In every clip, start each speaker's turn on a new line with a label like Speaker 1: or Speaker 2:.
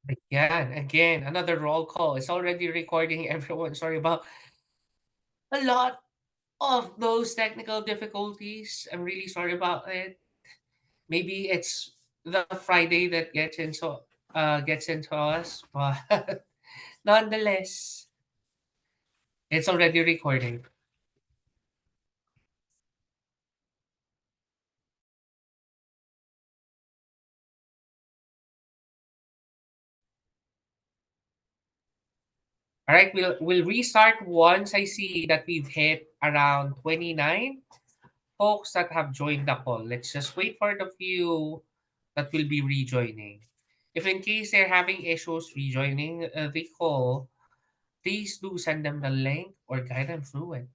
Speaker 1: Again, another roll call. It's already recording, everyone. Sorry about a lot of those technical difficulties. I'm really sorry about it. Maybe it's the Friday that gets into us, but nonetheless, it's already recording. All right, we'll restart once I see that we've hit around 29 folks that have joined the call. Let's just wait for the few that will be rejoining. If in case they're having issues rejoining the call, please do send them the link or guide them through it.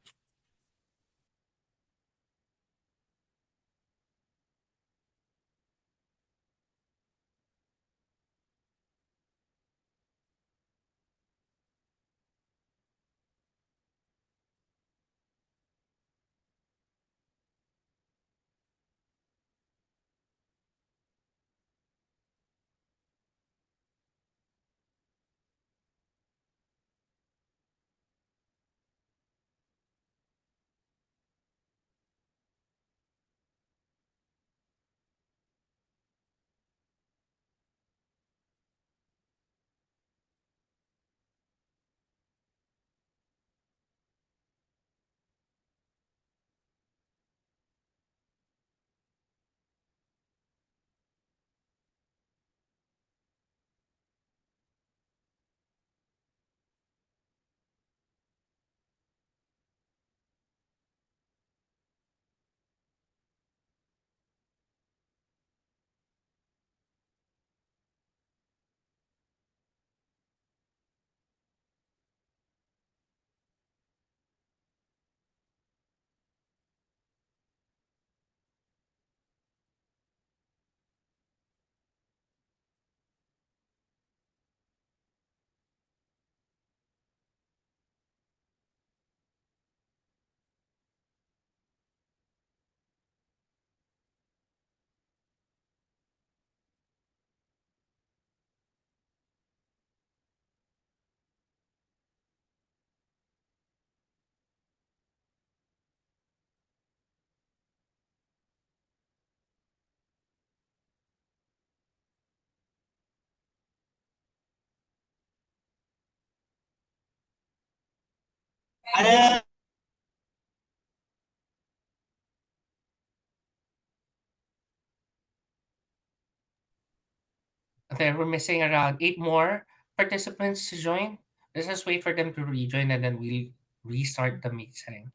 Speaker 1: Okay, we're missing around 8 more participants to join. Let's just wait for them to rejoin and then we'll restart the meeting.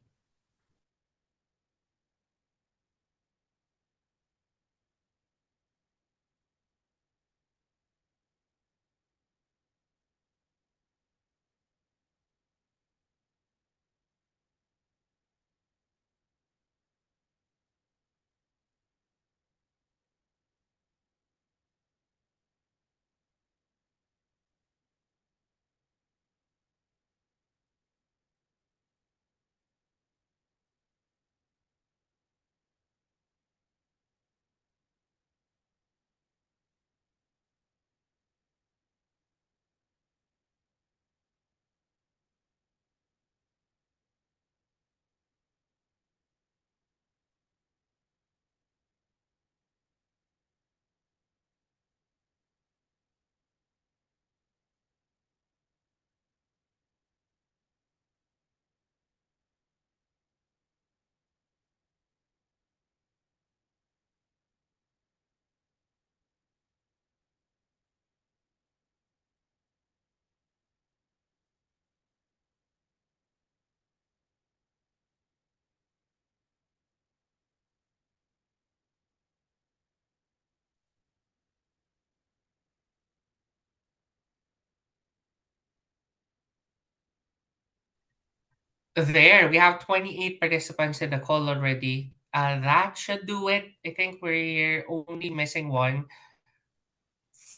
Speaker 1: There, we have 28 participants in the call already. That should do it. I think we're only missing one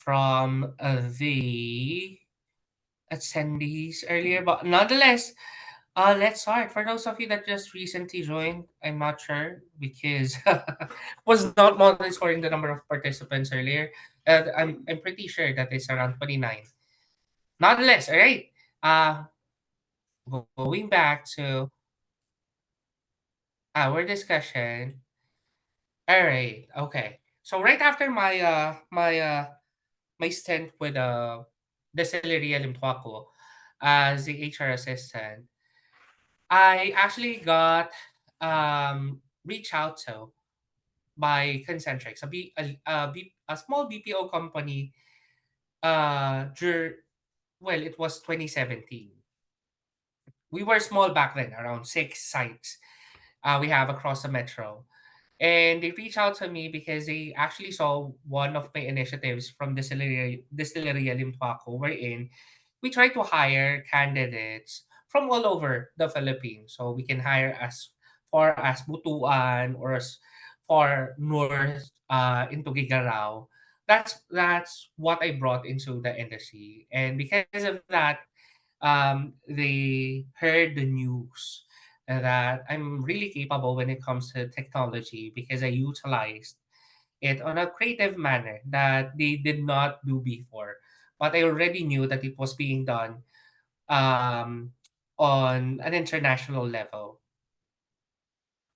Speaker 1: from the attendees earlier, but nonetheless, let's start. For those of you that just recently joined, I'm not sure because was not monitoring the number of participants earlier. I'm pretty sure that it's around 29. Nonetheless, all right. Uh, Going back to our discussion. All right. Okay. So right after my stint with Distilleria Limpopo as the HR assistant, I actually got reached out to by Concentrix, a small BPO company. Well, it was 2017. We were small back then, around 6 sites we have across the metro. And they reached out to me because they actually saw one of my initiatives from Distilleria Limpopo, wherein we try to hire candidates from all over the Philippines. So we can hire as far as Butuan or as far north into Gigarao. That's what I brought into the industry. And because of that, they heard the news that I'm really capable when it comes to technology because I utilized it on a creative manner that they did not do before. But I already knew that it was being done um, on an international level.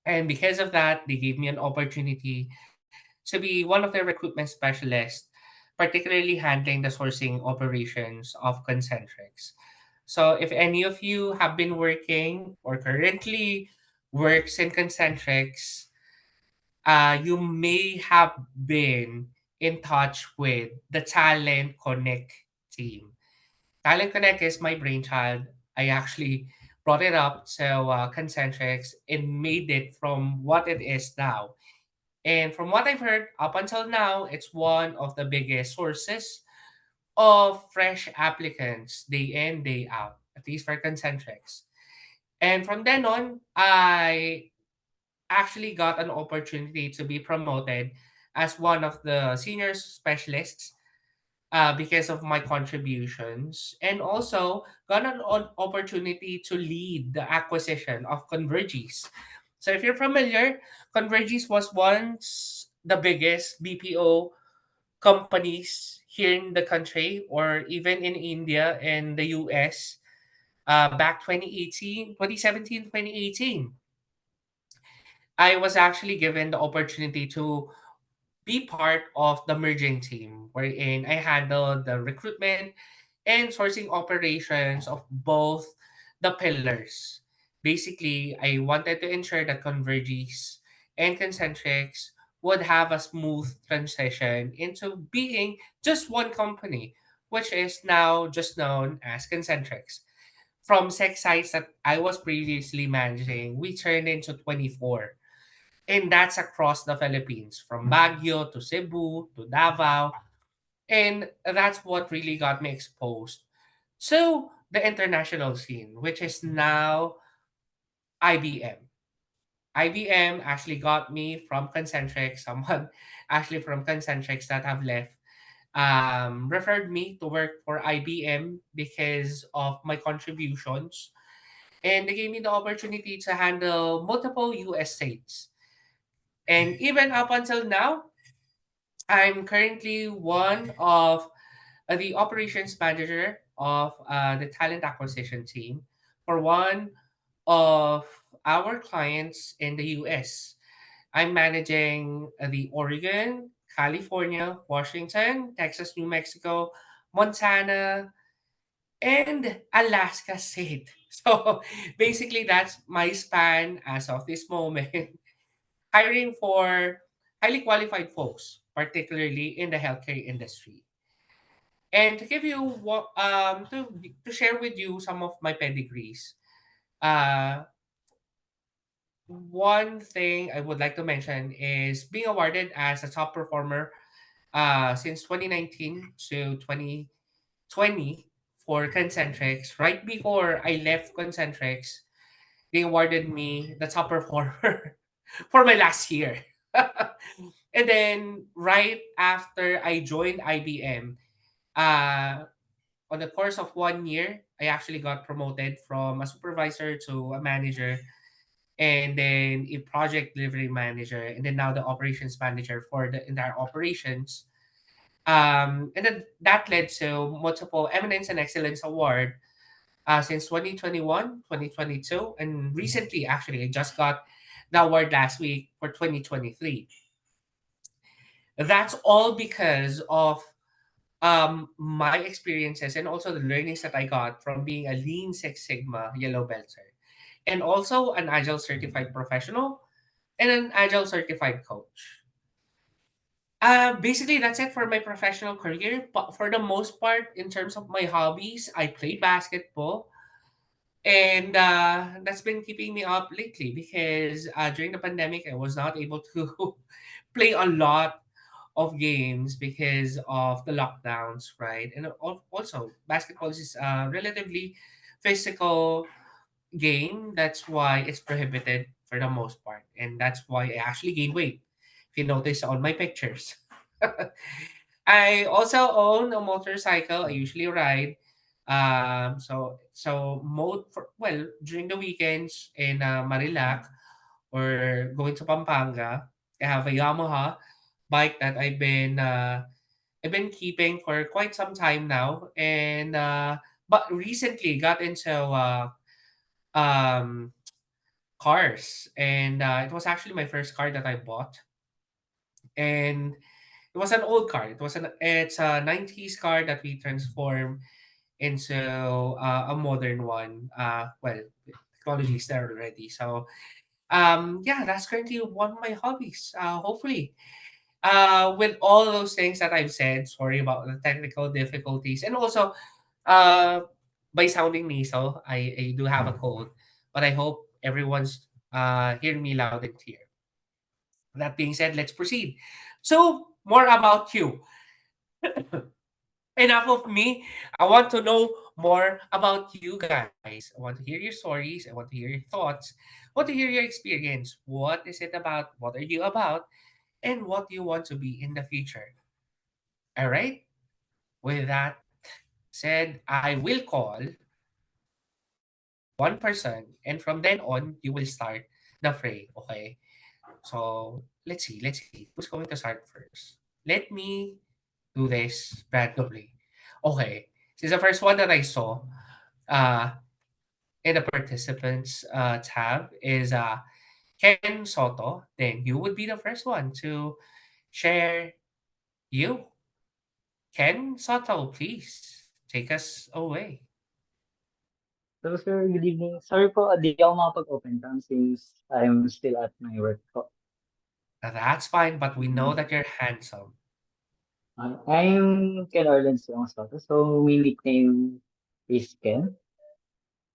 Speaker 1: And because of that, they gave me an opportunity to be one of their recruitment specialists, particularly handling the sourcing operations of Concentrix. So if any of you have been working or currently works in Concentrix, you may have been in touch with the Talent Connect team. Talent Connect is my brainchild. I actually brought it up to Concentrix and made it from what it is now. And from what I've heard up until now, it's one of the biggest sources of fresh applicants day in, day out, at least for Concentrix. And from then on, I actually got an opportunity to be promoted as one of the senior specialists because of my contributions, and also got an opportunity to lead the acquisition of Convergys. So if you're familiar, Convergys was once the biggest BPO companies here in the country or even in India and the US back 2018. I was actually given the opportunity to be part of the merging team wherein I handled the recruitment and sourcing operations of both the pillars. Basically, I wanted to ensure that Convergys and Concentrix would have a smooth transition into being just one company, which is now just known as Concentrix. From 6 sites that I was previously managing, we turned into 24. And that's across the Philippines, from Baguio to Cebu to Davao. And that's what really got me exposed to the international scene, which is now IBM. IBM actually got me from Concentrix, someone actually from Concentrix that have left, referred me to work for IBM because of my contributions. And they gave me the opportunity to handle multiple US states. And even up until now, I'm currently one of the operations manager of the talent acquisition team for one of our clients in the US. I'm managing the Oregon, California, Washington, Texas, New Mexico, Montana, and Alaska state. So basically, that's my span as of this moment. Hiring for highly qualified folks, particularly in the healthcare industry. And to give you what to share with you some of my pedigrees. Uh, One thing I would like to mention is being awarded as a top performer since 2019 to 2020 for Concentrix. Right before I left Concentrix, they awarded me the top performer for my last year. And then right after I joined IBM, uh, on the course of 1 year, I actually got promoted from a supervisor to a manager, and then a project delivery manager, and then now the operations manager for the entire operations. And then that led to multiple Eminence and Excellence Award since 2021, 2022, and recently, actually, I just got the award last week for 2023. That's all because of my experiences and also the learnings that I got from being a Lean Six Sigma yellow belter, and also an Agile certified professional and an Agile certified coach. Basically, that's it for my professional career. But for the most part, in terms of my hobbies, I play basketball, and that's been keeping me up lately because during the pandemic, I was not able to play a lot of games because of the lockdowns, right? And also, basketball is a relatively physical game. That's why it's prohibited for the most part, and that's why I actually gained weight. If you notice on my pictures. I also own a motorcycle. I usually ride. Well, during the weekends in Marilac or going to Pampanga, I have a Yamaha bike that I've been keeping for quite some time now, and but recently got into um, cars, and it was actually my first car that I bought, and it was an old car. It's a 90s car that we transformed into a modern one. Well, technology is there already. So yeah, that's currently one of my hobbies. Hopefully, with all those things that I've said, sorry about the technical difficulties, and also uh, by sounding nasal, I do have a cold, but I hope everyone's hearing me loud and clear. That being said, let's proceed. So, more about you. Enough of me. I want to know more about you guys. I want to hear your stories. I want to hear your thoughts. I want to hear your experience. What is it about? What are you about? And what do you want to be in the future? All right? With that said, I will call one person, and from then on, you will start the fray. Okay? So, let's see. Let's see. Who's going to start first? Let me do this randomly. Okay. Since the first one that I saw, uh, in the participants tab is Ken Soto, then you would be the first one to share you. Ken Soto, please take us away.
Speaker 2: So, sir, good evening. Sorry po, di ako makapag-open cam since I'm still at my work po.
Speaker 1: Now, that's fine, but we know
Speaker 2: Mm.
Speaker 1: that you're handsome.
Speaker 2: I'm Ken Orlando Soto, so my nickname is Ken.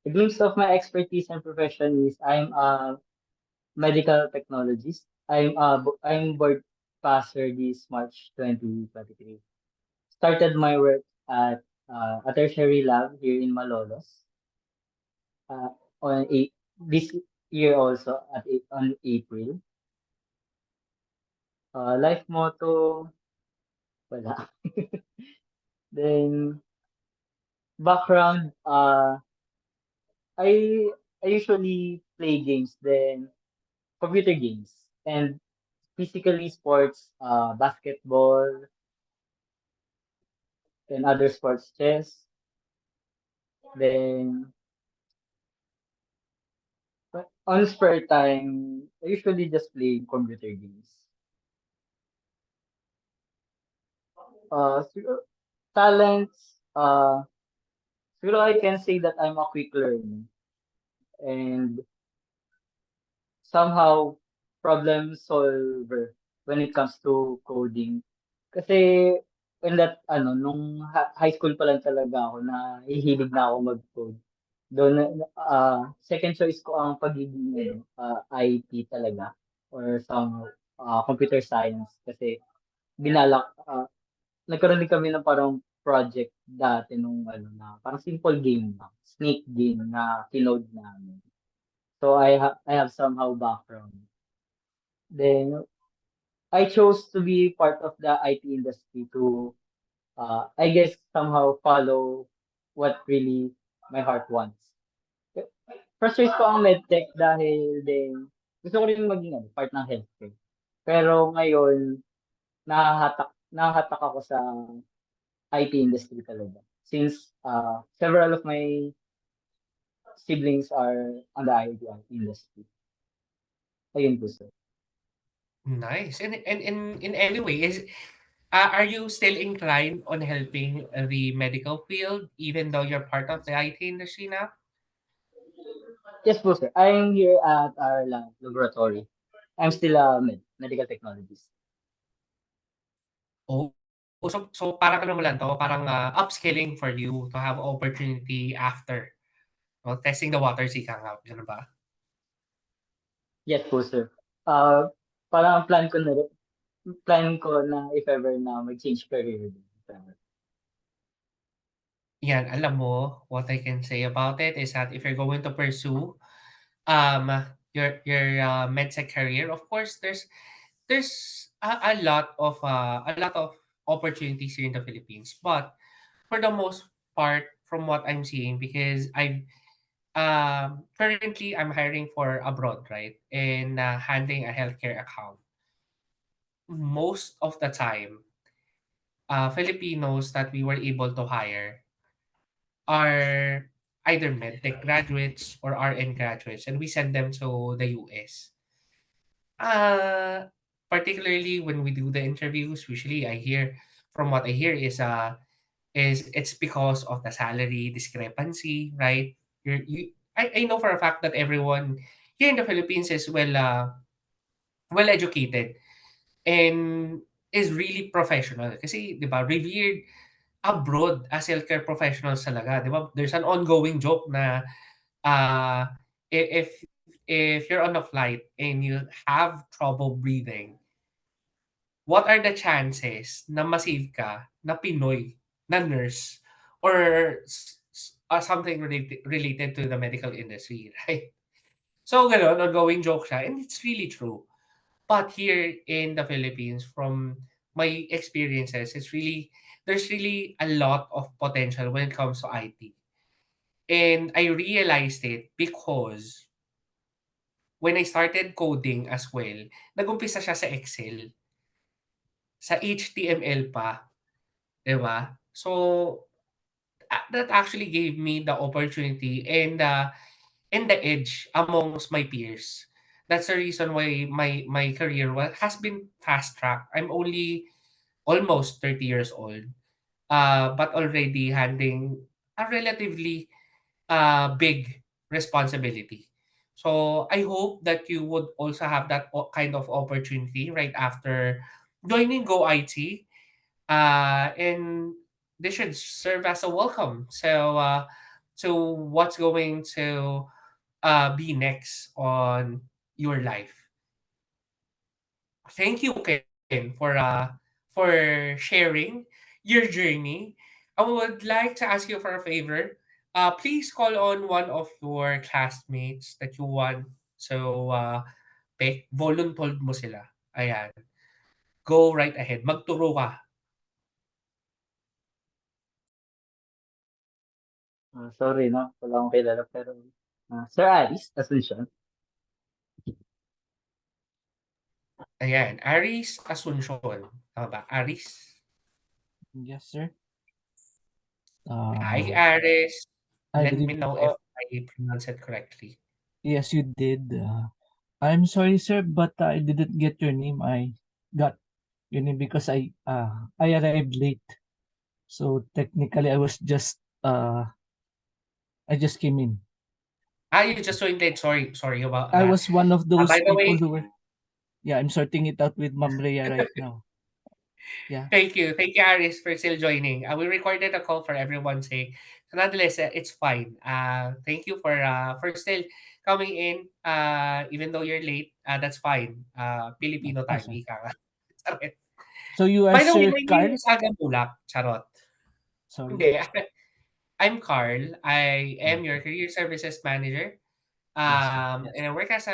Speaker 2: A glimpse of my expertise and profession is I'm a medical technologist. I'm board passer this March 2023. Started my work at a tertiary lab here in Malolos uh, on this year also on April. Life motto, wala. Then background, I I usually play games, then computer games and physically sports, basketball and other sports, chess. Then on spare time, I usually just play computer games. Siguro, talents, siguro I can say that I'm a quick learner and somehow problem solver when it comes to coding. Kasi when that nung high school pa lang talaga ako na hihilig na ako mag-code. Doon second choice ko ang pagiging IT talaga or some computer science kasi binalak nagkaroon din kami ng parang project dati nung na parang simple game lang, snake game na kinode namin. So I have somehow background. Then I chose to be part of the IT industry to, I guess, somehow follow what really my heart wants. First choice ko ang medtech dahil gusto ko rin maging part ng healthcare. Pero ngayon, nahahatak nakahatak ako sa IT industry talaga. Since several of my siblings are on the IT industry. Ayun po, sir.
Speaker 1: Nice. And in any way, are you still inclined on helping the medical field, even though you're part of the IT industry now?
Speaker 2: Yes po, sir. I'm here at our laboratory. I'm still a medical technologist.
Speaker 1: Oh, so parang ano mo lang 'to, parang, upskilling for you to have opportunity after, 'no, testing the waters ika nga, gano'n ba?
Speaker 2: Yes po, sir. Uh, Parang ang plan ko na if ever na mag-change career din.
Speaker 1: Yan, alam mo, what I can say about it is that if you're going to pursue, um, your medtech career, of course, there's a lot of opportunities here in the Philippines. But for the most part, from what I'm seeing, because currently I'm hiring for abroad, right? And handling a healthcare account. Most of the time, Filipinos that we were able to hire are either medtech graduates or RN graduates, and we send them to the US. Uh, Particularly when we do the interviews, usually from what I hear is it's because of the salary discrepancy, right? I know for a fact that everyone here in the Philippines is well educated and is really professional. Kasi, di ba, revered abroad as healthcare professionals talaga, di ba? There's an ongoing joke na uh, if if you're on a flight and you have trouble breathing, what are the chances na ma-save ka na Pinoy, na nurse, or something related to the medical industry, right? So gano'n, ongoing joke siya, and it's really true. But here in the Philippines, from my experiences, there's really a lot of potential when it comes to IT. And I realized it because when I started coding as well, nag-umpisa siya sa Excel, sa HTML pa, 'di ba? So, that actually gave me the opportunity and the edge amongst my peers. That's the reason why my career has been fast tracked. I'm only almost 30 years old, but already handling a relatively big responsibility. So I hope that you would also have that kind of opportunity right after joining Go IT, and this should serve as a welcome. So what's going to be next on your life? Thank you, Ken, for sharing your journey. I would like to ask you for a favor. Please call on one of your classmates that you want. So, pick, voluntold mo sila. Ayan. Go right ahead. Magturo ka.
Speaker 2: Sorry, no? Wala akong kilala. Pero, Sir Alice, Asuncion.
Speaker 1: Ayan. Aris Asuncion. Tama ba? Aris?
Speaker 3: Yes, sir.
Speaker 1: Hi,
Speaker 3: Uh,
Speaker 1: Aris.
Speaker 3: Good
Speaker 1: Let me
Speaker 3: evening
Speaker 1: know if
Speaker 3: po.
Speaker 1: I pronounce it correctly.
Speaker 3: Yes, you did. I'm sorry, sir, but I didn't get your name. I got your name because I arrived late. So technically, I just came in.
Speaker 1: You just joined it. Sorry about
Speaker 3: I
Speaker 1: that.
Speaker 3: was one of those
Speaker 1: By the
Speaker 3: people
Speaker 1: way,
Speaker 3: who were. Yeah, I'm sorting it out with Ma'am Rhea right now. Yeah,
Speaker 1: thank you. Thank you, Aris, for still joining. We recorded a call for everyone's sake. So nonetheless, it's fine. Thank you for still coming in. Even though you're late, that's fine. Filipino time,
Speaker 3: sir.
Speaker 1: ika nga. Charot.
Speaker 3: So you are
Speaker 1: By the way,
Speaker 3: Sir
Speaker 1: my name
Speaker 3: Carl?
Speaker 1: is Aga Bulak. Charot.
Speaker 3: Sorry.
Speaker 1: Hindi. I'm Carl. I am your
Speaker 3: Okay.
Speaker 1: career services manager.
Speaker 3: Yes, sir.
Speaker 1: And I work as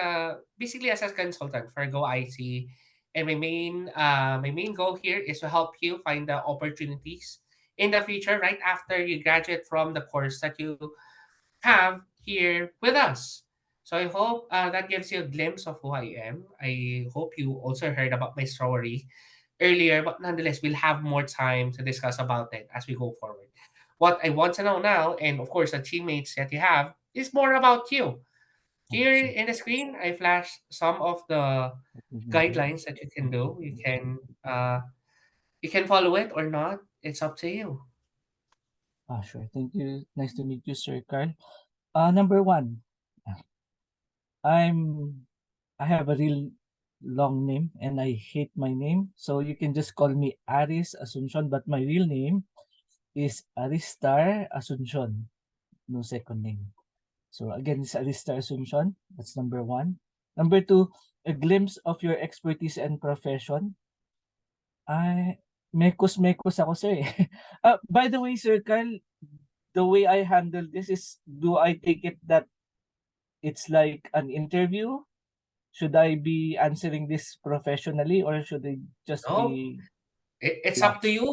Speaker 1: basically as a consultant for Go IT. And my main goal here is to help you find the opportunities in the future right after you graduate from the course that you have here with us. So I hope that gives you a glimpse of who I am. I hope you also heard about my story earlier, but nonetheless, we'll have more time to discuss about it as we go forward. What I want to know now, and of course, the teammates that you have, is more about you. Here
Speaker 3: sure.
Speaker 1: in the screen, I flashed some of the
Speaker 3: Let me read it.
Speaker 1: guidelines that you can do. You can follow it or not. It's up to you.
Speaker 3: Sure. Thank you. Nice to meet you, Sir Carl. Number one, I'm I have a real long name and I hate my name. So you can just call me Aris Asuncion, but my real name is Aristar Asuncion. No second name. So again, it's Aristar Asuncion. That's number one. Number two, a glimpse of your expertise and profession. Ay, mekos-mekos ako, sir, eh. By the way, Sir Carl, the way I handle this is, do I take it that it's like an interview? Should I be answering this professionally or should I just
Speaker 1: No,
Speaker 3: be
Speaker 1: it's up to
Speaker 3: lax?
Speaker 1: you.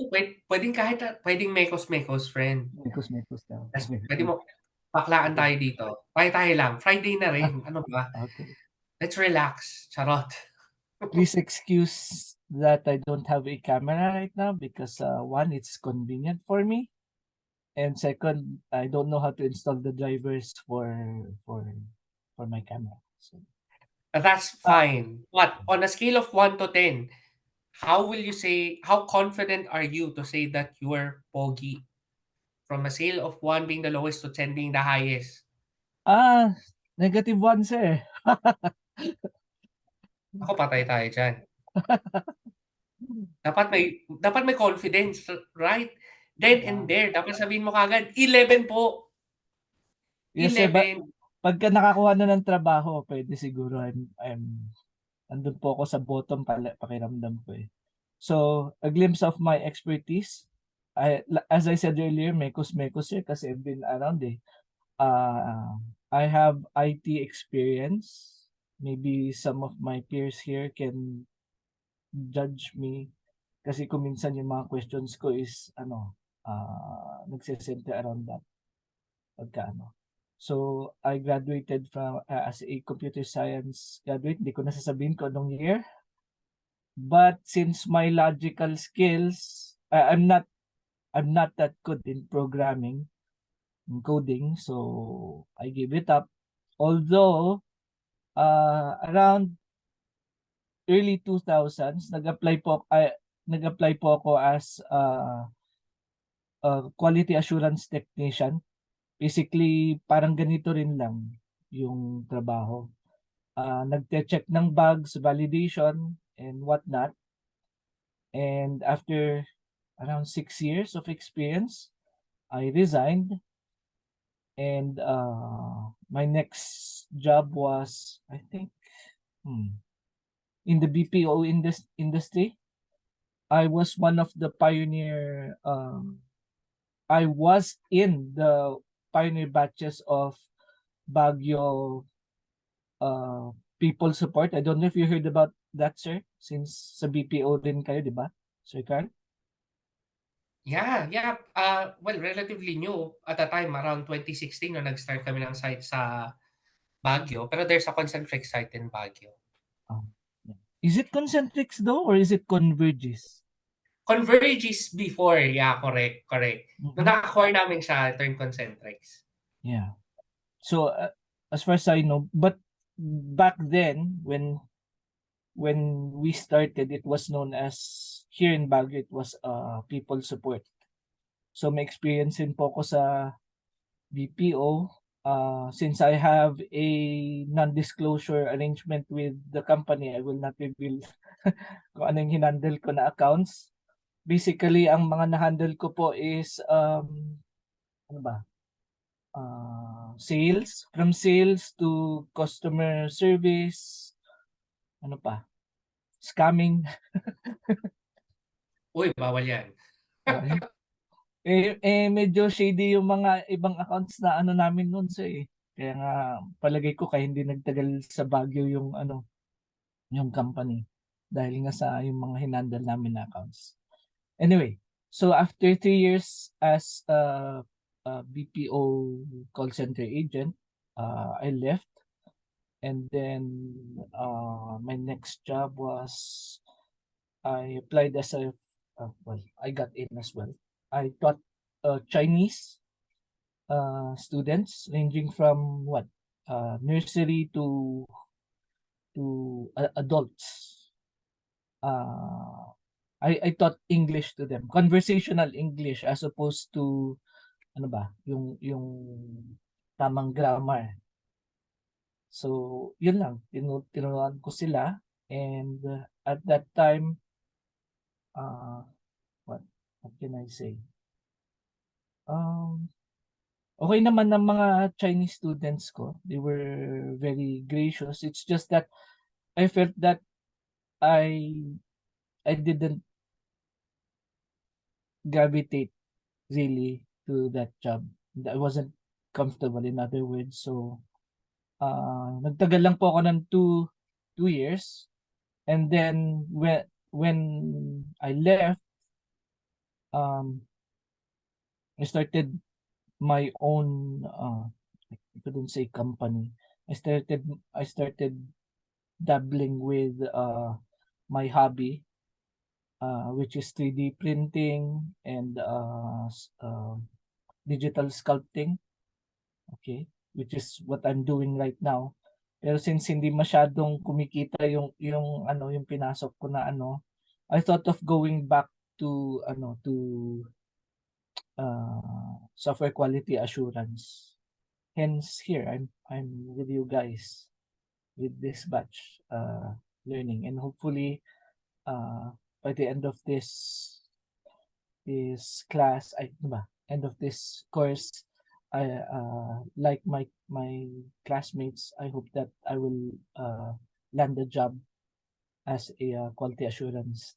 Speaker 1: Pwedeng kahit, pwedeng mekos-mekos, friend.
Speaker 3: Mekos-mekos daw.
Speaker 1: Tas
Speaker 3: Okay,
Speaker 1: pwede
Speaker 3: sige.
Speaker 1: mo baklaan
Speaker 3: Sige.
Speaker 1: tayo dito. Tayo lang. Friday na
Speaker 3: Ah,
Speaker 1: rin. Ano ba?
Speaker 3: okay.
Speaker 1: Let's relax. Charot.
Speaker 3: Please excuse that I don't have a camera right now because one, it's convenient for me, and second, I don't know how to install the drivers for for my camera. So,
Speaker 1: That's
Speaker 3: uh,
Speaker 1: fine. But on a scale of 1 to 10, how confident are you to say that you are pogi? From a scale of 1 being the lowest to 10 being the highest.
Speaker 3: ah, negative one, sir.
Speaker 1: Ako patay tayo diyan. Dapat may confidence, right? Then and
Speaker 3: Ah,
Speaker 1: there, dapat sabihin mo kaagad, 11 po.
Speaker 3: yes, sir. But
Speaker 1: 11.
Speaker 3: pagka nakakuha na ng trabaho, pwede siguro I'm andun po ako sa bottom pakiramdam ko eh. So, a glimpse of my expertise. As I said earlier, mekos-mekos eh kasi I've been around eh. I have IT experience. Maybe some of my peers here can judge me kasi kung minsan yung mga questions ko is nagse-center around that pagka ano. So, I graduated from as a computer science graduate. Hindi ko na sasabihin ko anong year. But since my logical skills, I'm not that good in programming, in coding, so I gave it up. Although around early 2000s, nag-apply po ako as a quality assurance technician. Basically, parang ganito rin lang yung trabaho. Nagte-check ng bugs, validation, and whatnot. And after around 6 years of experience, I resigned and my next job was, I think, in the BPO industry. I was one of the pioneer. I was in the pioneer batches of Baguio people support. I don't know if you heard about that, sir, since sa BPO din kayo, di ba, Sir Carl?
Speaker 1: Yeah, yeah. Well, relatively new at the time, around 2016 nung nag-start kami ng site sa Baguio. Pero there's a concentric site in Baguio.
Speaker 3: Ah, yeah. Is it concentrics though, or is it converges?
Speaker 1: Converge is before. Yeah, correct, correct. Nung
Speaker 3: Mm-hmm.
Speaker 1: na-acquire namin siya, turn concentrics.
Speaker 3: Yeah. So as far as I know, but back then when we started, it was known as here in Baguio, it was people support. So may experience din po ako sa BPO. Since I have a non-disclosure arrangement with the company, I will not reveal kung anong hinandle ko na accounts. Basically, ang mga na-handle ko po is ano ba? Sales, from sales to customer service, ano pa? Scamming.
Speaker 1: Uy, bawal yan.
Speaker 3: Medyo shady yung mga ibang accounts na ano namin noon sa eh. Kaya nga palagay ko kaya hindi nagtagal sa Baguio yung ano, yung company dahil nga sa yung mga hinandle namin na accounts. Anyway, so after 3 years as a BPO call center agent, I left and then my next job was I applied as a well, I got in as well. I taught Chinese students ranging from what nursery to adults. Uh, I taught English to them, conversational English as opposed to ano ba, yung tamang grammar. So, yun lang, tinuruan ko sila and at that time, uh, what what can I say? Um, okay naman ng mga Chinese students ko. They were very gracious. It's just that I felt that I I didn't gravitate really to that job. I wasn't comfortable in other words. So, nagtagal lang po ako ng two years. And then when I left, um, I started my own, I couldn't say company. I started dabbling with my hobby, which is 3D printing and digital sculpting. Okay, which is what I'm doing right now. Pero since hindi masyadong kumikita yung ano, yung pinasok ko na ano, I thought of going back to ano, to software quality assurance. Hence here I'm with you guys with this batch learning, and hopefully by the end of this class, ay ano ba, end of this course, I like my classmates, I hope that I will land a job as a quality assurance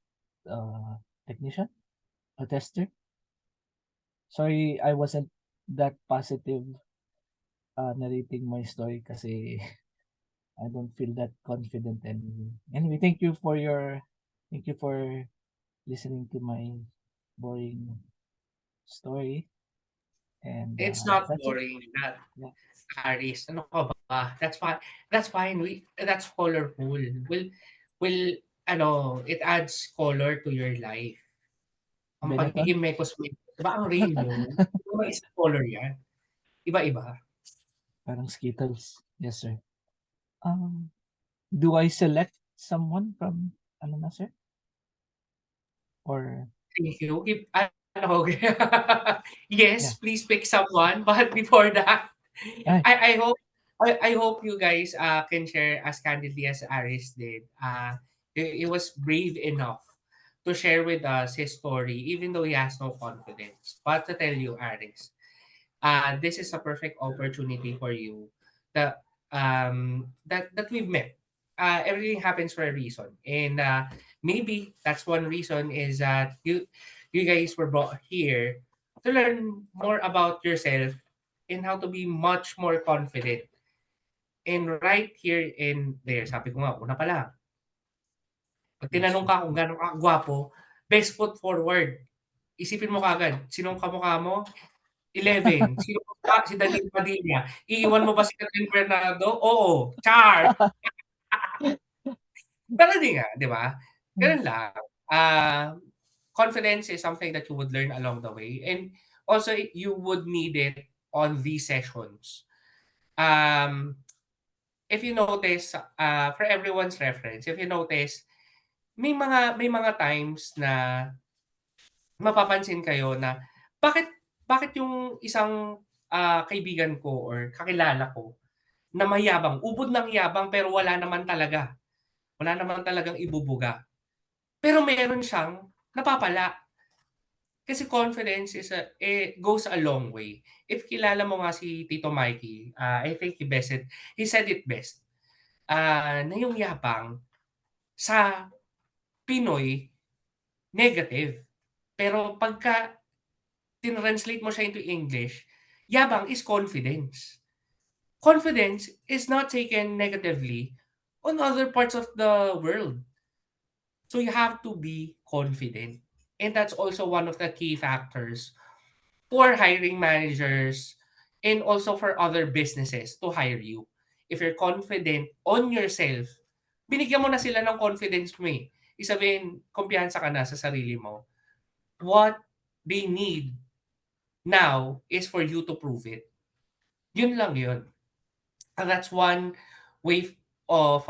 Speaker 3: technician, a tester. Sorry, I wasn't that positive narrating my story kasi I don't feel that confident anymore. Anyway, thank you for listening to my boring story, and
Speaker 1: It's not
Speaker 3: that's it.
Speaker 1: boring, that
Speaker 3: Yeah,
Speaker 1: Aris. Ano ka ba? That's fine. That's fine. That's colorful. Will it adds color to your life. Ang
Speaker 3: Benetton,
Speaker 1: pagiging mekos-mekos, 'di ba ang rainbow? Di ba isang color 'yan? Iba-iba.
Speaker 3: parang Skittles. Yes, sir. Do I select someone from ano na, sir? Or
Speaker 1: Thank you. Yes,
Speaker 3: yeah,
Speaker 1: please pick someone. But before that,
Speaker 3: ay,
Speaker 1: I hope you guys can share as candidly as Aris did. He was brave enough to share with us his story, even though he has no confidence. But to tell you, Aris, this is a perfect opportunity for you that that we've met. Everything happens for a reason, and maybe that's one reason is that you guys were brought here to learn more about yourself and how to be much more confident. And right here and there, sabi ko nga, una pa lang, pag
Speaker 3: yes,
Speaker 1: tinanong
Speaker 3: sir.
Speaker 1: ka kung gano'n ka gwapo, best foot forward. Isipin mo kagad, sinong kamukha mo? 11. Sino pa? Si Daniel Padilla. Iiwan mo ba si Catherine Bernardo? Oo. Char! Pero di nga, di ba?
Speaker 3: Hmm,
Speaker 1: Ganun lang. Ah, Confidence is something that you would learn along the way, and also you would need it on these sessions. Um, if you notice, for everyone's reference, if you notice, may mga times na mapapansin kayo na bakit bakit yung isang, kaibigan ko or kakilala ko na mayabang, ubod ng yabang pero wala naman talagang ibubuga. Pero meron siyang napapala. Kasi confidence goes a long way. If kilala mo nga si Tito Mikey, I think he said it best, na yung yabang sa Pinoy negative. Pero pagka tinranslate mo siya into English, yabang is confidence. Confidence is not taken negatively on other parts of the world. So you have to be confident. And that's also one of the key factors for hiring managers and also for other businesses to hire you. If you're confident on yourself, binigyan mo na sila ng confidence mo eh. isabihin, kumpiyansa ka na sa sarili mo. What they need now is for you to prove it. Yun lang yun. And that's one way of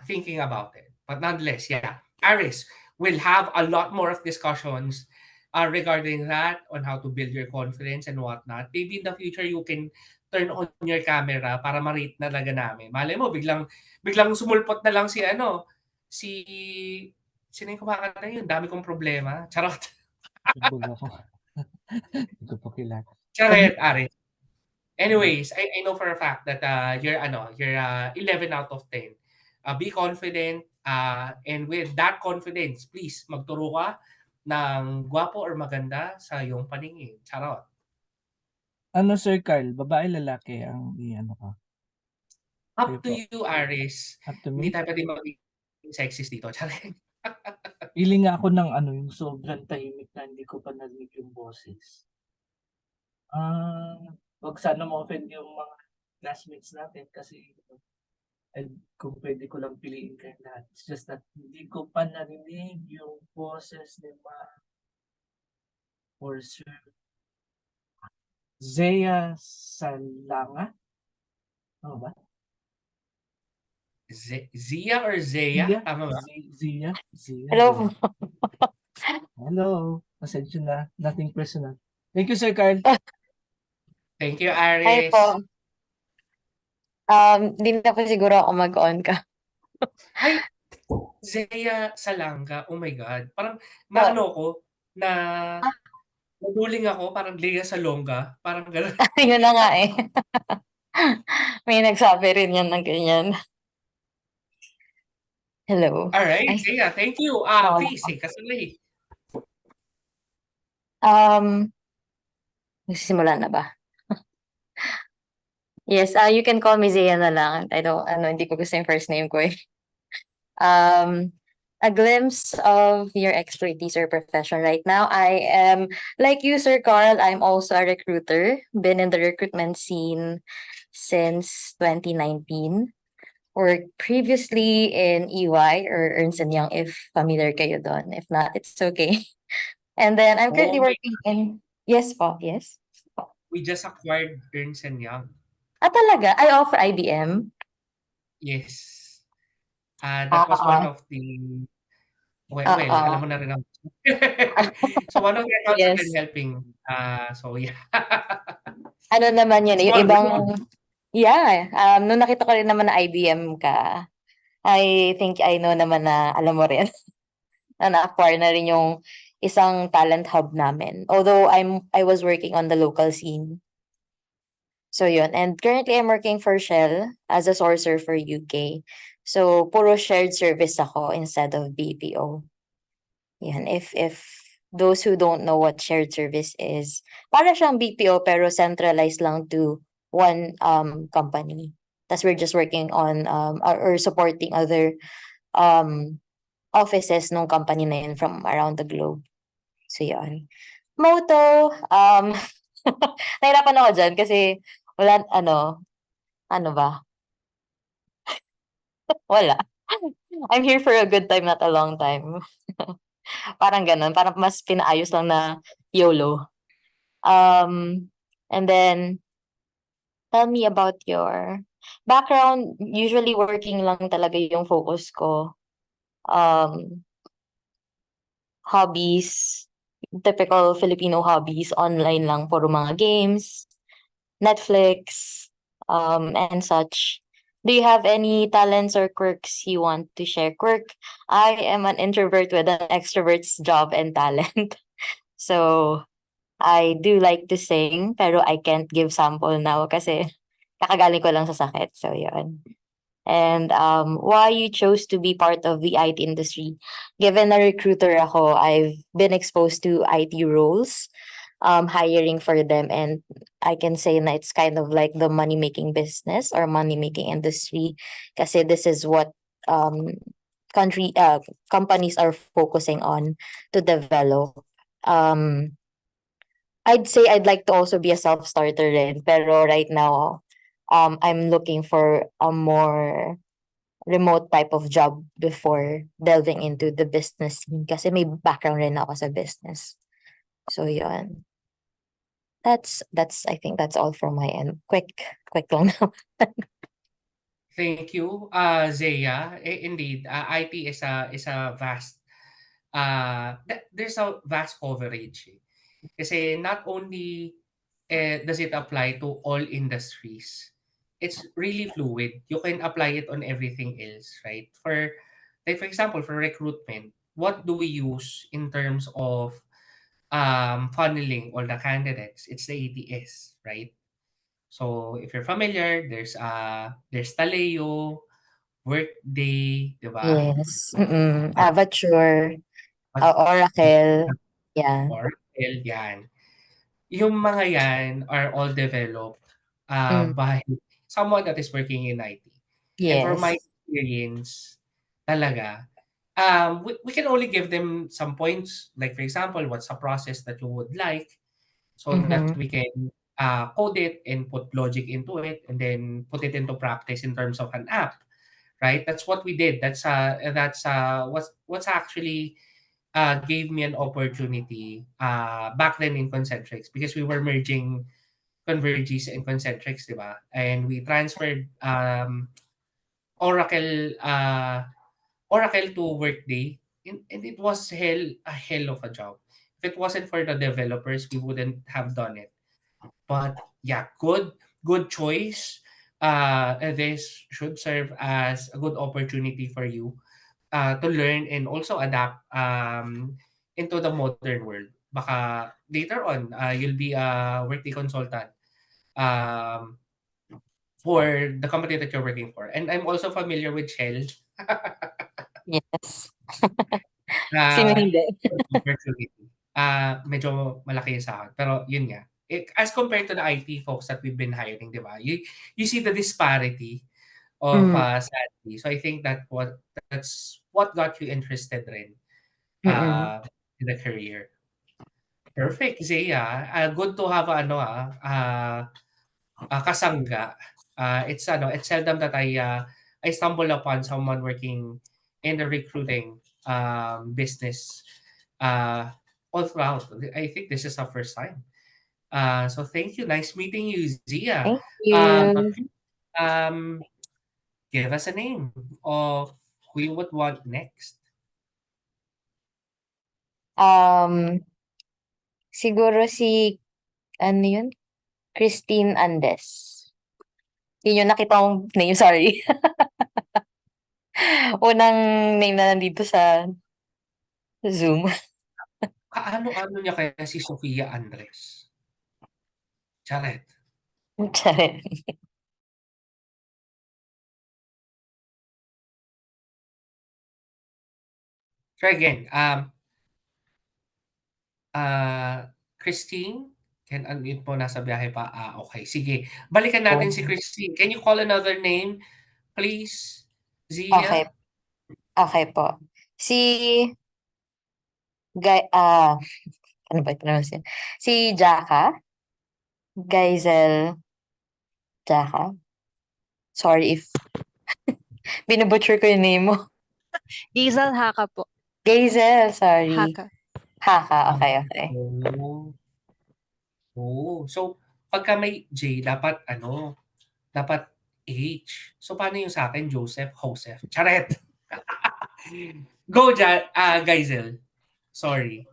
Speaker 1: thinking about it. But nonetheless, yeah, Aris will have a lot more of discussions regarding that, on how to build your confidence and whatnot. Maybe in the future, you can turn on your camera para ma-rate na talaga namin. Malay mo, biglang sumulpot na lang si, sino yung kumakanta yun? Dami kong problema. Charot.
Speaker 3: Bulol ako. Hindi ko pa kilala.
Speaker 1: Charot, Aris. Anyways, I know for a fact that you're 11 out of 10. Be confident, and with that confidence, please magturo ka ng gwapo or maganda sa iyong paningin. Charot.
Speaker 3: Ano, Sir Carl, babae, lalaki ang i-ano ka? Kayo
Speaker 1: Up to
Speaker 3: po.
Speaker 1: you, Aris.
Speaker 3: Up to
Speaker 1: Hindi
Speaker 3: me?
Speaker 1: tayo pwede maging sexist dito. Charot.
Speaker 3: Pili nga ako ng ano, yung sobrang tahimik na hindi ko pa narinig yung boses. Ah, wag sana ma-offend yung mga classmates natin kasi kung pwede ko lang piliin kayo lahat. It's just that hindi ko pa narinig yung boses ni Ma or Sir Zea Salanga. Ano ba?
Speaker 1: Zia or Zea?
Speaker 3: Zia?
Speaker 1: Tama ba?
Speaker 3: Zia? Zia?
Speaker 4: Hello
Speaker 3: Zia.
Speaker 4: po.
Speaker 3: Hello. Pasensya na. Nothing personal. Thank you, Sir Carl.
Speaker 1: Thank you,
Speaker 4: Hi
Speaker 1: Aris.
Speaker 4: po. Di na po siguro ako mag-on ka.
Speaker 1: Ay, Zea Salanga. Oh my God. Parang
Speaker 4: Po.
Speaker 1: naano ko na naduling ako, parang Lea Salonga. Parang gano'n.
Speaker 4: Yun na nga eh. May nagsabi rin yan ng ganyan. Hello.
Speaker 1: Alright,
Speaker 4: Ay,
Speaker 1: Zea, thank you.
Speaker 4: wala
Speaker 1: Please,
Speaker 4: ko.
Speaker 1: kasali.
Speaker 4: Nagsisimula na ba? Yes, you can call me Zia na lang. Hindi ko gusto yung first name ko eh. A glimpse of your expertise or profession right now. I am, like you, Sir Carl, I'm also a recruiter. Been in the recruitment scene since 2019. Worked previously in EY or Ernst& Young, if familiar kayo doon. If not, it's okay. And then I'm currently
Speaker 1: Oh,
Speaker 4: working in... Yes po, yes.
Speaker 1: we just acquired Ernst& Young.
Speaker 4: Talaga? I offer IBM?
Speaker 1: Yes. That was one of the, well, alam mo
Speaker 4: Oo.
Speaker 1: na rin ang so one of the accounts I've been
Speaker 4: Yes.
Speaker 1: helping. So yeah.
Speaker 4: Ano naman yun, yung
Speaker 1: Small
Speaker 4: ibang...
Speaker 1: world.
Speaker 4: Yeah, nung nakita ko rin naman na IBM ka, I think I know naman na alam mo rin na na-acquire na rin yung isang talent hub namin. Although I was working on the local scene. So yun. And currently I'm working for Shell as a sourcer for UK. So puro shared service ako instead of BPO. Yan. If those who don't know what shared service is, para siyang BPO pero centralized lang to one company. That's we're just working on or supporting other um offices ng company na yun from around the globe. So yun. Motto, nahirapan ako dyan kasi wala, ano ba? Wala. I'm here for a good time, not a long time. Parang ganun. Parang mas pinaayos lang na YOLO. And then, tell me about your background. Usually working lang talaga yung focus ko. Hobbies, typical Filipino hobbies, online lang, puro mga games, Netflix, and such. Do you have any talents or quirks you want to share? Quirk, I am an introvert with an extrovert's job and talent. So, I do like to sing, pero I can't give sample now kasi kakagaling ko lang sa sakit. So, yun. And why you chose to be part of the IT industry. Given a recruiter ako, I've been exposed to IT roles, hiring for them, and I can say that it's kind of like the money-making business or money-making industry kasi this is what um, companies are focusing on to develop. I'd say I'd like to also be a self-starter rin, pero right now, I'm looking for a more remote type of job before delving into the business scene kasi may background rin ako sa business. So yun. That's I think that's all from my end. Quick lang naman.
Speaker 1: Thank you, Zea. Indeed, IT is a vast there's a vast coverage. Kasi not only does it apply to all industries, it's really fluid. You can apply it on everything else, right? For example, for recruitment, what do we use in terms of funneling all the candidates? It's the ATS, right? So if you're familiar, there's Taleo, Workday, 'di ba?
Speaker 4: Yes. Avature,
Speaker 1: Mas
Speaker 4: Oracle. Yeah.
Speaker 1: Oracle, 'yan. Yung mga 'yan are all developed,
Speaker 4: Mm.
Speaker 1: by someone that is working in IT. And from my
Speaker 4: Yes.
Speaker 1: experience talaga, we can only give them some points, like for example, what's the process that you would like so that
Speaker 4: Mm-hmm.
Speaker 1: we can, code it and put logic into it and then put it into practice in terms of an app, right? That's what we did. What's actually gave me an opportunity back then in Concentrix because we were merging Convergys and Concentrix, di ba? And we transferred Oracle uh, Oracle to Workday, and it was a hell of a job. If it wasn't for the developers, we wouldn't have done it. But yeah, good choice. This should serve as a good opportunity for you to learn and also adapt into the modern world. Baka later on, you'll be a Workday consultant um, for the company that you're working for. And I'm also familiar with Shell.
Speaker 4: Yes. Sino
Speaker 1: Na
Speaker 4: hindi?
Speaker 1: opportunity. Medyo malaki yung sahod. Pero yun nga, as compared to the IT folks that we've been hiring, di ba? You see the disparity of
Speaker 4: Mm.
Speaker 1: salary. So I think that's what got you interested rin
Speaker 4: Mm.
Speaker 1: in the career. Perfect, Zia. Good to have kasangga. It's seldom that I stumble upon someone working in the recruiting business uh, all throughout. I think this is our first time. So thank you. Nice meeting you, Zia.
Speaker 4: Thank
Speaker 1: But
Speaker 4: you.
Speaker 1: um, give us a name of who you would want next.
Speaker 4: Um, siguro si ano yun? Christine Andes. Yun yung nakita kong name, sorry. Unang name na nandito sa Zoom.
Speaker 1: Kaano-ano niya kaya si Sofia Andres? Charet.
Speaker 4: Charet.
Speaker 1: Try again. Christine? Can unmute po, nasa biyahe pa. Okay. Sige. Balikan natin si Christine. Can you call another name, please,
Speaker 4: Okay.
Speaker 1: Zia?
Speaker 4: Okay po. Si Guy, ano ba pronounce yun? Si Jaka. Geisel Jaka. Sorry if binubutcher ko yung name mo.
Speaker 5: Giselle Haka po.
Speaker 4: Geisel, sorry.
Speaker 5: Haka.
Speaker 4: Haka, okay, okay.
Speaker 1: Oh. Oh. So, pagka may J, dapat dapat H. So, paano yung sa akin? Joseph. Charet! Go, Geisel. Sorry.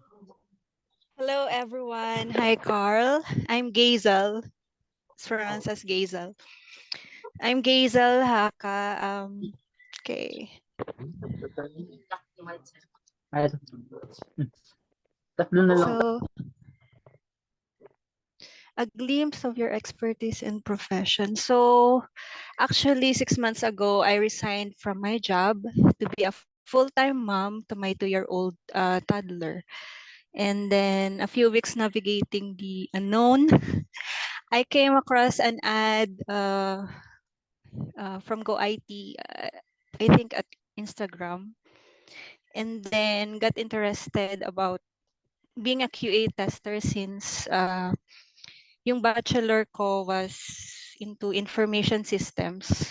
Speaker 5: Hello, everyone. Hi, Carl. I'm Gazel. It's pronounced as Gazel. I'm Gazel Haka. Okay.
Speaker 2: Ay, tatlo na lang.
Speaker 5: So, a glimpse of your expertise and profession. So, actually, 6 months ago, I resigned from my job to be a full-time mom to my 2-year-old toddler. And then a few weeks navigating the unknown, I came across an ad from Go IT, I think at Instagram, and then got interested about being a QA tester since yung bachelor ko was into information systems.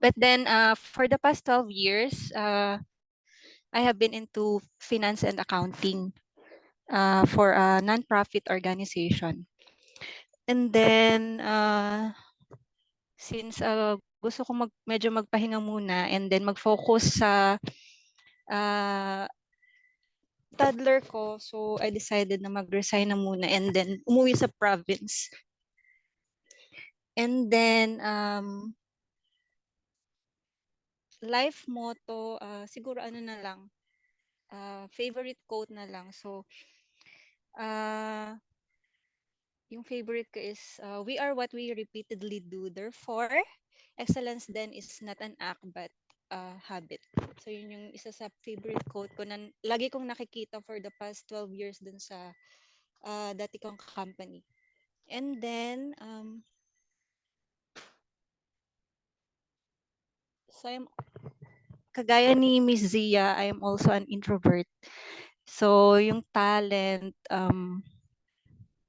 Speaker 5: But then for the past 12 years, I have been into finance and accounting for a nonprofit organization. And then since gusto ko medyo magpahinga muna and then mag-focus sa uh, toddler ko, so I decided na mag-resign na muna and then umuwi sa province. And then life motto, siguro ano na lang, favorite quote na lang. So uh, yung favorite ko is, we are what we repeatedly do. Therefore, excellence then is not an act but a habit. So yun yung isa sa favorite quote ko na lagi kong nakikita for the past 12 years dun sa dati kong company. And then, so kagaya ni Miss Zia, I am also an introvert. So yung talent,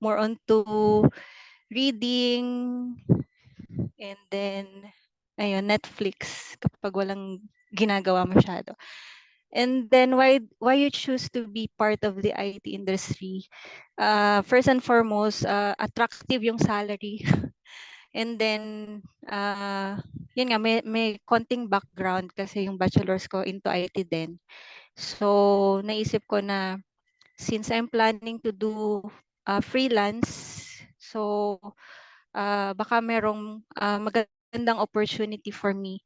Speaker 5: more on to reading, and then, ayun, Netflix kapag walang ginagawa masyado. And then why you choose to be part of the IT industry? First and foremost, attractive yung salary. And then, yun nga, may konting background kasi yung bachelor's ko into IT din. So, naisip ko na since I'm planning to do freelance, so baka merong magandang opportunity for me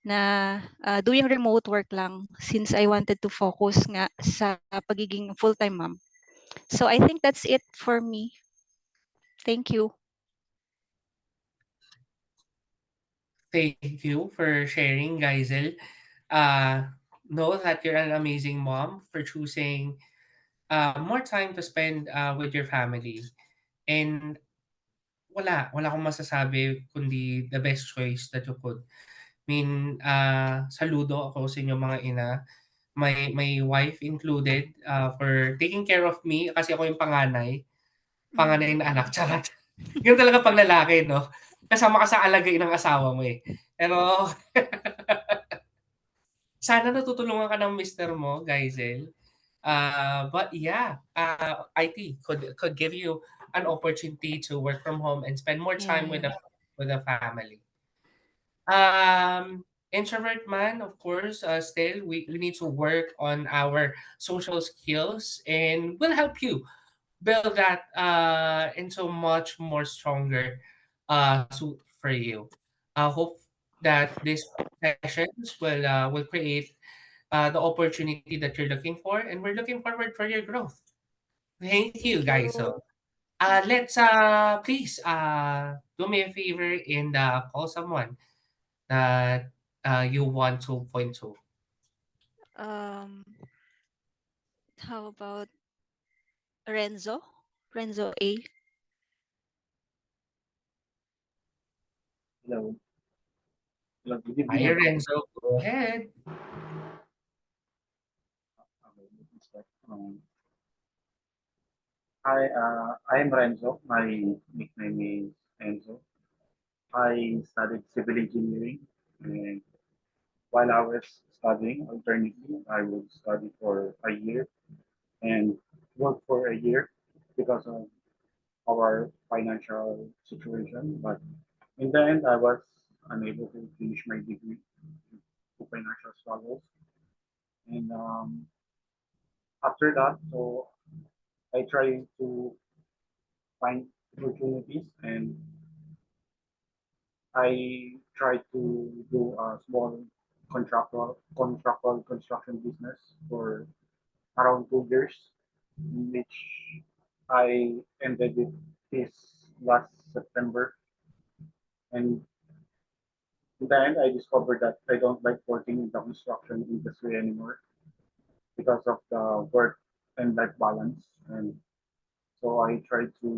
Speaker 5: na doing remote work lang since I wanted to focus nga sa pagiging full-time mom. So I think that's it for me. Thank you.
Speaker 1: Thank you for sharing, Geisel. Uh, know that you're an amazing mom for choosing more time to spend with your family. And wala akong masasabi kundi the best choice that you could. I mean, saludo ako sa inyong mga ina, my wife included, for taking care of me kasi ako yung panganay na anak, charot. Yun talaga 'pag lalaki 'no, kasama ka sa alagain ng asawa mo, eh. Pero sana natutulungan ka ng mister mo, Geisel. But yeah, IT could give you an opportunity to work from home and spend more time
Speaker 5: Yeah.
Speaker 1: with the family. Introvert man, of course, still we need to work on our social skills, and we'll help you build that into much more stronger suit for you. I hope that these sessions will create the opportunity that you're looking for, and we're looking forward for your growth. Thank you,
Speaker 5: Thank
Speaker 1: guys.
Speaker 5: you.
Speaker 1: So, let's please do me a favor and call someone that you want to point to.
Speaker 5: Um, how about Renzo? Renzo A.
Speaker 6: Hello. Hello. Good evening,
Speaker 1: Hi,
Speaker 6: everyone.
Speaker 1: Renzo. Go ahead.
Speaker 6: Okay, let me start. Hi, I am Renzo. My nickname is Enzo. I studied civil engineering, and while I was studying, alternately, I would study for a year and work for a year because of our financial situation. But in the end, I was unable to finish my degree due to financial struggles. And after that, so I try to find opportunities and I try to do a small contractual construction business for around 2 years, which I ended it this last September. And in the end, I discovered that I don't like working in the construction industry anymore because of the work and life balance. And so I try to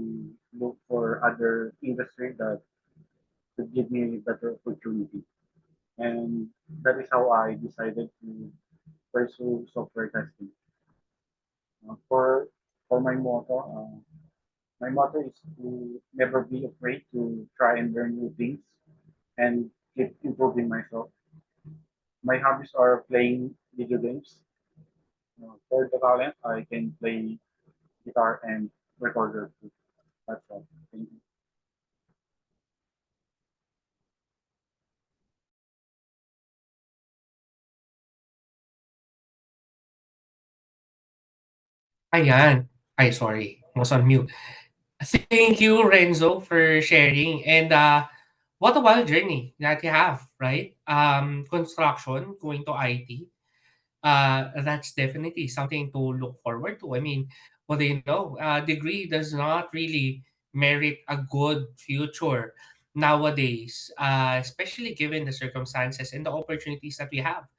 Speaker 6: look for other industry that could give me a better opportunity. And that is how I decided to pursue software testing. For my motto is to never be afraid to try and learn new things. And keep improving myself. My hobbies are playing video games. For the talent, I can play guitar and recorder too. That's all. Thank you.
Speaker 1: Ayan. Ay, sorry. Was on mute. Thank you, Renzo, for sharing. And what a wild journey that you have, right? Construction, going to IT. That's definitely something to look forward to. I mean, what do you know? Degree does not really merit a good future nowadays, especially given the circumstances and the opportunities that we have.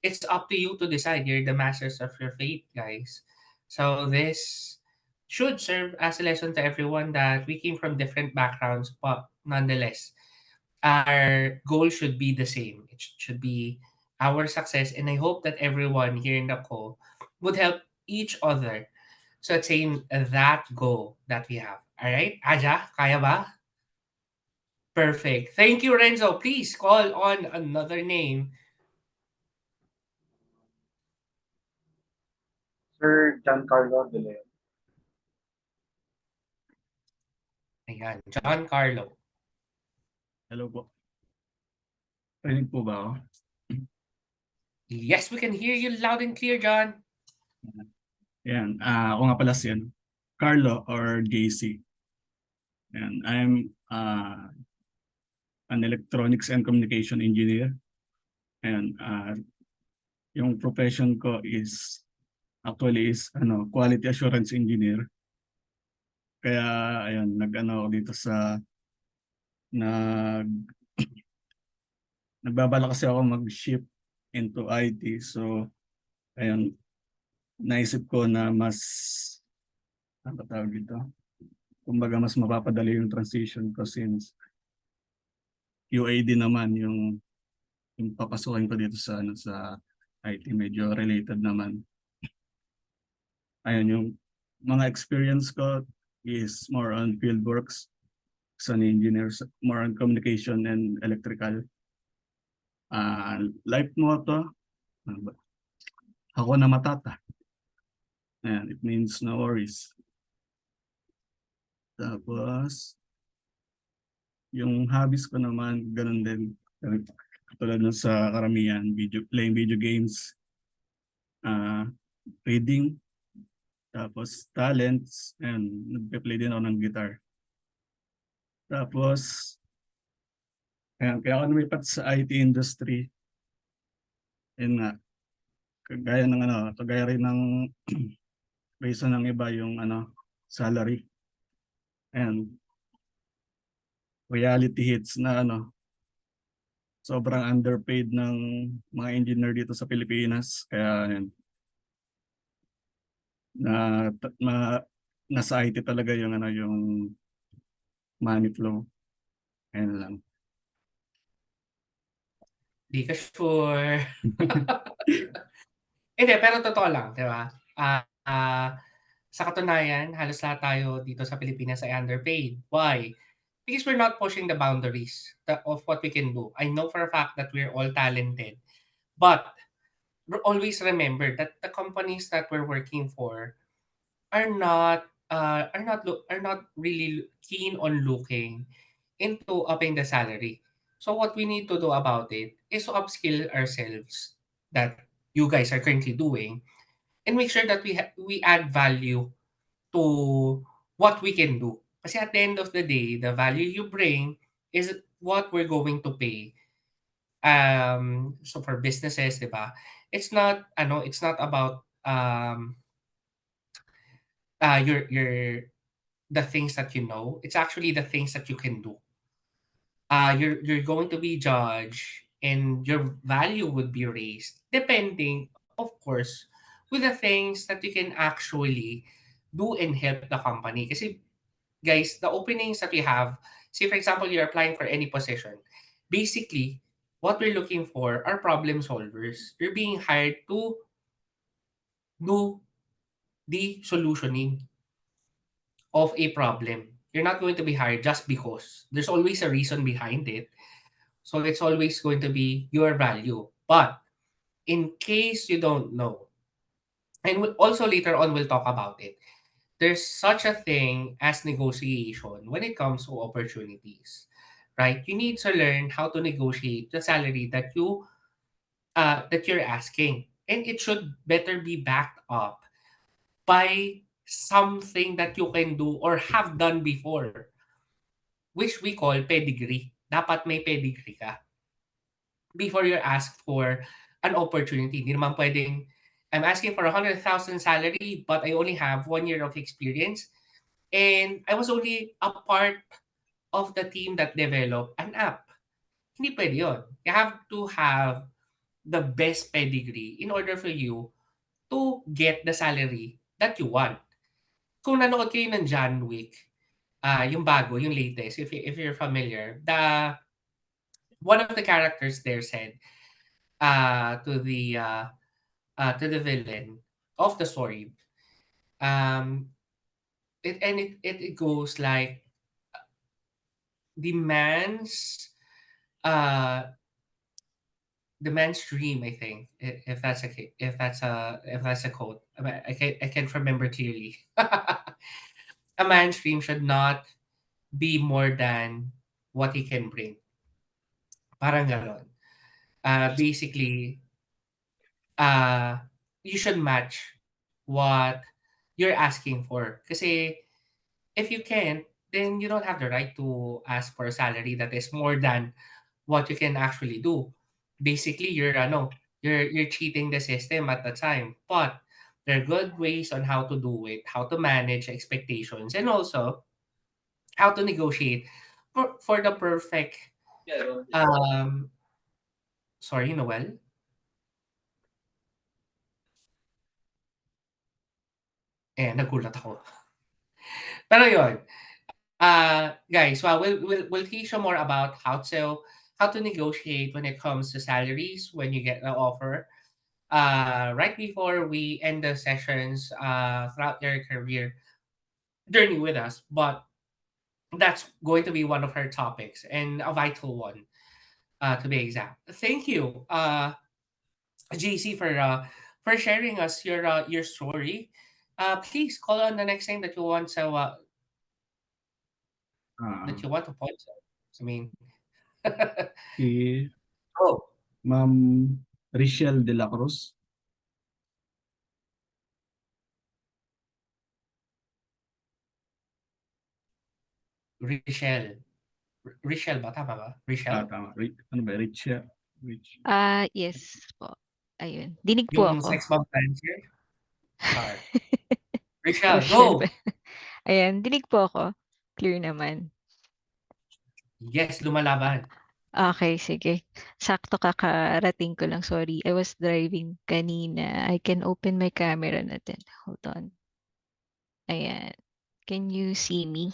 Speaker 1: It's up to you to decide. You're the masters of your fate, guys. So this should serve as a lesson to everyone that we came from different backgrounds, but nonetheless, our goal should be the same. It should be our success, and I hope that everyone here in the call would help each other to attain that goal that we have. All right, Aja, kaya ba? Perfect. Thank you, Renzo. Please call on another name.
Speaker 6: Sir Giancarlo De Leon.
Speaker 1: Ayan, John Carlo.
Speaker 7: Hello po. Rinig po ba ako?
Speaker 1: Yes, we can hear you loud and clear, John.
Speaker 7: Yan. Ako nga pala si Carlo or JC. Yan. I'm an electronics and communication engineer. And yung profession ko is actually is quality assurance engineer. Kaya ayun, nag-ano ako dito sa nag nagbabala kasi ako mag-shift into IT. So ayun, naisip ko na mas ano tawag dito? Kumbaga mas mapapadali yung transition ko since QAD naman yung papasukin ko dito sa sa IT, medyo related naman. Ayun, yung mga experience ko is more on field works as an engineer, more on communication and electrical. Life motto, ano ba? Ako na matata. Ayan, it means no worries. Tapos, yung hobbies ko naman, ganun din. Katulad nun sa karamihan, playing video games, uh, reading, tapos talents, and nagpe-play din ako ng guitar. Tapos, ayan, kaya ako lumipat sa IT industry. Yun nga, kagaya rin ng reason ng iba yung salary. And reality hits na sobrang underpaid ng mga engineer dito sa Pilipinas. Kaya yun, na, na nasa IT talaga yung yung money flow. Ayun lang.
Speaker 1: Di ka sure. Hindi, pero totoo lang, di ba? Sa katunayan, halos lahat tayo dito sa Pilipinas ay underpaid. Why? Because we're not pushing the boundaries of what we can do. I know for a fact that we're all talented, but always remember that the companies that we're working for are not really keen on looking into upping the salary. So what we need to do about it is to upskill ourselves that you guys are currently doing and make sure that we add value to what we can do. Kasi at the end of the day, the value you bring is what we're going to pay. So for businesses, 'di ba? It's not about your the things that you know. It's actually the things that you can do. You're going to be judged and your value would be raised depending, of course, with the things that you can actually do and help the company. Kasi guys, the openings that we have, say for example, you're applying for any position. Basically, what we're looking for are problem solvers. You're being hired to do the solutioning of a problem. You're not going to be hired just because. There's always a reason behind it. So it's always going to be your value. But in case you don't know, and also later on we'll talk about it, there's such a thing as negotiation when it comes to opportunities, right? You need to learn how to negotiate the salary that you're asking, and it should better be backed up by something that you can do or have done before, which we call pedigree. Dapat may pedigree ka before you're asked for an opportunity. Hindi naman pwedeng, I'm asking for 100,000 salary, but I only have 1 year of experience. And I was only a part of the team that developed an app. Hindi pwede yun. You have to have the best pedigree in order for you to get the salary that you want. Kung nanood kayo ng John Wick, yung bago, yung latest, if you're familiar, one of the characters there said uh, to the uh, to the villain of the story, um, it goes like the man's uh the man's dream, I think, if that's if that's a quote. I can't remember clearly. A man's dream should not be more than what he can bring. Parang ganon. Basically, uh, you should match what you're asking for. Kasi if you can't, then you don't have the right to ask for a salary that is more than what you can actually do. Basically, you're cheating the system at the time. But there are good ways on how to do it, how to manage expectations, and also how to negotiate for the perfect um sorry, Noel. Nagulat ako. Pero yun, guys, well, we'll teach you more about how to negotiate when it comes to salaries when you get the offer. Right before we end the sessions throughout their career journey with us, but that's going to be one of our topics and a vital one, to be exact. Thank you, JC, for sharing us your story. Please call on the next name
Speaker 7: Ah,
Speaker 1: that you want to point out. I mean,
Speaker 7: si
Speaker 1: oh,
Speaker 7: Ma'am Richelle de la Cruz.
Speaker 1: Richelle. Richelle ba? Tama ba? Richelle?
Speaker 7: Tama. Ano ba? Rich.
Speaker 5: Yes po. Ayun. Dinig po
Speaker 1: Yung
Speaker 5: ako.
Speaker 1: sex bomb cancer? Char. Richelle,
Speaker 5: Rochelle ba?
Speaker 1: go!
Speaker 5: Ayan, dinig po ako. Clear naman.
Speaker 1: Yes, lumalaban.
Speaker 5: Okay, sige. Sakto kakarating ko lang. Sorry, I was driving kanina. I can open my camera natin. Hold on. Ayan. Can you see me?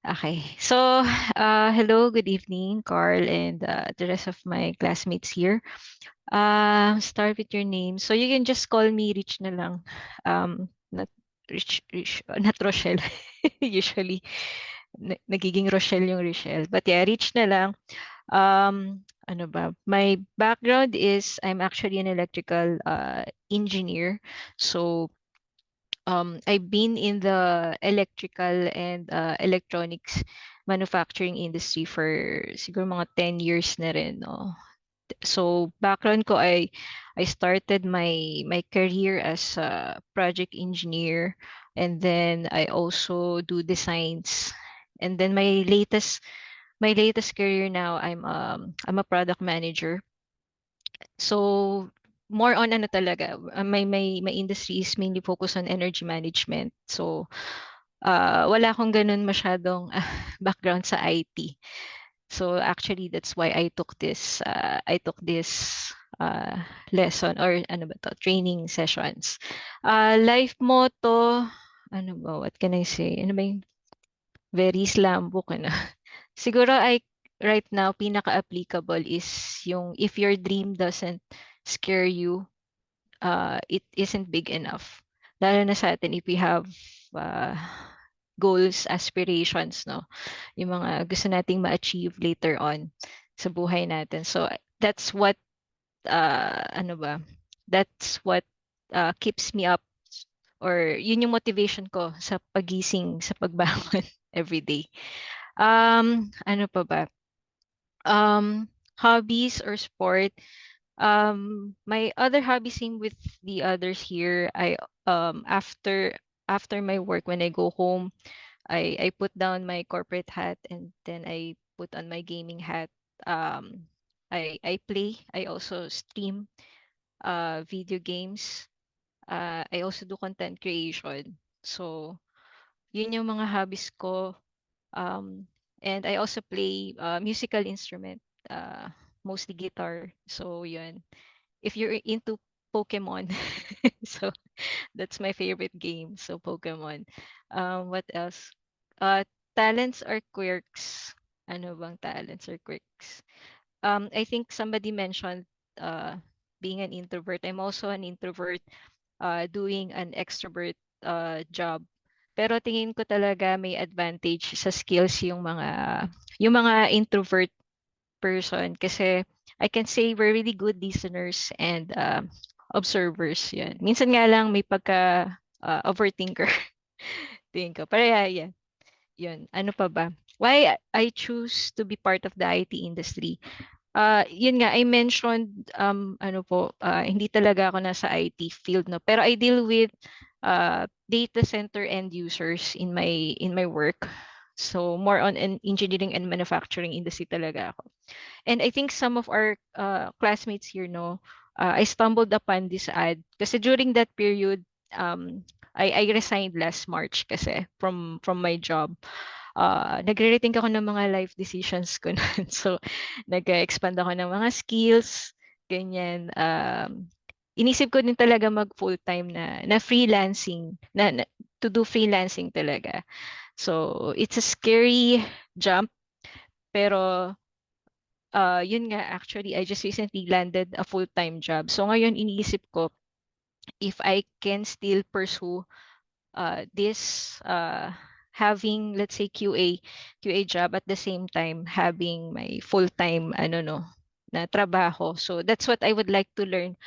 Speaker 5: Okay. So, hello, good evening, Carl, and the rest of my classmates here. Start with your name. So you can just call me Rich na lang. Not Rich, not Rochelle. Usually, nagiging Rochelle yung Rochelle. But yeah, Rich na lang. Ano ba? My background is I'm actually an electrical engineer. So I've been in the electrical and electronics manufacturing industry for siguro mga 10 years na rin, no? So background ko I started my career as a project engineer, and then I also do designs, and then my latest career now I'm a product manager. So more on ano talaga, my industry is mainly focused on energy management. So wala akong ganun masyadong background sa IT. So actually that's why I took this lesson, or ano ba to, training sessions. Life motto, ano ba, what can I say? Ano ba yung very slam book, ano? Siguro right now pinaka-applicable is yung if your dream doesn't scare you, it isn't big enough. Lalo na sa atin if we have uh, goals, aspirations, no? Yung mga gusto nating ma-achieve later on. sa buhay natin. So that's what ano ba? That's what keeps me up, or yun yung motivation ko sa pagising, sa pagbangon every day. Ano pa ba? Hobbies or sport. My other hobby, same with the others here. After my work, when I go home, I put down my corporate hat and then I put on my gaming hat. Um, I play. I also stream video games. I also do content creation. So, yun yung mga hobbies ko. Um, and I also play musical instrument, uh, mostly guitar. So, yun. If you're into Pokemon, so that's my favorite game. So, Pokemon. What else? Uh, Talents or quirks? Ano bang talents or quirks? I think somebody mentioned uh, being an introvert. I'm also an introvert, doing an extrovert job. Pero tingin ko talaga may advantage sa skills yung mga introvert person, kasi I can say we're really good listeners and observers. Yan. Minsan nga lang may pagka overthinker. Tingin ko. Pero yeah. Yun. Ano pa ba? Why I choose to be part of the IT industry? Yun nga, I mentioned, ano po, hindi talaga ako nasa IT field, no? Pero I deal with data center end users in my work. So more on an engineering and manufacturing industry talaga ako. And I think some of our classmates here know, I stumbled upon this ad kasi during that period, I resigned last March kasi from my job. Nagre-rethink ako ng mga life decisions ko nun. So, nag-expand ako ng mga skills, ganyan. Inisip ko din talaga mag full-time na freelancing, to do freelancing talaga. So, it's a scary jump, pero yun nga, actually, I just recently landed a full-time job. So ngayon, iniisip ko if I can still pursue this having, let's say, QA job at the same time having my full-time ano no na trabaho. So that's what I would like to learn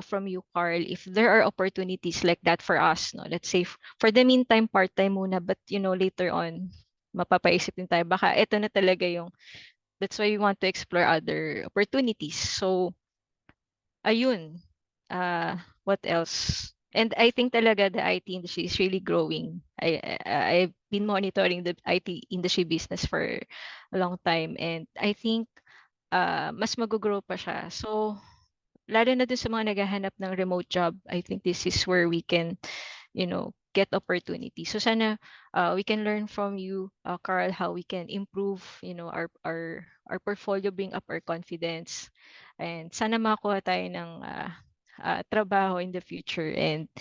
Speaker 5: from you, Carl, if there are opportunities like that for us, no. Let's say for the meantime part-time muna, but later on mapapaisip din tayo baka ito na talaga yung, that's why we want to explore other opportunities. So, ayun. What else? And I think talaga the IT industry is really growing. I've been monitoring the IT industry business for a long time, and I think mas mag-grow pa siya. So, lalo na dun sa mga naghahanap ng remote job, I think this is where we can get opportunity. So sana we can learn from you, Carl, how we can improve, our portfolio, bring up our confidence, and sana makakuha tayo ng trabaho in the future, and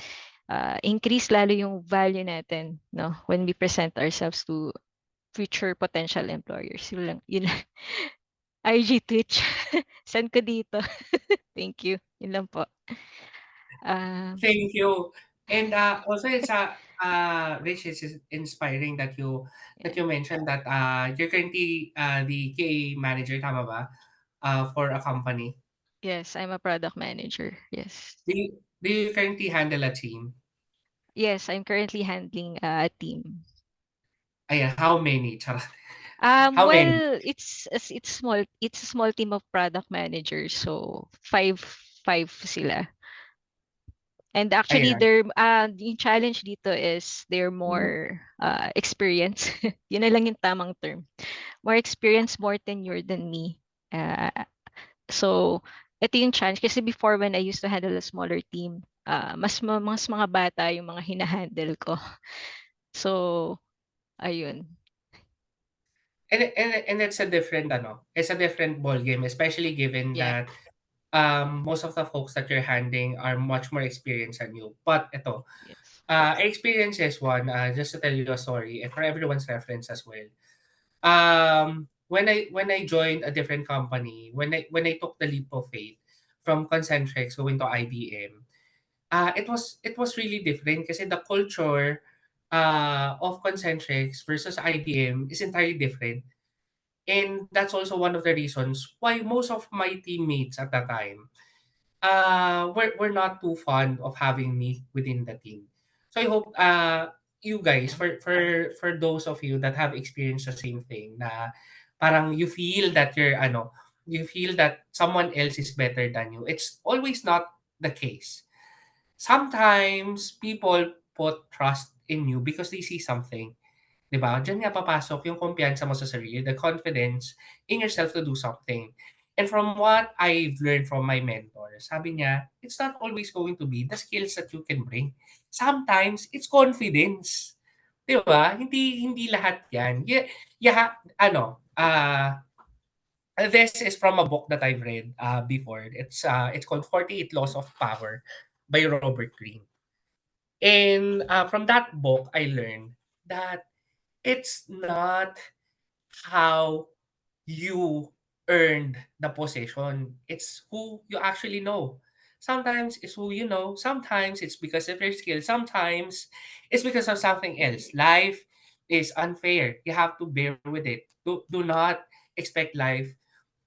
Speaker 5: increase lalo yung value natin, no, when we present ourselves to future potential employers. Yun lang. Yun lang. IG Twitch. Send ko dito. Thank you. Yun lang po.
Speaker 1: Thank you. And also it's Rich, it's inspiring that you mentioned that you're currently the KA manager, tama ba? For a company.
Speaker 5: Yes, I'm a product manager. Yes.
Speaker 1: Do you currently handle a team?
Speaker 5: Yes, I'm currently handling a team.
Speaker 1: Ayan, how many? Charot. How many?
Speaker 5: Well, it's small. It's a small team of product managers, so five sila. And actually,
Speaker 1: Ayan.
Speaker 5: yung challenge dito is they're more experienced. Yun na lang yung tamang term. More experienced, more tenure than me. Uh, so, ito yung challenge. Kasi before, when I used to handle a smaller team, mas mga bata yung mga hinahandle ko. So, ayun.
Speaker 1: And it's a different it's a different ball game, especially given
Speaker 5: Yeah.
Speaker 1: that most of the folks that you're handling are much more experienced than you. But ito,
Speaker 5: Yes.
Speaker 1: experience is one, just to tell you a story and for everyone's reference as well. When I joined a different company, when I took the leap of faith from Concentrix going to IBM, it was really different kasi the culture of Concentrix versus IBM is entirely different. And that's also one of the reasons why most of my teammates at that time we're not too fond of having me within the team. So I hope you guys, for those of you that have experienced the same thing, na parang you feel that someone else is better than you. It's always not the case. Sometimes people put trust in you because they see something. 'Di ba? Diyan nga papasok yung kumpiyansa mo sa sarili, the confidence in yourself to do something. And from what I've learned from my mentor, sabi niya, it's not always going to be the skills that you can bring. Sometimes it's confidence. 'Di ba? Hindi lahat 'yan. This is from a book that I've read before. It's called 48 Laws of Power by Robert Greene. And from that book, I learned that it's not how you earned the position. It's who you actually know. Sometimes it's who you know. Sometimes it's because of your skill. Sometimes it's because of something else. Life is unfair. You have to bear with it. Do not expect life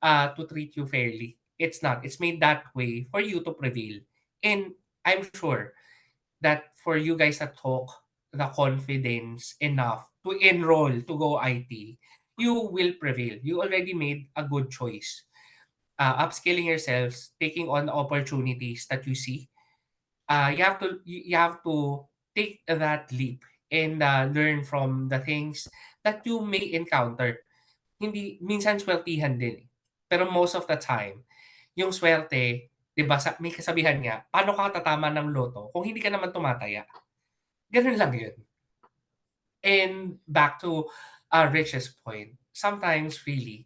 Speaker 1: to treat you fairly. It's not. It's made that way for you to prevail. And I'm sure that for you guys that talk the confidence enough to enroll to go IT, you will prevail. You already made a good choice. Upskilling yourselves, taking on opportunities that you see. You have to take that leap and learn from the things that you may encounter. Hindi minsan swertihan din. Pero most of the time, yung swerte, 'di ba, may kasabihan nga, paano ka tatama ng loto kung hindi ka naman tumataya? Gano'n lang 'yun. And back to Rich's point, sometimes really,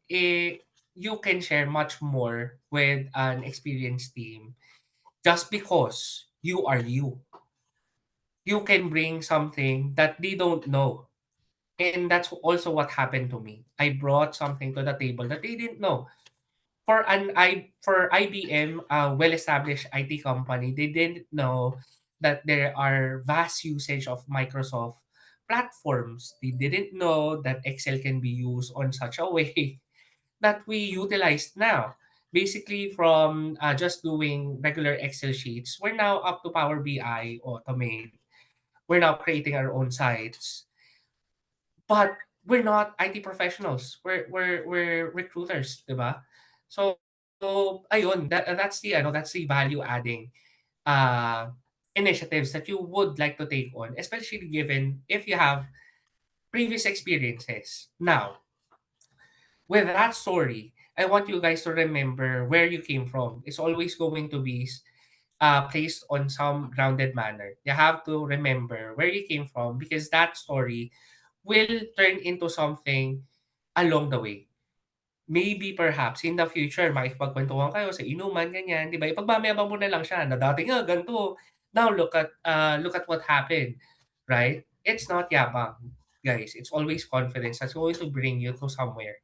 Speaker 1: you can share much more with an experienced team just because you are you. You can bring something that they don't know. And that's also what happened to me. I brought something to the table that they didn't know. For IBM, a well-established IT company, they didn't know that there are vast usage of Microsoft platforms. They didn't know that Excel can be used on such a way that we utilize now. Basically, from just doing regular Excel sheets, we're now up to Power BI, Automate. We're now creating our own sites, but we're not IT professionals. We're recruiters, 'di ba? So ayun, that's the value adding uh initiatives that you would like to take on, especially given if you have previous experiences. Now, with that story, I want you guys to remember where you came from. It's always going to be placed on some grounded manner. You have to remember where you came from because that story will turn into something along the way. Maybe perhaps in the future makikipagkwentuhan kayo sa inuman ganyan, 'di ba? Ipagmamayabang mo na lang siya na dati nga gan'to, now look at what happened, right? It's not yabang, guys. It's always confidence that's going to bring you to somewhere.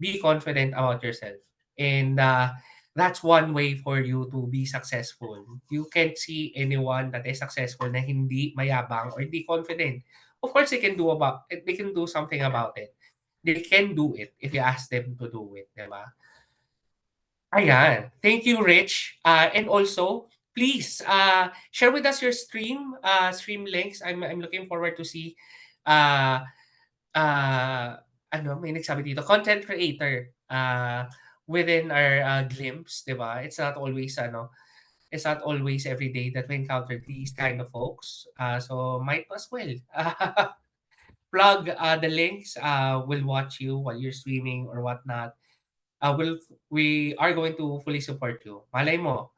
Speaker 1: Be confident about yourself. And that's one way for you to be successful. You can't see anyone that is successful na hindi mayabang or hindi confident. Of course, they can do something about it. They can do it if you ask them to do it, di ba? Ayan. Thank you, Rich. And also, please share with us your stream links. I'm looking forward to see uh, may nagsabi dito, content creator within our glimpse, 'di ba? It's not always every day that we encounter these kind of folks. So might as well plug the links. We'll watch you while you're streaming or whatnot. We are going to fully support you. Malay mo,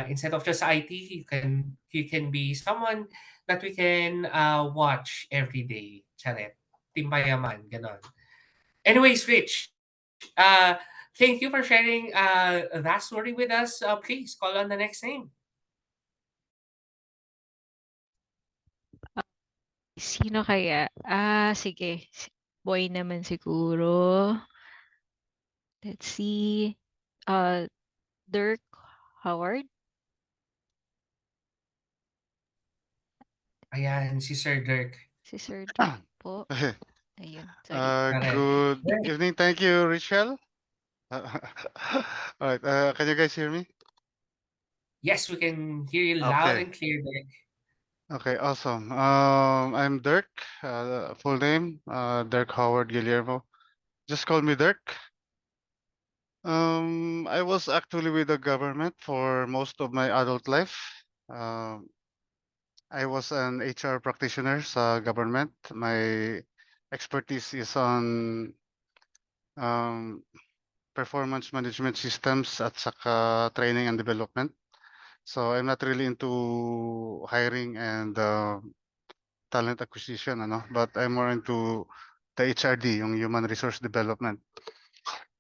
Speaker 1: instead of just IT, you can be someone that we can watch every day. Charet. Timbayaman, ganon. Anyways, Rich, thank you for sharing that story with us. Please call on the next name.
Speaker 5: Sino kaya? Sige. Boy naman siguro. Let's see. Uh, Dirk Howard.
Speaker 1: Ayan, si Sir Dirk.
Speaker 5: Si Sir Dirk po. Ayun, sorry.
Speaker 1: Correct.
Speaker 8: Good
Speaker 1: Right.
Speaker 8: evening. Thank you, Richelle. All right. Can you guys hear me?
Speaker 1: Yes, we can hear you loud
Speaker 8: Okay.
Speaker 1: and clear, Dirk.
Speaker 8: Okay. Awesome. I'm Dirk. Full name, Dirk Howard Guillermo. Just call me Dirk. I was actually with the government for most of my adult life. Um, I was an HR practitioner sa government. My expertise is on um, performance management systems at saka training and development. So I'm not really into hiring and talent acquisition, ano, but I'm more into the HRD, yung human resource development.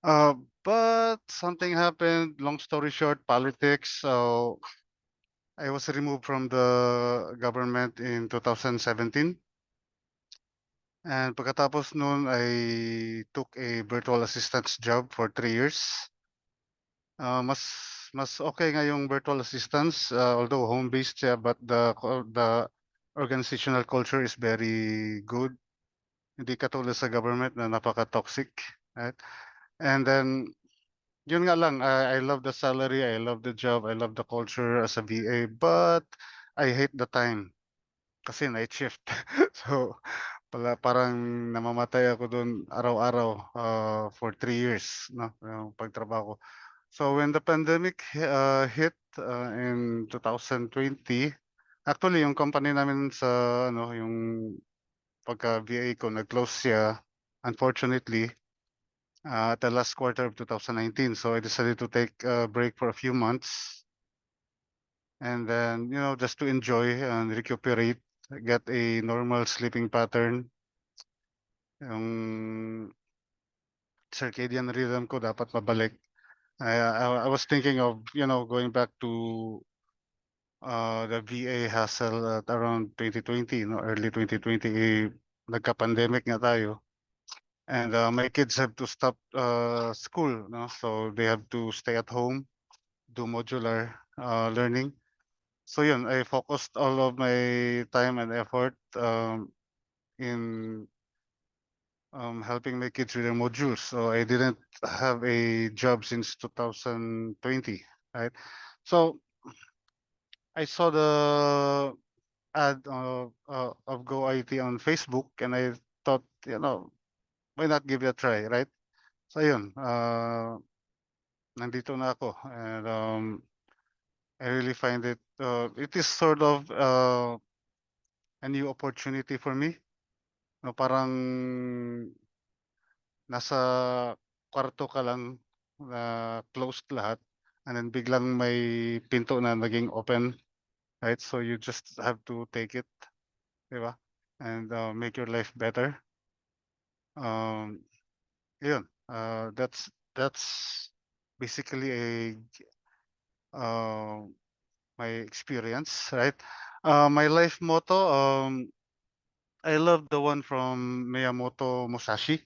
Speaker 8: Uh, but something happened, long story short, politics. So I was removed from the government in 2017. And pagkatapos noon, I took a virtual assistance job for 3 years. Mas okay nga yung virtual assistance, although home-based siya, but the organizational culture is very good. Hindi katulad sa government na napaka-toxic, right? And then, yun nga lang, I love the salary, I love the job, I love the culture as a VA, but I hate the time kasi night shift. So, parang namamatay ako dun araw-araw for 3 years, no, yung pagtrabaho ko. So when the pandemic hit in 2020, actually yung company namin sa ano, yung pagka VA ko nag-close siya, unfortunately, at the last quarter of 2019. So I decided to take a break for a few months and then, just to enjoy and recuperate, get a normal sleeping pattern. Yung circadian rhythm ko dapat mabalik. I was thinking of, going back to the VA hassle at around 2020, no, early 2020, nagka-pandemic nga tayo. And my kids have to stop school, no, so they have to stay at home, do modular learning. So yun, I focused all of my time and effort in helping my kids with their modules. So I didn't have a job since 2020, right? So I saw the ad of Go IT on Facebook, and I thought, why not give it a try, right? So yun, nandito na ako, and I really find it is sort of a new opportunity for me. No, parang nasa kwarto ka lang na closed lahat, and then biglang may pinto na naging open, right? So you just have to take it, di ba? And make your life better. Um, Yun, that's basically uh, my experience, right? My life motto, I love the one from Miyamoto Musashi.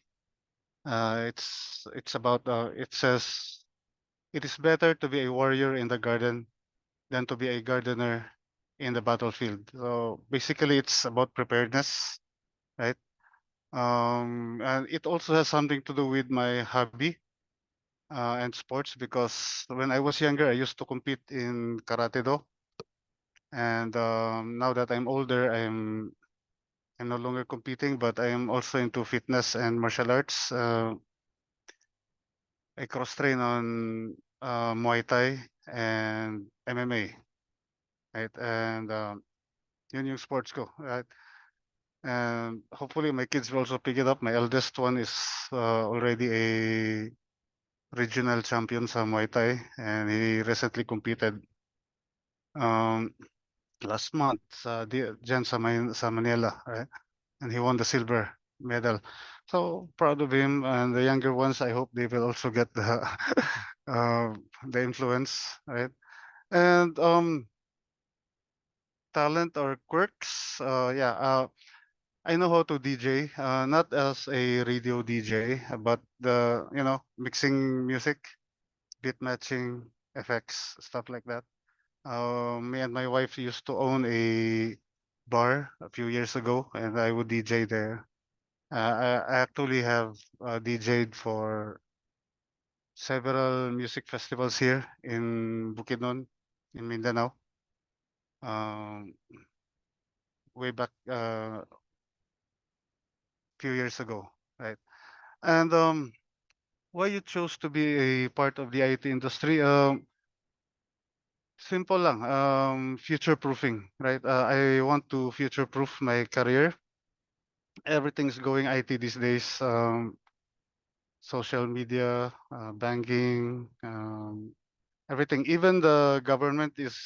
Speaker 8: It's about it says it is better to be a warrior in the garden than to be a gardener in the battlefield. So basically, it's about preparedness, right? And it also has something to do with my hobby and sports because when I was younger, I used to compete in karate do, and now that I'm older, I'm no longer competing, but I am also into fitness and martial arts. I cross train on Muay Thai and MMA, right? And yun yung sports ko, right? And hopefully my kids will also pick it up. My eldest one is already a regional champion sa Muay Thai, and he recently competed um, last month dyan sa Manila, right? And he won the silver medal. So proud of him. And the younger ones, I hope they will also get uh, the influence, right? And talent or quirks, yeah. I know how to DJ, not as a radio DJ, but mixing music, beat matching, effects, stuff like that. Me and my wife used to own a bar a few years ago, and I would DJ there. I actually have DJ'd for several music festivals here in Bukidnon, in Mindanao. Um, way back few years ago, right? And why you chose to be a part of the IT industry? Simple lang. Future proofing, right? I want to future proof my career. Everything's going IT these days. Social media, banking, everything. Even the government is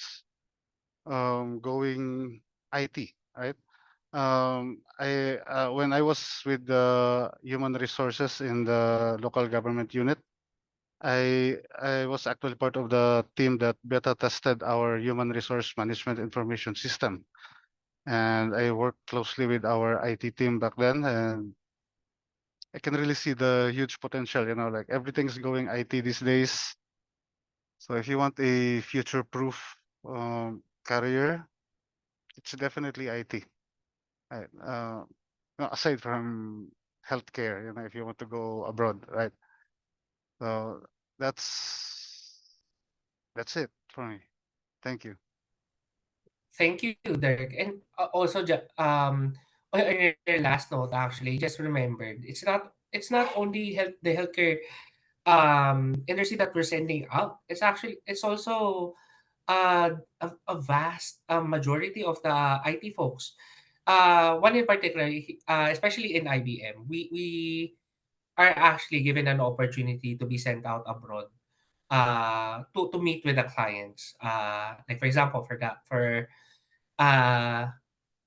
Speaker 8: going IT, right? I when I was with the human resources in the local government unit, I was actually part of the team that beta tested our human resource management information system, and I worked closely with our IT team back then, and I can really see the huge potential. Like everything's going IT these days. So if you want a future-proof career, it's definitely IT. Right? Aside from healthcare, if you want to go abroad, right? So that's that's it for me. Thank you.
Speaker 1: Thank you, Derek. And also, on your last note, actually, just remembered it's not only the healthcare industry that we're sending out. It's also a vast majority of the IT folks. One in particular, especially in IBM, we are actually given an opportunity to be sent out abroad to meet with the clients. Like for example, for uh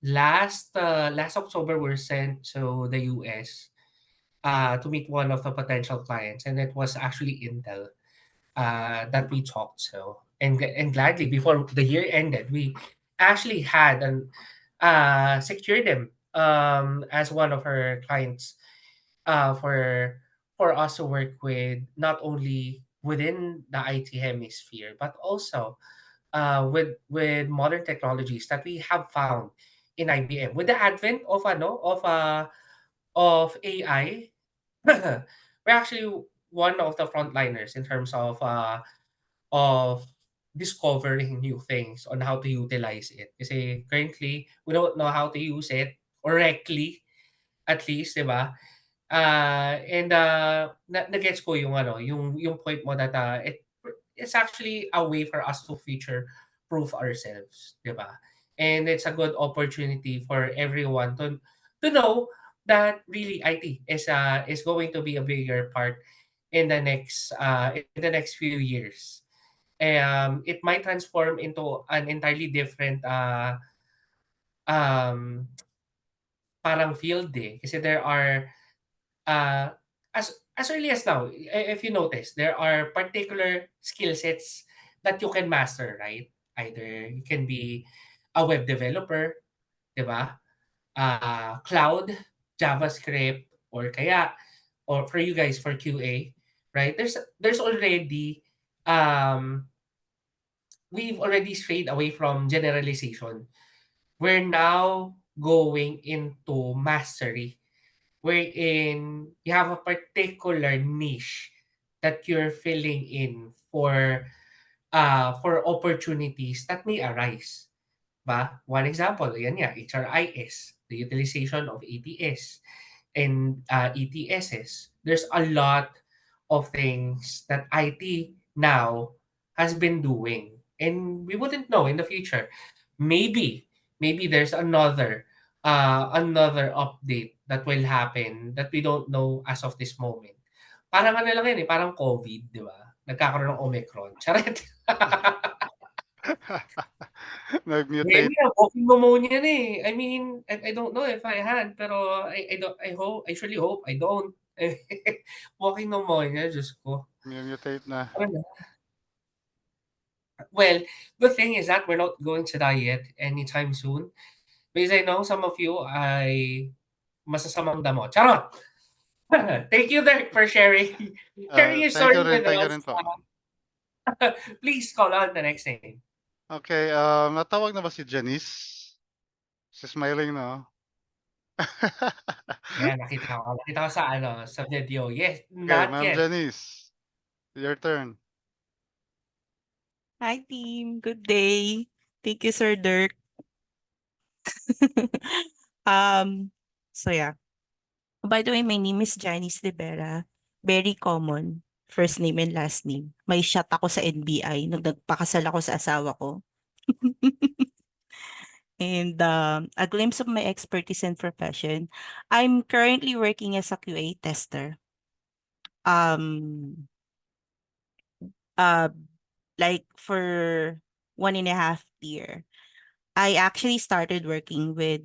Speaker 1: last October we're sent to the US to meet one of the potential clients, and it was actually Intel that we talked to. And gladly, before the year ended, we actually had an secured them as one of our clients for us to work with, not only within the IT hemisphere, but also with modern technologies that we have found in IBM. With the advent of AI, we're actually one of the frontliners in terms of discovering new things on how to utilize it. Kasi currently, we don't know how to use it correctly, at least, 'di ba? And na-gets ko yung yung point mo that it's actually a way for us to future proof ourselves, 'di ba? And it's a good opportunity for everyone to know that really IT is going to be a bigger part in the next few years. It might transform into an entirely different um parang field kasi there are uh, as early as now, if you notice, there are particular skill sets that you can master, right? Either you can be a web developer, di ba? Cloud, JavaScript, or kaya, or for you guys for QA, right? There's already um we've already strayed away from generalization. We're now going into mastery, wherein you have a particular niche that you're filling in for opportunities that may arise. Ba? One example, yan nga, HRIS, the utilization of ATS and ETSs. There's a lot of things that IT now has been doing, and we wouldn't know in the future. Maybe, maybe there's another update that will happen that we don't know as of this moment. Parang ano lang yan eh, parang COVID, di ba? Nagkakaroon ng Omicron. Charet.
Speaker 8: Nag-mutate.
Speaker 1: Maybe walking pneumonia na eh. I mean, I don't know if I had, pero I surely hope I don't. Walking pneumonia, Diyos ko.
Speaker 8: Mutate na.
Speaker 1: Ano na? Well, the thing is that we're not going to die yet anytime soon. Because I know some of you ay masasamang damo. Charot! Thank you, Derek, for sharing your story with
Speaker 8: Thank you
Speaker 1: us.
Speaker 8: rin po.
Speaker 1: Please call on the next name.
Speaker 8: Okay, natawag na ba si Janice? She's smiling, no?
Speaker 1: Ayan, nakita ko sa ano, sa video. Yes,
Speaker 8: Okay,
Speaker 1: not
Speaker 8: Ma'am
Speaker 1: yet.
Speaker 8: Janice, your turn.
Speaker 9: Hi, team. Good day. Thank you, Sir Dirk. um, so yeah. By the way, my name is Janice De Vera. Very common. First name and last name. May shot ako sa NBI nung nagpakasal ako sa asawa ko. And a glimpse of my expertise and profession. I'm currently working as a QA tester. Um, uh, like for 1.5 year. I actually started working with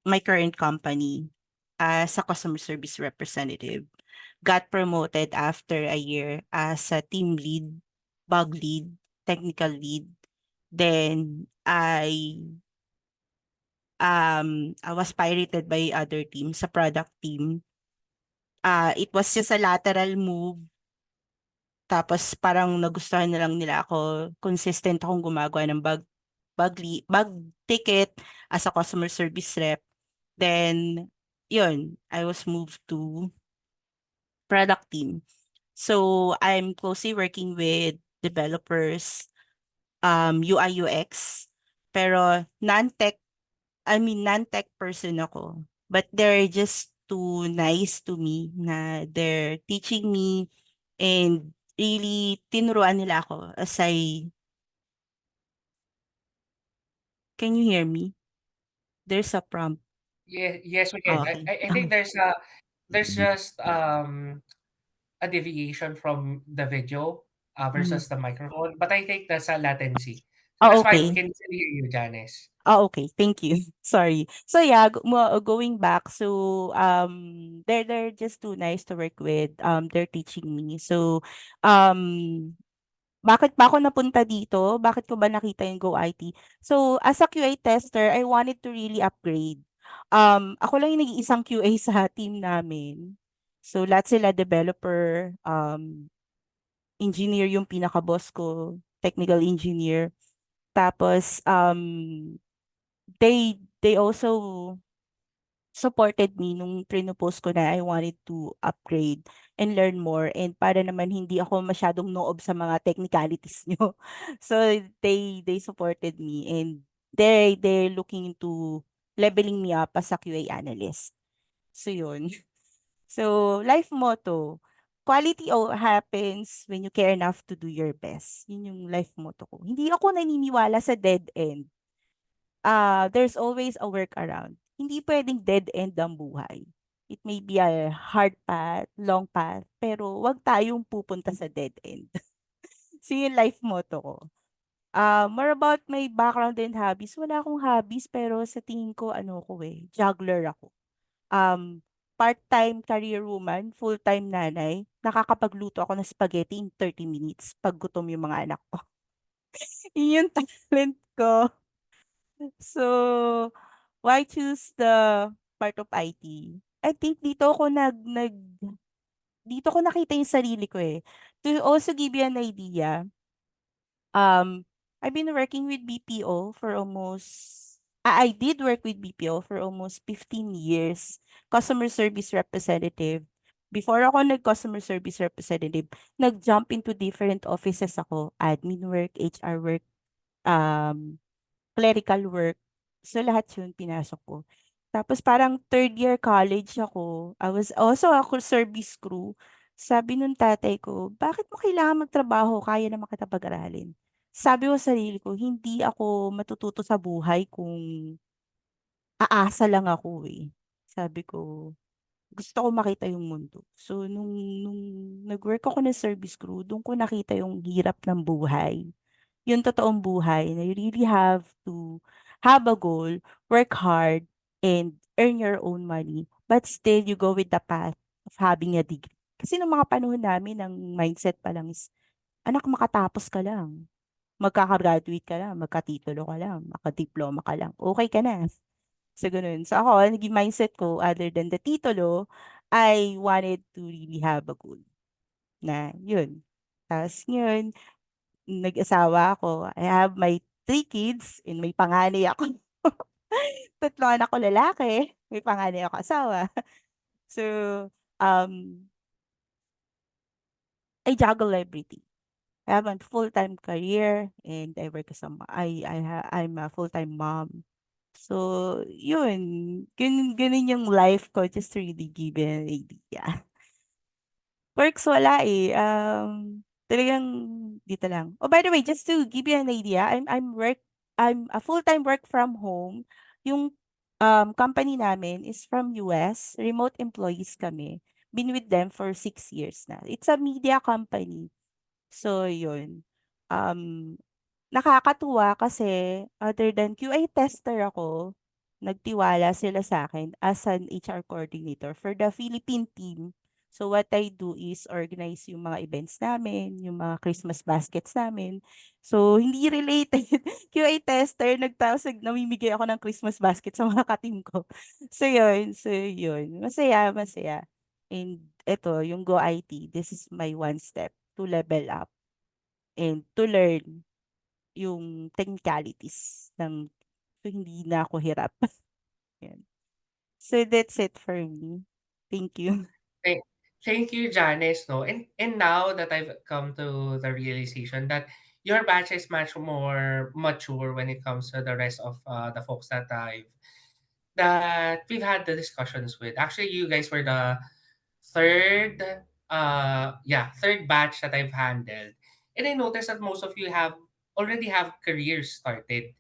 Speaker 9: my current company as a customer service representative. Got promoted after a year as a team lead, bug lead, technical lead. Then I was pirated by other team sa product team. It was just a lateral move. Tapos parang nagustuhan na lang nila ako. Consistent akong gumagawa ng bug ticket as a customer service rep. Then, yun, I was moved to product team. So, I'm closely working with developers, UI UX, pero non-tech person ako. But they're just too nice to me na they're teaching me and really tinuruan nila ako as can you hear me? There's a prompt.
Speaker 1: Yeah, yes, we can.
Speaker 9: Oh, okay.
Speaker 1: I think there's just a deviation from the video
Speaker 9: Mhm.
Speaker 1: versus the microphone, but I think that's a latency. So
Speaker 9: Oh,
Speaker 1: that's fine. We
Speaker 9: okay.
Speaker 1: can still hear you, Janice.
Speaker 9: Oh, okay. Thank you. Sorry. So yeah, going back, so they're just too nice to work with. They're teaching me. So um bakit ba ako napunta dito? Bakit ko ba nakita yung Go IT? So as a QA tester, I wanted to really upgrade. Ako lang yung nag-iisang QA sa team namin. So lahat sila developer, engineer yung pinaka-boss ko, technical engineer. Tapos they also supported me nung trino-post ko na I wanted to upgrade and learn more and para naman hindi ako masyadong noob sa mga technicalities niyo. So they supported me and they're looking into leveling me up as a QA analyst. So yun. So life motto, quality happens when you care enough to do your best. Yun yung life motto ko. Hindi ako naniniwala sa dead end. There's always a workaround. Hindi puwedeng dead end ang buhay. It may be a hard path, long path, pero 'wag tayong pupunta sa dead end. So, yung life motto ko. More about my background and hobbies, wala akong hobbies pero sa tingin ko ano ko, juggler ako. Um, Part-time career woman, full-time nanay, nakakapagluto ako ng spaghetti in 30 minutes 'pag gutom yung mga anak ko. Yun yung talent ko. So, why choose the part of IT? I think dito ko nakita yung sarili ko, eh. To also give you an idea, um, I've been working with BPO for I did work with BPO for almost 15 years, customer service representative. Before ako nag-customer service representative, nag-jump into different offices ako, admin work, HR work, um clerical work. So, lahat yun pinasok ko. Tapos parang third year college ako, I was also ako service crew. Sabi nung tatay ko, "Bakit mo kailangan magtrabaho, kaya naman kita pag-aralin." Sabi ko sa sarili ko, hindi ako matututo sa buhay kung aasa lang ako, eh. Sabi ko, gusto ko makita yung mundo. So, nung nag-work ako ng service crew, dun ko nakita yung hirap ng buhay. Yung totoong buhay na you really have to have a goal, work hard, and earn your own money, but still you go with the path of having a degree. Kasi nung mga panahon namin, ang mindset pa lang is, anak, makatapos ka lang. Magkaka-graduate ka lang, magkatitulo ka lang, makadiploma ka lang, okay ka na. So, ganun. So, ako, naging mindset ko, other than the titulo, I wanted to really have a goal na yun. Tapos ngayon, nag-asawa ako. I have my 3 kids and may panganay ako. 3 anak ko lalaki, may panganay ako asawa. So, um, I juggle everything. I have a full-time career and I work as a I'm a full-time mom. So, yun. Ganun yung life ko just to really give you an idea. Perks wala, eh, talagang dito lang. Oh, by the way, just to give you an idea, I'm a full-time work from home. Yung, company namin is from US, remote employees kami. Been with them for 6 years na. It's a media company. So, yun. Um Nakakatuwa kasi other than QA tester ako, nagtiwala sila sa akin as an HR coordinator for the Philippine team. So what I do is organize yung mga events namin, yung mga Christmas baskets namin. So hindi related. QA tester, namimigay ako ng Christmas basket sa mga ka-team ko. So yun. Masaya, masaya. And eto, yung Go IT, this is my one step to level up and to learn yung technicalities so hindi na ako hirap. Yan. So that's it for me. Thank you.
Speaker 1: Thank, thank you, Janice. No, and now that I've come to the realization that your batch is much more mature when it comes to the rest of the folks that we've had the discussions with. Actually, you guys were the third, third batch that I've handled, and I noticed that most of you already have careers started.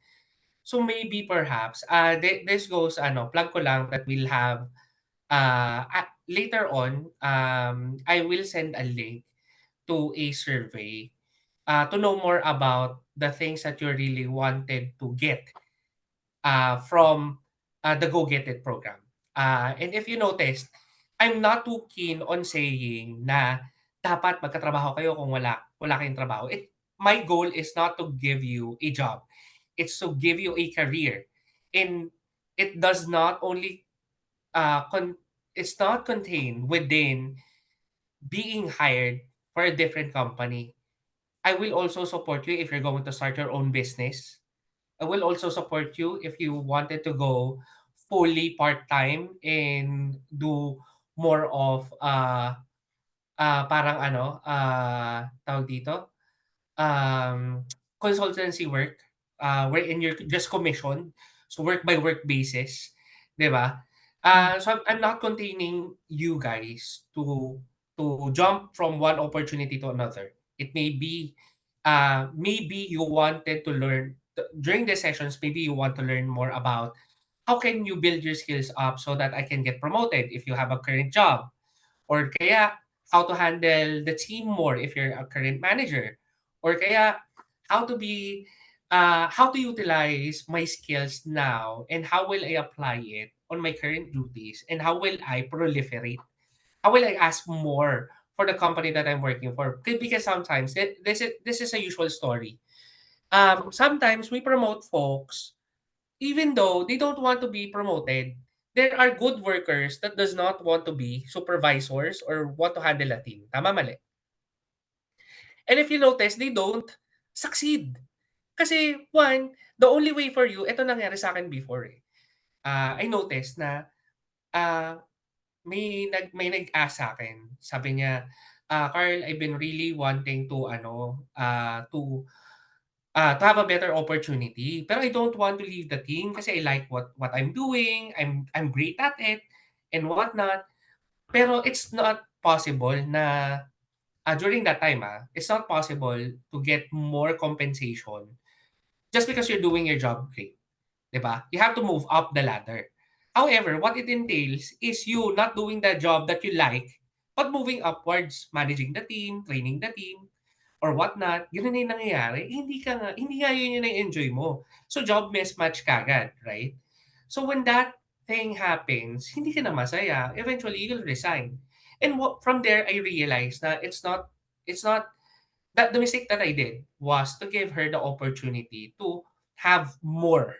Speaker 1: So maybe perhaps this goes plug ko lang that we'll have later on, I will send a link to a survey to know more about the things that you really wanted to get from the Go Get It program. And if you noticed, I'm not too keen on saying na dapat magkatrabaho kayo kung wala kayong trabaho. My goal is not to give you a job. It's to give you a career. And it does not only it's not contained within being hired for a different company. I will also support you if you're going to start your own business. I will also support you if you wanted to go fully part-time and do more of parang tawag dito, um, consultancy work, wherein you're just commissioned, so work by work basis, 'di ba? So I'm not containing you guys to jump from one opportunity to another. It may be, maybe you wanted to learn during the sessions. Maybe you want to learn more about how can you build your skills up so that I can get promoted if you have a current job, or kaya how to handle the team more if you're a current manager, or kaya how to be how to utilize my skills now and how will I apply it on my current duties, and how will I proliferate, how will I ask more for the company that I'm working for. Because sometimes this is a usual story. Sometimes we promote folks even though they don't want to be promoted. There are good workers that does not want to be supervisors or want to handle a team. Tama, mali? And if you notice, they don't succeed. Kasi one, the only way for you, ito nangyari sa akin before eh. I noticed na ah, may nag-ask sa akin. Sabi niya, Carl, I've been really wanting to have a better opportunity. Pero I don't want to leave the team kasi I like what I'm doing. I'm great at it and whatnot. Pero it's not possible na during that time, it's not possible to get more compensation just because you're doing your job great. 'Di ba? You have to move up the ladder. However, what it entails is you not doing the job that you like, but moving upwards, managing the team, training the team, or whatnot. Gano'n na yung nangyayari. Hindi nga yun yung na-enjoy mo. So, job mismatch kagad, right? So, when that thing happens, hindi ka na masaya. Eventually, you'll resign. And from there, I realized na it's not, that the mistake that I did was to give her the opportunity to have more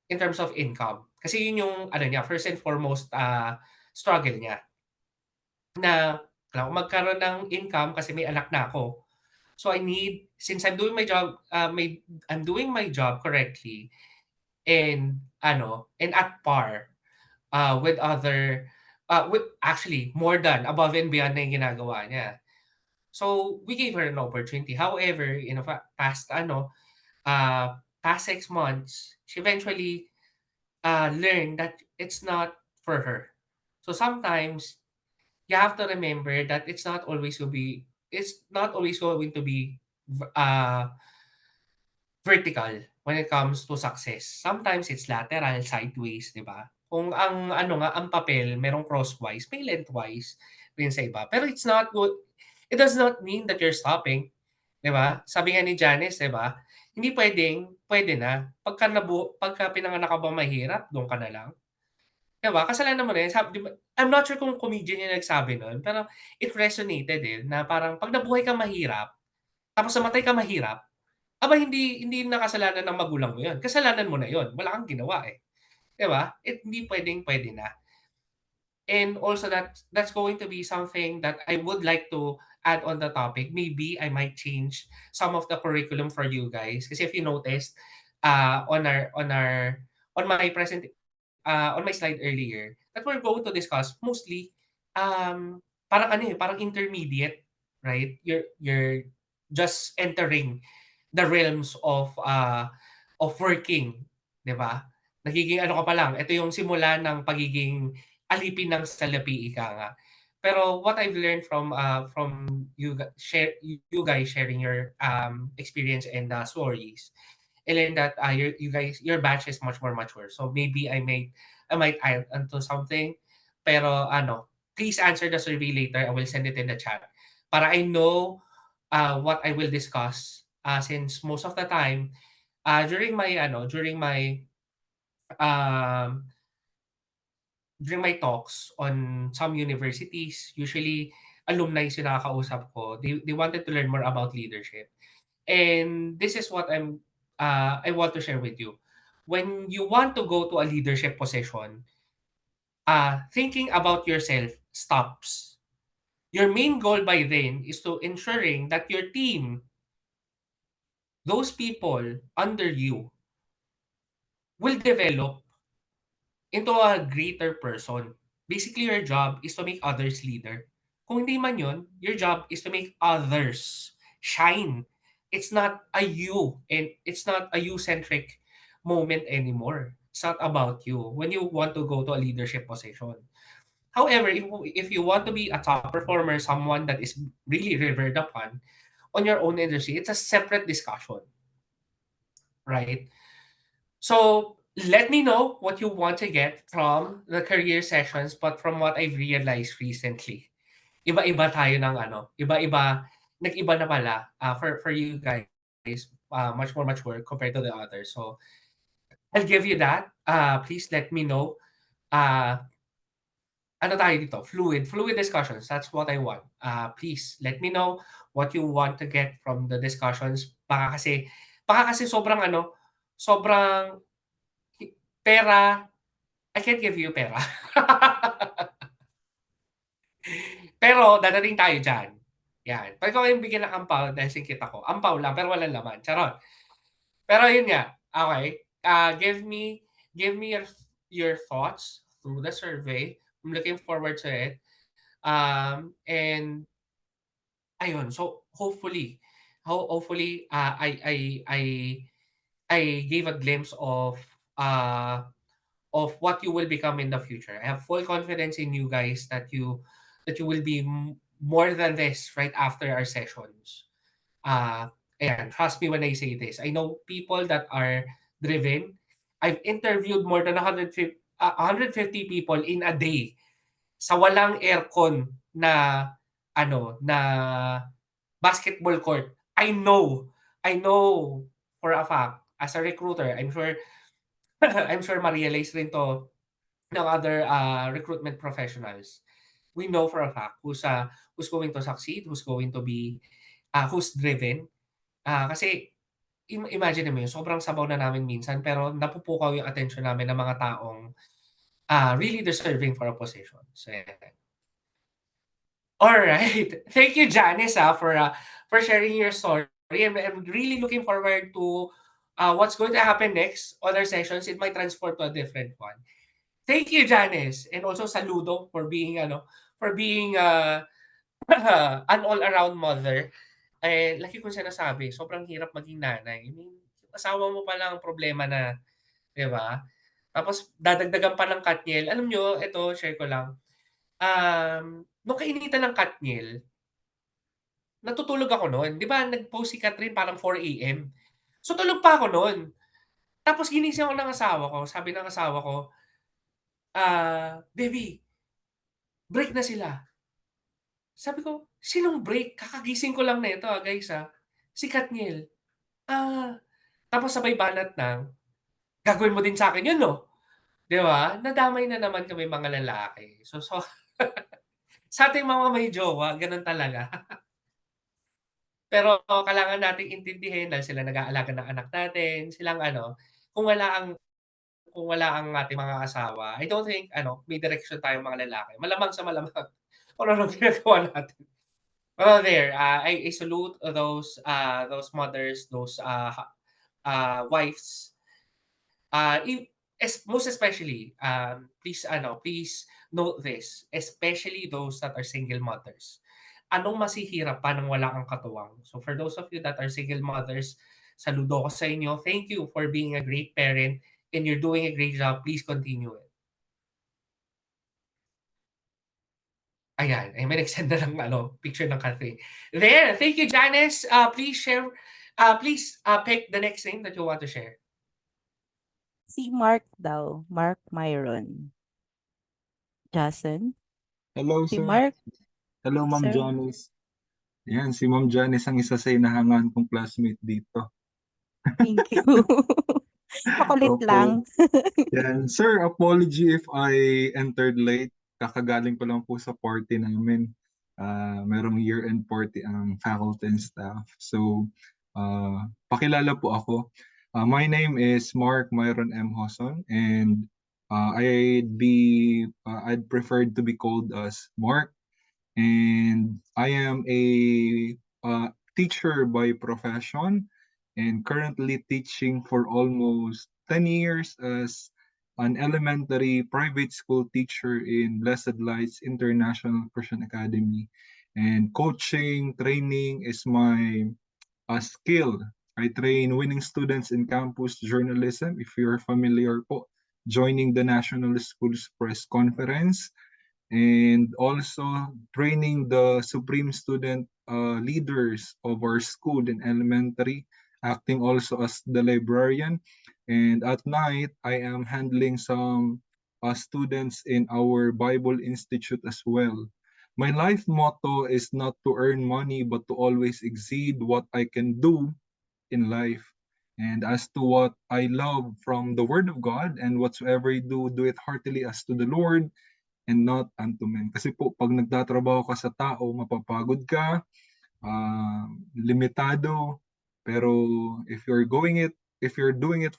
Speaker 1: in terms of income. Kasi yun yung niya, first and foremost struggle niya na kailangan ko magkaroon ng income kasi may anak na ako. So I need, since I'm doing my job, I'm doing my job correctly and and at par with other actually more than above and beyond na yung ginagawa niya. So we gave her an opportunity. However, in a past past 6 months, she eventually learned that it's not for her. So sometimes you have to remember that it's not always going to be uh vertical when it comes to success. Sometimes it's lateral, sideways, 'di ba? Kung ang ang papel merong crosswise, may lengthwise rin sa iba. Pero it's not good. It does not mean that you're stopping, 'di ba? Sabi nga ni Janice, 'di ba? Hindi pwede na. Pagka pinanganak ka ba mahirap, doon ka na lang. 'Di ba? Kasalanan mo na 'yan. Di ba, I'm not sure kung comedian yung nagsabi nun, pero it resonated na parang 'pag nabuhay ka mahirap, tapos namatay ka mahirap, aba hindi na kasalanan ng magulang mo 'yun, kasalanan mo na 'yun, wala kang ginawa, 'di ba? Hindi puwedeng-puwede na. And also that's going to be something that I would like to add on the topic. Maybe I might change some of the curriculum for you guys. Kasi if you noticed, on my on my slide earlier, that we're going to discuss mostly parang parang intermediate, right? You're just entering the realms of working, 'di ba? Nagiging ano ka pa lang, ito yung simula ng pagiging alipin ng salapi, ika nga. Pero what I've learned from you guys sharing your experience and stories, I learned that your batch is much more mature. So maybe I might add onto something. Pero please answer the survey later. I will send it in the chat para I know what I will discuss. Since most of the time, um during my talks on some universities, usually alumni yung nakakausap ko. They wanted to learn more about leadership. And this is what I want to share with you. When you want to go to a leadership position, thinking about yourself stops. Your main goal by then is to ensuring that your team, those people under you, will develop into a greater person. Basically, your job is to make others leader. Kung hindi man yun, your job is to make others shine. It's not a you, and it's not a you-centric moment anymore. It's not about you when you want to go to a leadership position. However, if you want to be a top performer, someone that is really revered upon on your own industry, it's a separate discussion, right? So let me know what you want to get from the career sessions, but from what I've realized recently, iba-iba tayo ng iba-iba, nag-iba na pala for you guys, much more mature compared to the others. So I'll give you that. Please let me know. Uh, ano tayo dito? Fluid discussions. That's what I want. Please let me know what you want to get from the discussions. Baka kasi sobrang pera. I can't give you pera. Pero dadating tayo diyan. Yan. Puwede ko kayong bigyan ng ampaw dahil singkit ako. Ampaw lang pero walang laman, charot. Pero yun nga, okey. Give me your thoughts through the survey. I'm looking forward to it. And ayun, so hopefully, I gave a glimpse of what you will become in the future. I have full confidence in you guys that you will be more than this right after our sessions. Uh, Ayan, trust me when I say this. I know people that are driven. I've interviewed more than 150 people in a day sa walang aircon na na basketball court. I know for a fact as a recruiter, I'm sure I'm sure ma-realize rin 'to ng other recruitment professionals. We know for a fact who's going to succeed, who's going to be who's driven. Kasi imagine mo yun, sobrang sabaw na namin minsan pero napupukaw yung attention namin ng mga taong really deserving for a position. So, yan. Alright. Thank you, Janice, for sharing your story. I'm really looking forward to what's going to happen next. Other sessions, it might transfer to a different one. Thank you, Janice. And also saludo for being for being an all-around mother. Eh, lagi kong sinasabi, sobrang hirap maging nanay. I mean, yung asawa mo pa lang ang problema na, 'di ba? Tapos dadagdagan pa ng katniel. Alam nyo, ito, share ko lang. Nung kainitan ng katniel, natutulog ako noon. 'Di ba nag-post si Catherine parang 4 AM. So tulog pa ako noon. Tapos ginising ako ng asawa ko. Sabi ng asawa ko, "Baby, break na sila." Sabi ko, "Sinong break? Kakagising ko lang nito, guys, Si Katniel." Ah, tapos sabay banat ng, "Gagawin mo din sa akin 'yun 'no?" 'Di ba? Nadamay na naman kami mga lalaki. So sa ating mga may jowa gano'n talaga. Pero kailangan nating intindihin dahil sila nag-aalaga ng anak natin, silang kung wala ang ating mga asawa, I don't think may direksyon tayong mga lalaki. Malamang sa malamang kung ano ginagawa natin. Well, there, I salute those mothers, those wives. Most especially, please note this, especially those that are single mothers. Anong masihirap pa nang wala kang katuwang? So for those of you that are single mothers, saludo ko sa inyo. Thank you for being a great parent and you're doing a great job. Please continue it. Ayan, ay may nag-send na ng picture ng Catherine. There, thank you, Janice. Please share, please pick the next thing that you want to share.
Speaker 9: Si Mark daw, Mark Myron. Jason?
Speaker 10: Hello,
Speaker 9: Si
Speaker 10: sir.
Speaker 9: Mark,
Speaker 10: Hello, Ma'am
Speaker 9: sir.
Speaker 10: Janice. Yan, si Ma'am Janice ang isa sa hinahangaan kong classmate dito.
Speaker 9: Thank you. Makulit
Speaker 10: Opo.
Speaker 9: lang.
Speaker 10: Yan. Sir, apology if I entered late. Kakagaling ko lang po sa party namin. Merong year-end party ang faculty and staff. So, pakilala po ako. My name is Mark Myron M. Hoson and I'd prefer to be called as Mark. And I am a teacher by profession and currently teaching for almost 10 years as an elementary private school teacher in Blessed Lights International Christian Academy. And coaching, training is my skill. I train winning students in campus journalism. If you're familiar po, joining the National Schools Press Conference, and also training the supreme student leaders of our school in elementary, acting also as the librarian. And at night, I am handling some students in our Bible Institute as well. My life motto is not to earn money, but to always exceed what I can do in life. And as to what I love from the Word of God, and whatsoever I do, do it heartily as to the Lord and not unto men. Kasi po, pag nagtatrabaho ka sa tao, mapapagod ka, limitado, pero if you're doing it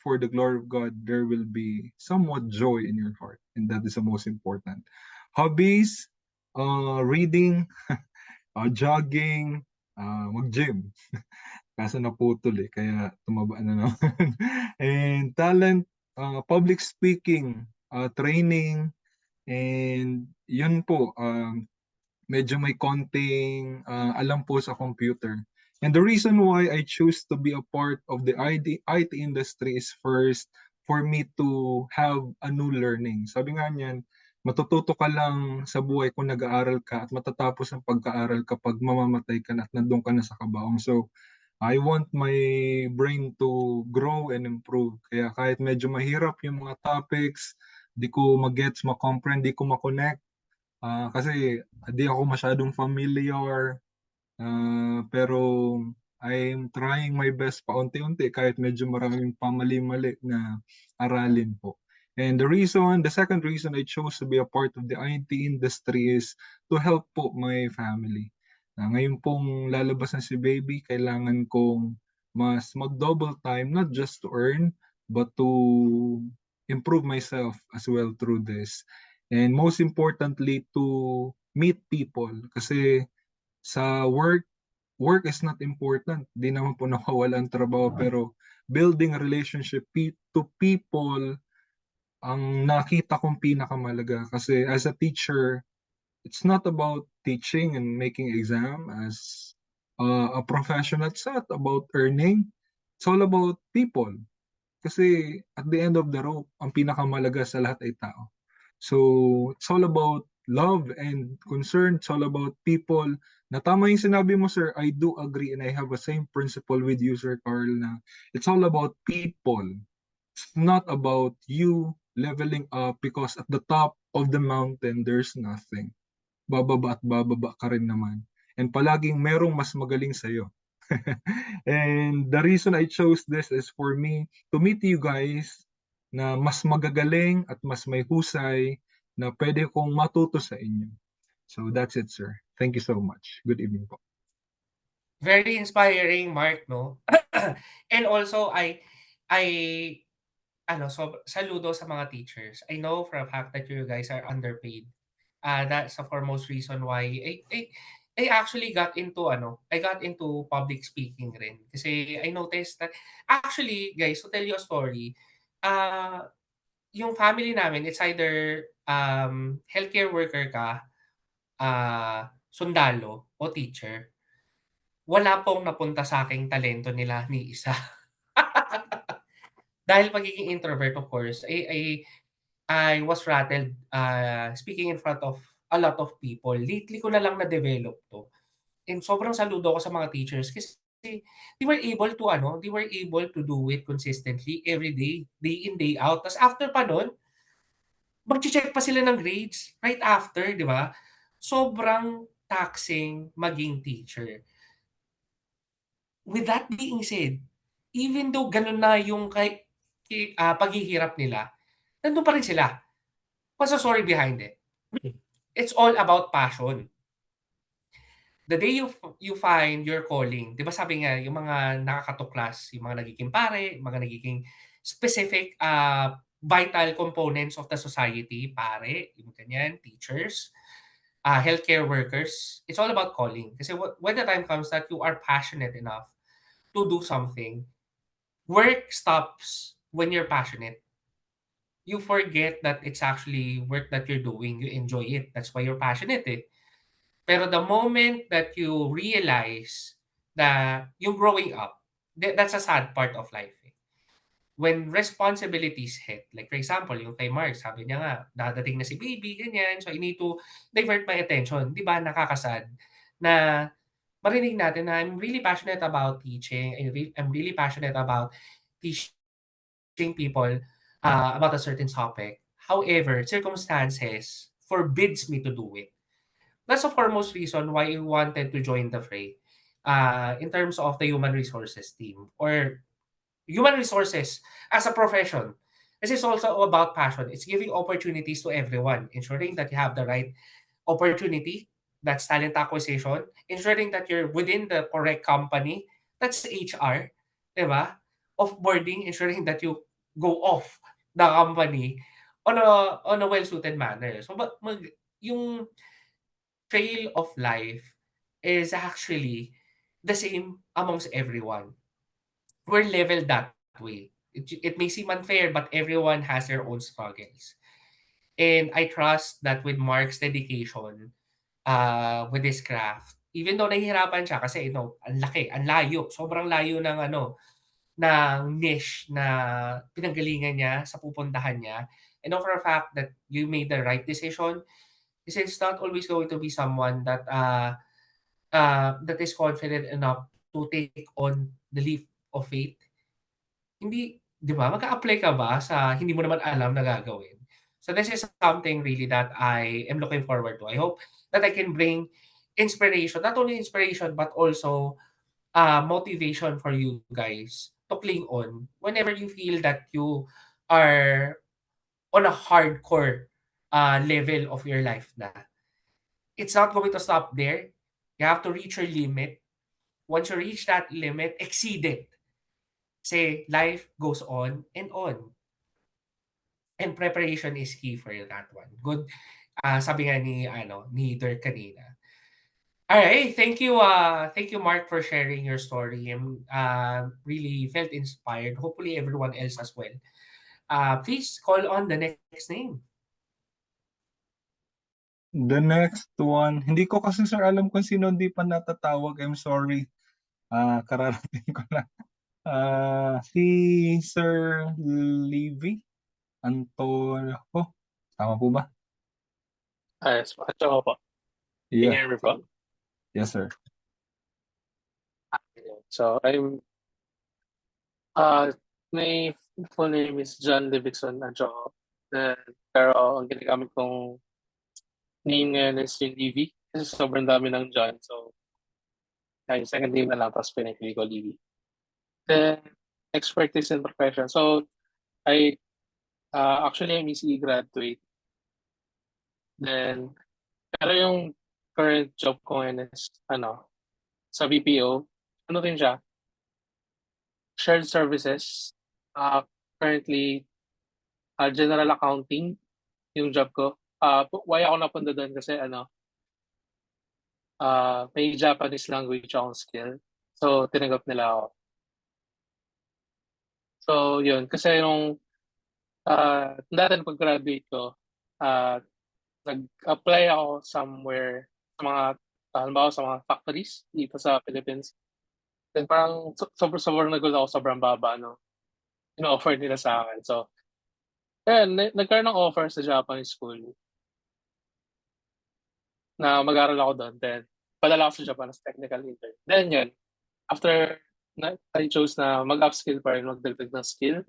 Speaker 10: for the glory of God, there will be somewhat joy in your heart, and that is the most important. Hobbies, reading, jogging, mag-gym. Kaso naputol kaya tumaba na naman. And talent, public speaking, training, and yun po, medyo may konting alam po sa computer. And the reason why I choose to be a part of the IT industry is first, for me to have a new learning. Sabi nga niyan, matututo ka lang sa buhay kung nag-aaral ka at matatapos ang pagkaaral kapag mamamatay ka na at nandun ka na sa kabaong. So, I want my brain to grow and improve. Kaya kahit medyo mahirap yung mga topics, di ko mag-gets, ma-comprehend, di ko ma-connect. Kasi di ako masyadong familiar. Pero I'm trying my best paunti-unti kahit medyo maraming pamali-mali na aralin po. And the second reason I chose to be a part of the IT industry is to help po my family. Ngayon pong lalabas na si baby, kailangan kong mas mag-double time, not just to earn, but to improve myself as well through this. And most importantly, to meet people. Kasi sa work is not important. Di naman po nakawala ang trabaho, pero building a relationship to people ang nakita kong pinakamalaga kasi as a teacher, it's not about teaching and making exam as a professional. It's not about earning. It's all about people. Kasi at the end of the rope, ang pinakamalaga sa lahat ay tao. So, it's all about love and concern. It's all about people. Na tama yung sinabi mo, sir. I do agree and I have the same principle with you, Sir Carl, na it's all about people. It's not about you leveling up because at the top of the mountain, there's nothing. Bababa at bababa ka rin naman. And palaging merong mas magaling sa'yo. And the reason I chose this is for me to meet you guys na mas magagaling at mas may husay na pwede kong matuto sa inyo. So that's it, sir. Thank you so much. Good evening po.
Speaker 1: Very inspiring, Mark, no? And also, I, so, saludo sa mga teachers. I know for a fact that you guys are underpaid. That's the foremost reason why I actually I got into public speaking rin. Kasi I noticed that, actually, guys, to tell you a story, uh, yung family namin, it's either healthcare worker ka, sundalo, o teacher. Wala pong napunta sa aking talento nila ni isa. Dahil pagiging introvert, of course, I was rattled speaking in front of a lot of people. Lately ko na lang na-develop 'to. And sobrang saludo ako sa mga teachers kasi they were able to do it consistently every day in, day out. Tas after pa nun, magche-check pa sila ng grades right after, 'di ba? Sobrang taxing maging teacher. With that being said, even though ganun na yung paghihirap nila, nandun pa rin sila. What's the story behind it? It's all about passion. The day you find your calling, 'di ba sabi nga yung mga nakakatuklas, yung mga nagiging pare, mga nagiging specific vital components of the society, pare, yung ganyan, teachers, healthcare workers, it's all about calling. Kasi when the time comes that you are passionate enough to do something, work stops when you're passionate. You forget that it's actually work that you're doing, you enjoy it. That's why you're passionate eh. Pero the moment that you realize that yung growing up, that's a sad part of life eh. When responsibilities hit, like for example, yung kay Mark, sabi niya nga, dadating na si baby, ganyan, so I need to divert my attention. Di ba nakakasad na marinig natin na I'm really passionate about teaching, I'm really passionate about teaching people about a certain topic. However, circumstances forbids me to do it. That's the foremost reason why I wanted to join the fray in terms of the human resources team or human resources as a profession. This is also about passion. It's giving opportunities to everyone, ensuring that you have the right opportunity, that's talent acquisition, ensuring that you're within the correct company, that's HR, diba? Offboarding, ensuring that you go off the company on a well-suited manner. So, yung trail of life is actually the same amongst everyone. We're leveled that way. It may seem unfair, but everyone has their own struggles. And I trust that with Mark's dedication with this craft, even though nahihirapan siya kasi ang laki, ang layo, sobrang layo ng ng niche na pinanggalingan niya sa pupuntahan niya. I know for a fact that you made the right decision kasi it's not always going to be someone that is confident enough to take on the leap of faith. Hindi, 'di ba, mag-a-apply ka ba sa hindi mo naman alam na gagawin? So this is something really that I am looking forward to. I hope that I can bring inspiration, not only inspiration but also motivation for you guys to cling on whenever you feel that you are on a hardcore level of your life na. It's not going to stop there. You have to reach your limit. Once you reach that limit, exceed it. Say life goes on and on. And preparation is key for that one. Good. Sabi nga ni Dirk kanina. Alright, thank you Mark for sharing your story. I'm really felt inspired. Hopefully everyone else as well. Please call on the next name.
Speaker 10: The next one, hindi ko kasi sir alam kung sino hindi pa natatawag. I'm sorry. Kararating ko lang. Si Sir Levy Antonio. Tama po ba?
Speaker 11: Yes, at ako po. Can you
Speaker 10: Yeah.
Speaker 11: hear me po?
Speaker 10: Yes, sir.
Speaker 11: So, my full name is John Davidson Adjo. Pero ang ginagamit kong name ngayon is yung Levy. Kasi sobrang dami ng John. So, yung second name na lang, tapos pinipili ko Levy. Then, expertise and profession. So, I actually I'm ECE graduate. Then, pero yung current job ko ngayon is, sa BPO. Ano rin siya? Shared services. Currently, general accounting yung job ko. Why ako napunta doon kasi may Japanese language akong skill. So, tinanggap nila ako. So, yun. Kasi nung dati na pag-graduate ko, nag-apply ako somewhere sa mga, halimbawa sa mga factories dito sa Philippines. Then parang sobrang nagulat ako, sobrang baba, no? Ino-offer nila sa akin. So, nagkaroon ng offer sa Japanese school na mag-aral ako doon. Then, padala ako sa Japan as technical intern. Then yun, after I chose na mag-upskill pa rin, magdagdag ng skill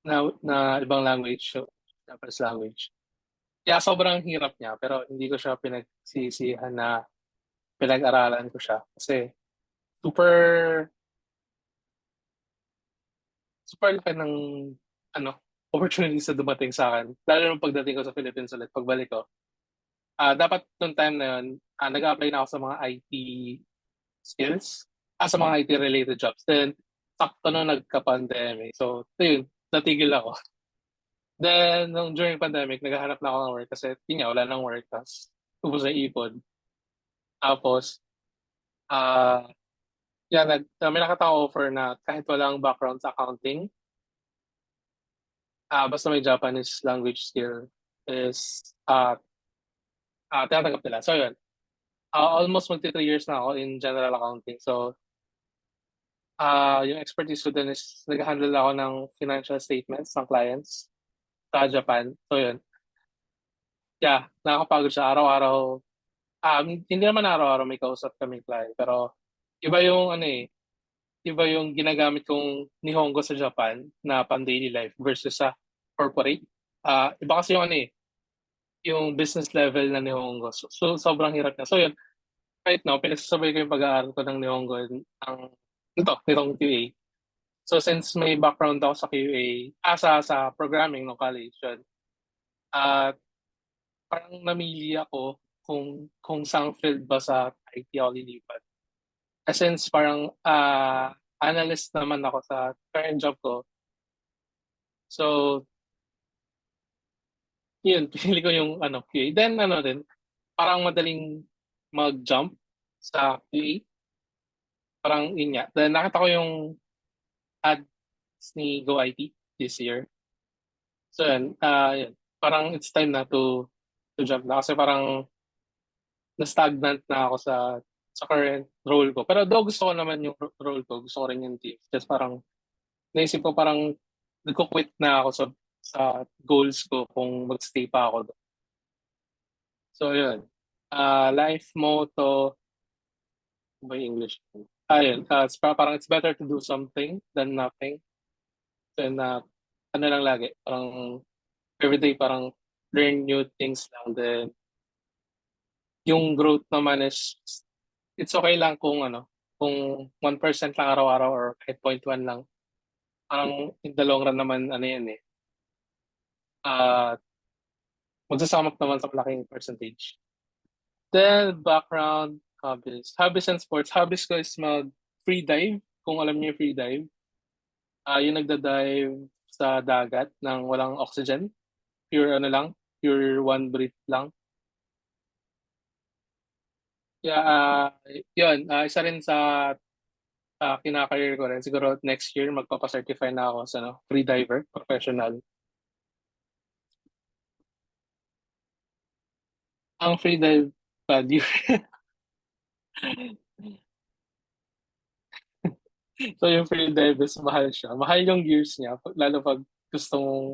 Speaker 11: na ibang language, so Japanese language. Kaya sobrang hirap niya, pero hindi ko siya pinagsisihan na pinag-aralan ko siya. Kasi super, super laki ng opportunities na dumating sa akin. Lalo nung pagdating ko sa Philippines ulit, pagbalik ko. Dapat nung time na yun, nag-apply na ako sa mga IT skills, sa mga IT-related jobs. Then, sakto na nagka-pandemic. So, yun, natigil ako. Then, during pandemic, naghahanap na ako ng work kasi yun nga, wala nang work. Tapos, ubos na ipon. Tapos, may nakatang offer na kahit walang background sa accounting, basta may Japanese language skill is tinatanggap nila. So, yun. Almost magti 3 years na ako in general accounting. So, yung expertise ko din is nag-handle ako ng financial statements ng clients sa Japan. So, yun. Yeah, nakakapagod siya araw-araw. Hindi naman araw-araw may kausap kaming client, pero iba yung iba yung ginagamit kong Nihongo sa Japan na pang-daily life versus sa corporate. Iba kasi yung yung business level na Nihongo. So sobrang hirap niya. So yun, right now, pinagsasabay ko yung pag-aaral ko ng Nihongo nitong QA. So since may background ako sa QA, sa programming no college, yun, parang namili ako kung saan field ba sa IT ako lilipat. Since parang analyst naman ako sa current job ko. So, yun, pili ko yung QA. Then din, parang madaling mag-jump sa QA. Parang yun nga. Then nakita ko yung ads ni Go IT this year. So yun, parang it's time na to jump na kasi parang na-stagnant na ako sa current role ko. Pero though gusto ko naman yung role ko, gusto ko rin yung team. Just parang naisip ko parang nagko-quit na ako sa goals ko kung magstay pa ako doon. So yun. Life motto, ano ba yung English? Yun. Parang it's better to do something than nothing. Then lang lagi, parang everyday parang learn new things lang. Then yung growth naman is it's okay lang kung 1% lang araw-araw or kahit 0.1 lang. Parang in the long run naman yan magsasama naman sa malaking percentage. Then, background, hobbies. Hobbies and sports. Hobbies ko is mag-free dive, kung alam niyo yung free dive. Yung nagda-dive sa dagat ng walang oxygen. Pure pure one breath lang. Yeah, yun. Isa rin sa Kina-career ko rin. Siguro next year magpapa-certify na ako sa free diver, professional. Ang free dive value. So yung free dive is mahal siya. Mahal yung gears niya, lalo pag gusto mong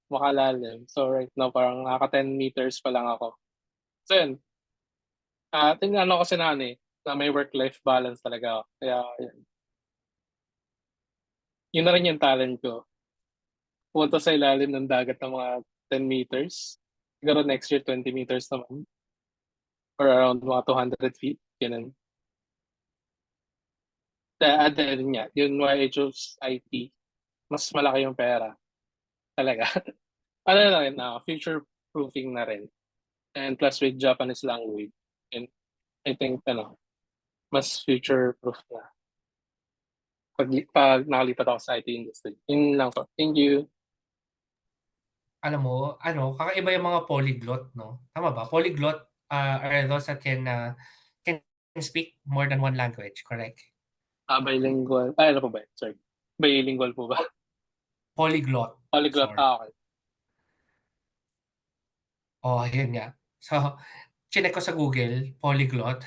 Speaker 11: makalalim. So right now parang naka 10 meters pa lang ako. So yun, tingnan ko kasi na may work-life balance talaga ako. Kaya yun na rin yung talent ko. Pumunta sa ilalim ng dagat ng mga 10 meters. Siguro next year 20 meters naman. Or around mga 200 feet. Ganun. Dahil nga, yun why I chose IT. Mas malaki yung pera. Talaga. Ano na rin, future proofing na rin. And plus with Japanese language. And I think, mas future proof na. Pag nakalipat ako sa IT industry. Yun lang po. Thank you.
Speaker 1: Alam mo, kakaiba yung mga polyglot, no? Tama ba? Polyglot are those that can speak more than one language, correct?
Speaker 11: Bilingual. Ay, ano po ba? Sorry. Bilingual po ba?
Speaker 1: Polyglot.
Speaker 11: Polyglot.
Speaker 1: Sorry.
Speaker 11: Okay.
Speaker 1: Oh, yun nga. So, chinek ko sa Google, polyglot,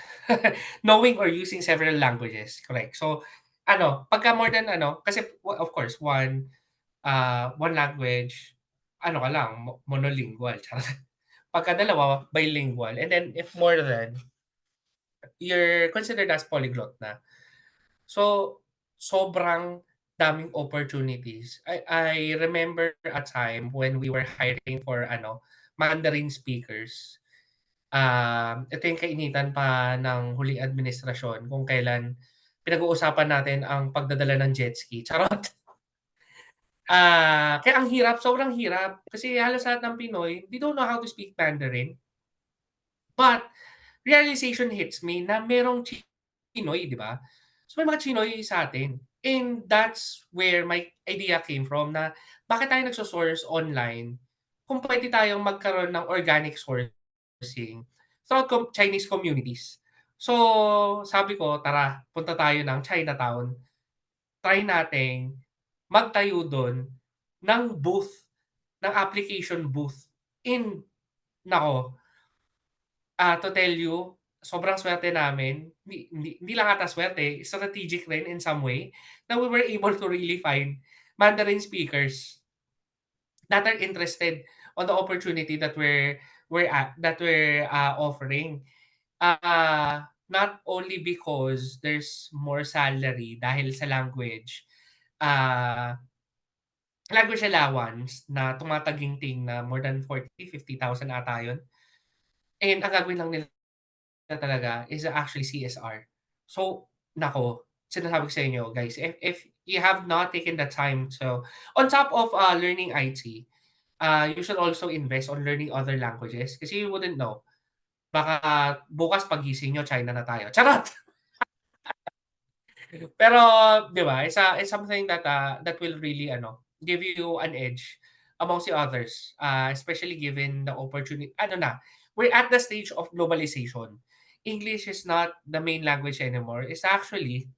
Speaker 1: knowing or using several languages, correct. So, pagka more than kasi of course, one language, ka lang, monolingual. Charot. Pagka dalawa, bilingual. And then, if more than, you're considered as polyglot na. So, sobrang daming opportunities. I remember a time when we were hiring for Mandarin speakers. Ito yung kainitan pa ng huling administrasyon kung kailan pinag-uusapan natin ang pagdadala ng jet ski. Charot. Kaya ang hirap, sobrang hirap. Kasi halos lahat ng Pinoy, they don't know how to speak Mandarin. But realization hits me na merong Chinoy, di ba? So may mga Chinoy sa atin. And that's where my idea came from na bakit tayo nagso-source online kung pwede tayong magkaroon ng organic sourcing throughout Chinese communities. So sabi ko, tara, punta tayo ng Chinatown. Try nating magtayo doon ng booth, ng application booth. In, nako, to tell you, sobrang swerte namin. Hindi lang ata swerte, strategic rin in some way na we were able to really find Mandarin speakers that are interested on the opportunity that we're offering. Not only because there's more salary dahil sa language allowance na tumataginting na more than 40,000-50,000 ata yun. And ang gagawin lang nila talaga is actually CSR. So, nako, sinasabi ko sa inyo guys, if you have not taken the time to, on top of learning IT, you should also invest on learning other languages kasi you wouldn't know. Baka bukas pagising nyo, China na tayo. Charot! Pero, di ba, it's something that will really give you an edge amongst the others, especially given the opportunity. We're at the stage of globalization. English is not the main language anymore. It's actually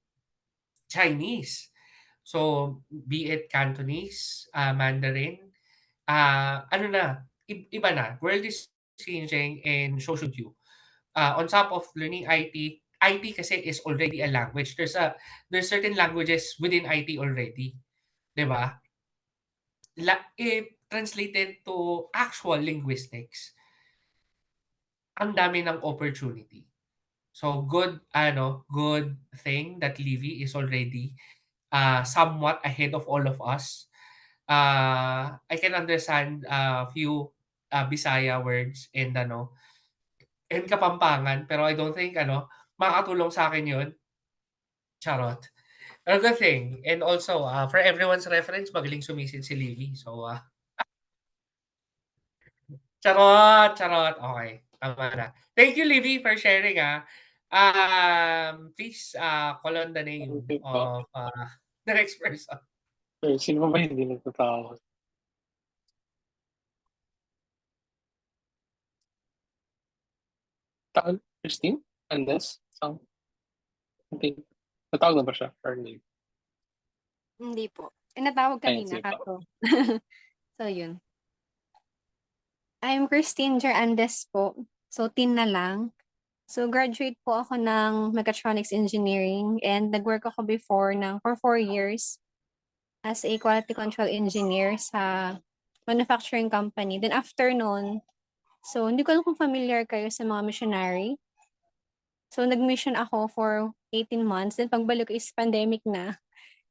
Speaker 1: Chinese. So, be it Cantonese, Mandarin, iba na. World is changing and so should you. On top of learning IT kasi is already a language. There's certain languages within IT already, 'di ba? If translated to actual linguistics, ang dami ng opportunity. So good thing that Livy is already somewhat ahead of all of us. I can understand a few Bisaya words and Kapampangan, pero I don't think makakatulong sa akin 'yun. Charot. Another thing, and also, for everyone's reference, magaling sumisid si Livy. So, charot, charot. Okay, tama na. Thank you, Livy, for sharing, please, call on the name
Speaker 11: Okay po.
Speaker 1: of the next person.
Speaker 11: Sino ba hindi nagtatawa? Christine? Andes? I think. Natawag na ba siya? Or hindi?
Speaker 12: Hindi po. Natawag
Speaker 11: Ayun,
Speaker 12: kanina
Speaker 11: sige po.
Speaker 12: kaso. So yun. I'm Christine Gerandes po. So teen na lang. So graduate po ako ng Mechatronics Engineering and nag-work ako before for 4 years as a quality control engineer sa manufacturing company. Then after nun, so hindi ko alam kung familiar kayo sa mga missionary. So nag-mission ako for 18 months. Then pagbalik ko is pandemic na.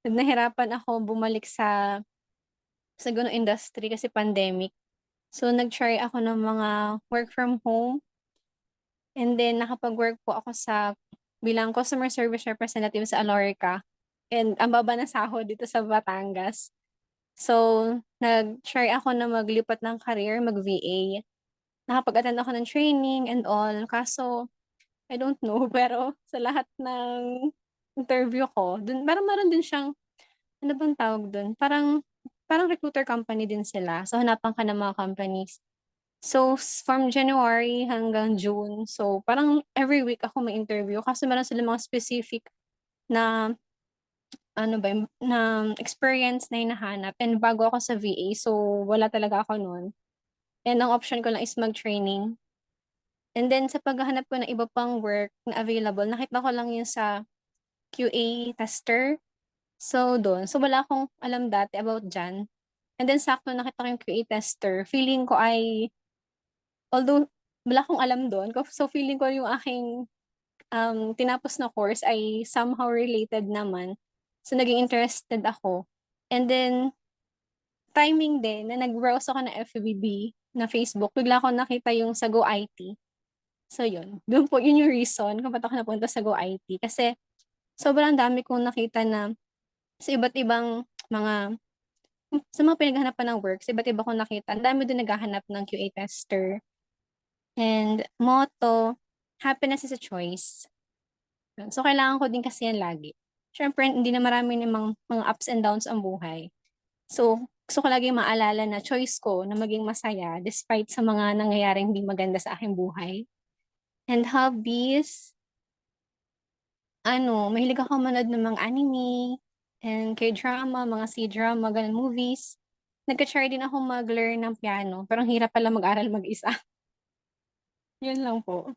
Speaker 12: Nahirapan ako bumalik sa ganung industry kasi pandemic. So nag-try ako ng mga work from home. And then nakapag-work po ako bilang customer service representative sa Alorica. And ang baba na sahod dito sa Batangas. So nag-try ako na maglipat ng career, mag-VA. Nakapag-attend ako ng training and all. Kaso, I don't know, pero sa lahat ng interview ko, parang meron din siyang, ano bang tawag dun? Parang recruiter company din sila. So, hanapan ka ng mga companies. So, from January hanggang June, so parang every week ako may interview kasi meron sila mga specific na ano ba na experience na hinahanap. And bago ako sa VA, so wala talaga ako noon. And ang option ko lang is mag-training. And then sa paghahanap ko ng iba pang work na available, nakita ko lang yun sa QA tester. So doon, so wala akong alam dati about dyan. And then sakto nakita ko yung QA tester. Feeling ko although wala akong alam doon, so feeling ko yung aking tinapos na course ay somehow related naman. So naging interested ako. And then timing din na nag-browse ako ng FBB na Facebook, bigla ko nakita yung sa Go IT. So yun, yun yung reason kung ba't ako napunta sa Go IT. Kasi sobrang dami kong nakita na sa iba't ibang sa mga pinaghanapan ng work, sa iba't iba kong nakita, ang dami din naghahanap ng QA tester. And motto, happiness is a choice. So, kailangan ko din kasi yan lagi. Siyempre, hindi na marami namang mga ups and downs ang buhay. So, gusto ko lagi maalala na choice ko na maging masaya despite sa mga nangyayaring hindi maganda sa aking buhay. And hobbies, mahilig ako manood ng mga anime and K-drama, mga C-drama, ganun movies. Nagka-try din ako mag-learn ng piano, pero ang hirap pala mag-aral mag-isa. Yun lang po.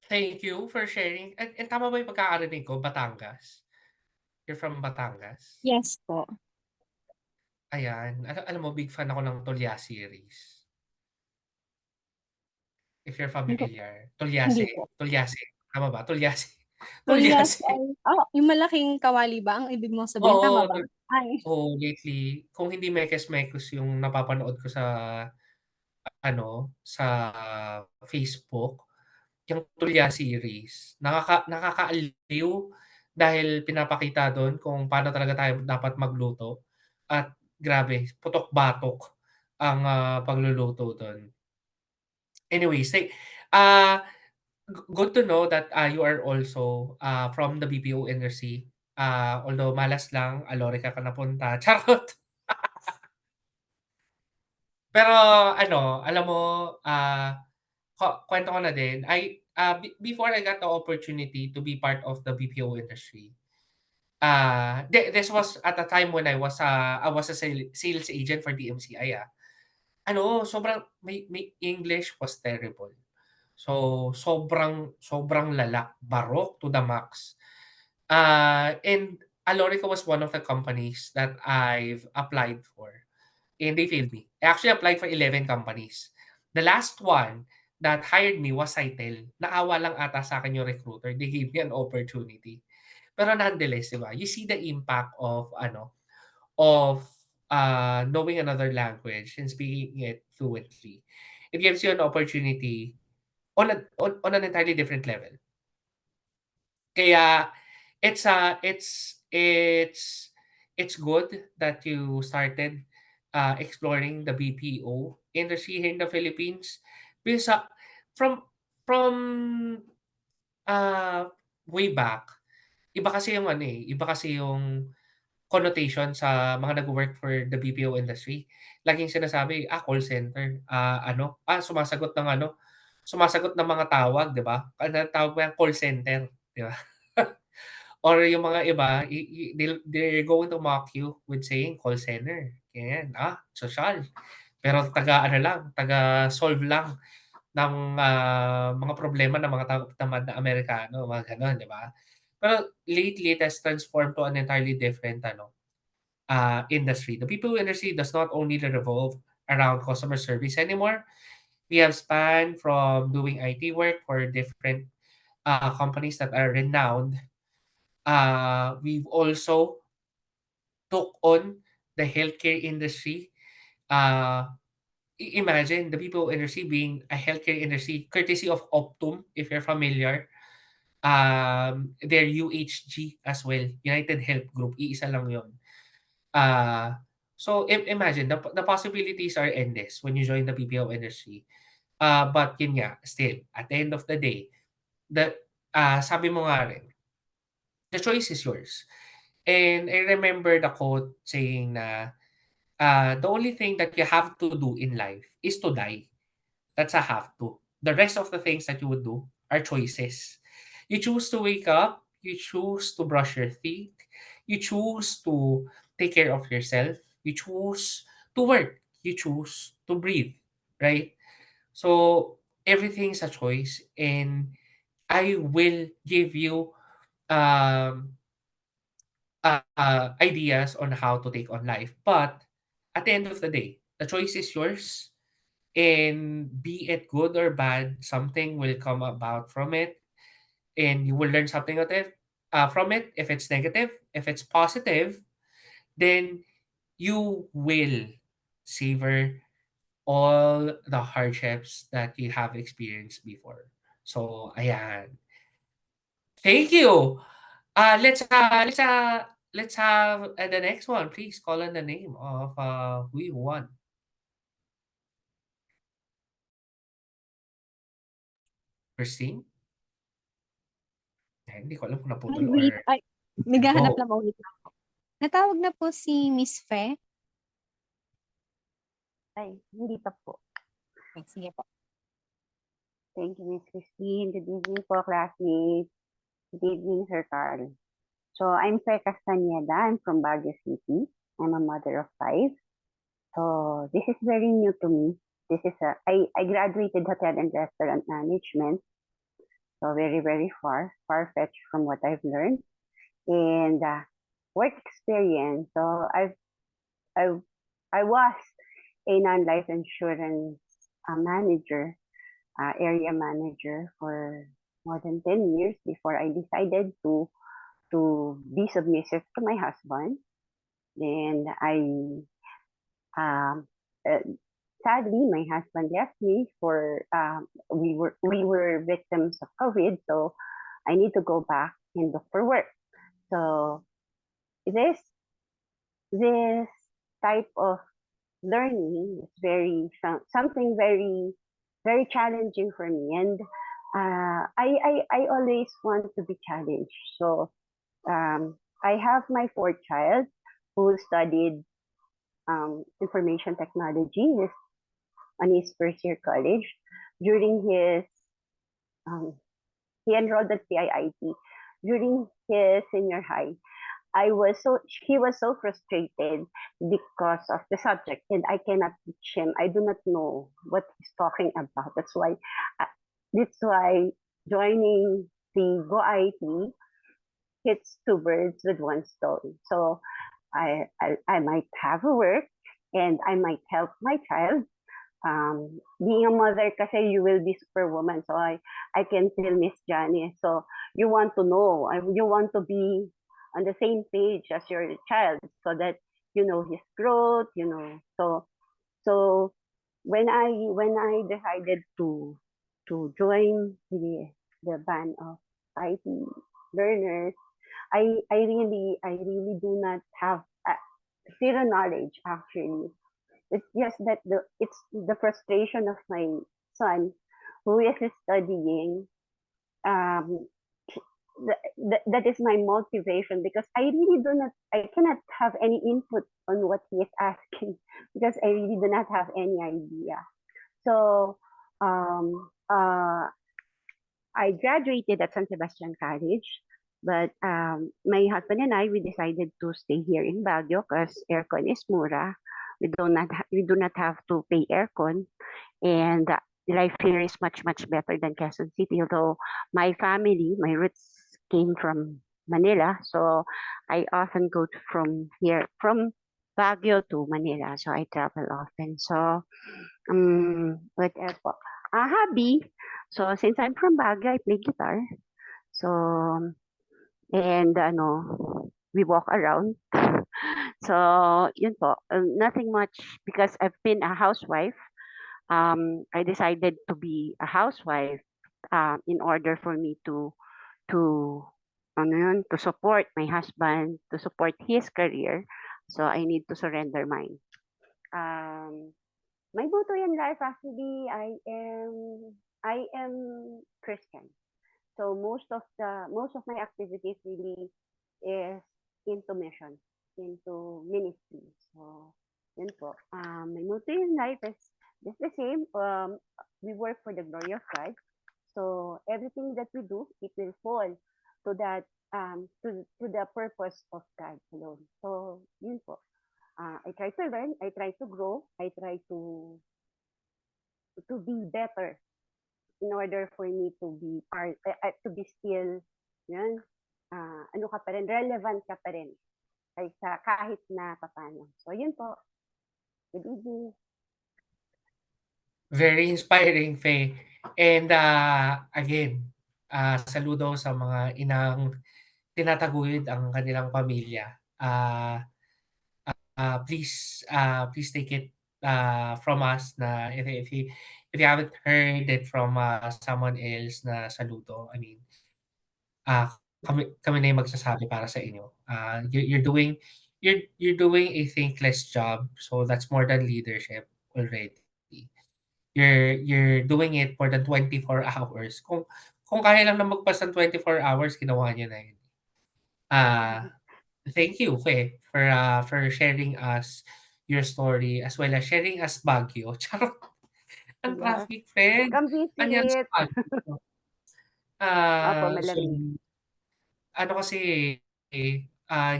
Speaker 1: Thank you for sharing. And tama ba yung pagkakarinig ko, Batangas? You're from Batangas?
Speaker 12: Yes po.
Speaker 1: Ayan. Alam mo, big fan ako ng Tolya series. If you're familiar.
Speaker 12: Hindi
Speaker 1: Tolyase.
Speaker 12: po.
Speaker 1: Tolyase. Tama ba? Tolyase.
Speaker 12: Tulyas
Speaker 1: Tolyase.
Speaker 12: ay, yung malaking kawali ba ang ibig mong sabihin? Tama
Speaker 1: Oo.
Speaker 12: ba? Ay,
Speaker 1: Lately, kung hindi mekes-mekos yung napapanood ko sa Facebook, yung Tulya series, nakakaaliw dahil pinapakita dun kung paano talaga tayo dapat magluto at grabe, putok-batok ang, pagluluto dun. Anyways, ah, good to know that, you are also, from the BPO industry. Although malas lang, Alorica ka napunta, charot. Pero alam mo, kuwento ko na din, before I got the opportunity to be part of the BPO industry, this was at a time when I was a sales agent for DMCI, sobrang may English was terrible. So, sobrang lala, barok to the max. And Alorica was one of the companies that I've applied for. And they failed me. I actually applied for 11 companies. The last one that hired me was Sitel. Naawa lang ata sa akin yung recruiter. They gave me an opportunity. Pero nonetheless, di ba? You see the impact of knowing another language and speaking it fluently. It gives you an opportunity on an entirely different level. Kaya it's good that you started exploring the BPO industry here in the Philippines because from uh, way back, iba kasi yung connotation sa mga nagwo-work for the BPO industry. Laging sinasabi, call center, sumasagot ng sumasagot ng mga tawag, 'di ba? Ano tawag mo yan, call center, 'di ba? Or yung mga iba, they're going to mock you with saying call center. Ganyan, sosyal. Pero taga-ano lang, taga-solve lang ng mga problema ng mga tamad na Amerikano, mga gano'n, 'di ba? Pero lately, it has transformed to an entirely different industry. The BPO industry does not only revolve around customer service anymore. We have spanned from doing IT work for different companies that are renowned. We've also took on the healthcare industry. Uh, Imagine the BPO industry being a healthcare industry, courtesy of Optum, if you're familiar. They're UHG as well, United Health Group, iisa lang yon. Uh, so imagine, the possibilities are endless when you join the BPO industry. But yun nga, still, at the end of the day, the sabi mo nga rin, the choice is yours. And I remember the quote saying na, the only thing that you have to do in life is to die. That's a have to. The rest of the things that you would do are choices. You choose to wake up, you choose to brush your teeth, you choose to take care of yourself, you choose to work, you choose to breathe, right? So everything's a choice, and I will give you um, ideas on how to take on life. But at the end of the day, the choice is yours, and be it good or bad, something will come about from it, and you will learn something of it, from it. If it's negative, if it's positive, then you will savor all the hardships that you have experienced before. So, ayan. Thank you. Let's have the next one. Please call on the name of who you want. Christine? Hindi ko alam kung
Speaker 12: Ay,
Speaker 1: naputol or
Speaker 12: wait. Ay, naghahanap
Speaker 1: go.
Speaker 12: lang ulit ako. Natawag na po si Miss Fe.
Speaker 13: Ay, hindi pa po.
Speaker 12: Okay, sige po.
Speaker 13: Thank you, Miss Christine. Good evening po, classmates. Good evening, Sir Carl. So, I'm Fe Castañeda. I'm from Baguio City. I'm a mother of 5. So, this is very new to me. I graduated hotel and restaurant management. So, very, very far-fetched from what I've learned. And work experience. So, I, I was a non-life insurance manager, area manager for more than 10 years before I decided to be submissive to my husband. And um, uh, sadly, my husband left me for we were victims of COVID, so I need to go back and look for work. So this this type of learning is something very challenging for me, and I always want to be challenged. So I have my fourth child who studied information technology on his first year college. During his he enrolled at PIIT. During his senior high, he was so frustrated because of the subject, and I cannot teach him. I do not know what he's talking about. Uh, that's why joining the Go IT hits two birds with one stone. So I might have a work, and I might help my child. Being a mother, kasi you will be superwoman. So I can tell Miss Johnny. So you want to know, you want to be on the same page as your child, so that you know his growth. So when I decided to join the band of IT learners, I really do not have zero knowledge, actually. It's just that it's the frustration of my son, who is studying. Um, that is my motivation, because I cannot have any input on what he is asking, because I really do not have any idea. So Um, uh, I graduated at San Sebastian College, but my husband and I we decided to stay here in Baguio because aircon is mura. We do not have to pay aircon, and life here is much better than Quezon City. Although my roots came from Manila, so I often go from Baguio to Manila, so I travel often. So what else po? Hobby. So since I'm from Baguio, I play guitar. So and we walk around. So yun po. Nothing much because I've been a housewife. I decided to be a housewife in order for me to to support my husband, to support his career. So I need to surrender mine. Um, my motto in life actually I am Christian. So most of my activities really is into mission, into ministry. So yun po. My motto in life is just the same. We work for the glory of God. So everything that we do, it will fall to that to the purpose of God alone. So yun po. I try to learn, I try to grow, I try to be better in order for me to be to be still yun ano ka pa rin relevant ka pa rin kahit na papaano. So yun po. Good evening.
Speaker 1: Very inspiring, Faye. And again, saludo sa mga inang tinataguyod ang kanilang pamilya. Please take it from us na if you haven't heard it from someone else na saludo, I mean, kami na yung magsasabi para sa inyo. You're doing a thankless job, so that's more than leadership already. You're doing it for the 24 hours. Kung kaya lang na magpas ng 24 hours, ginawa niyo na yun. Thank you, for sharing us your story as well as sharing us Baguio. Charot. Ang
Speaker 13: Yeah.
Speaker 1: traffic, friend.
Speaker 13: Come
Speaker 1: Nangyari sa
Speaker 13: visit.
Speaker 1: Baguio.
Speaker 13: Opo,
Speaker 1: So,
Speaker 13: malamig.
Speaker 1: ano kasi,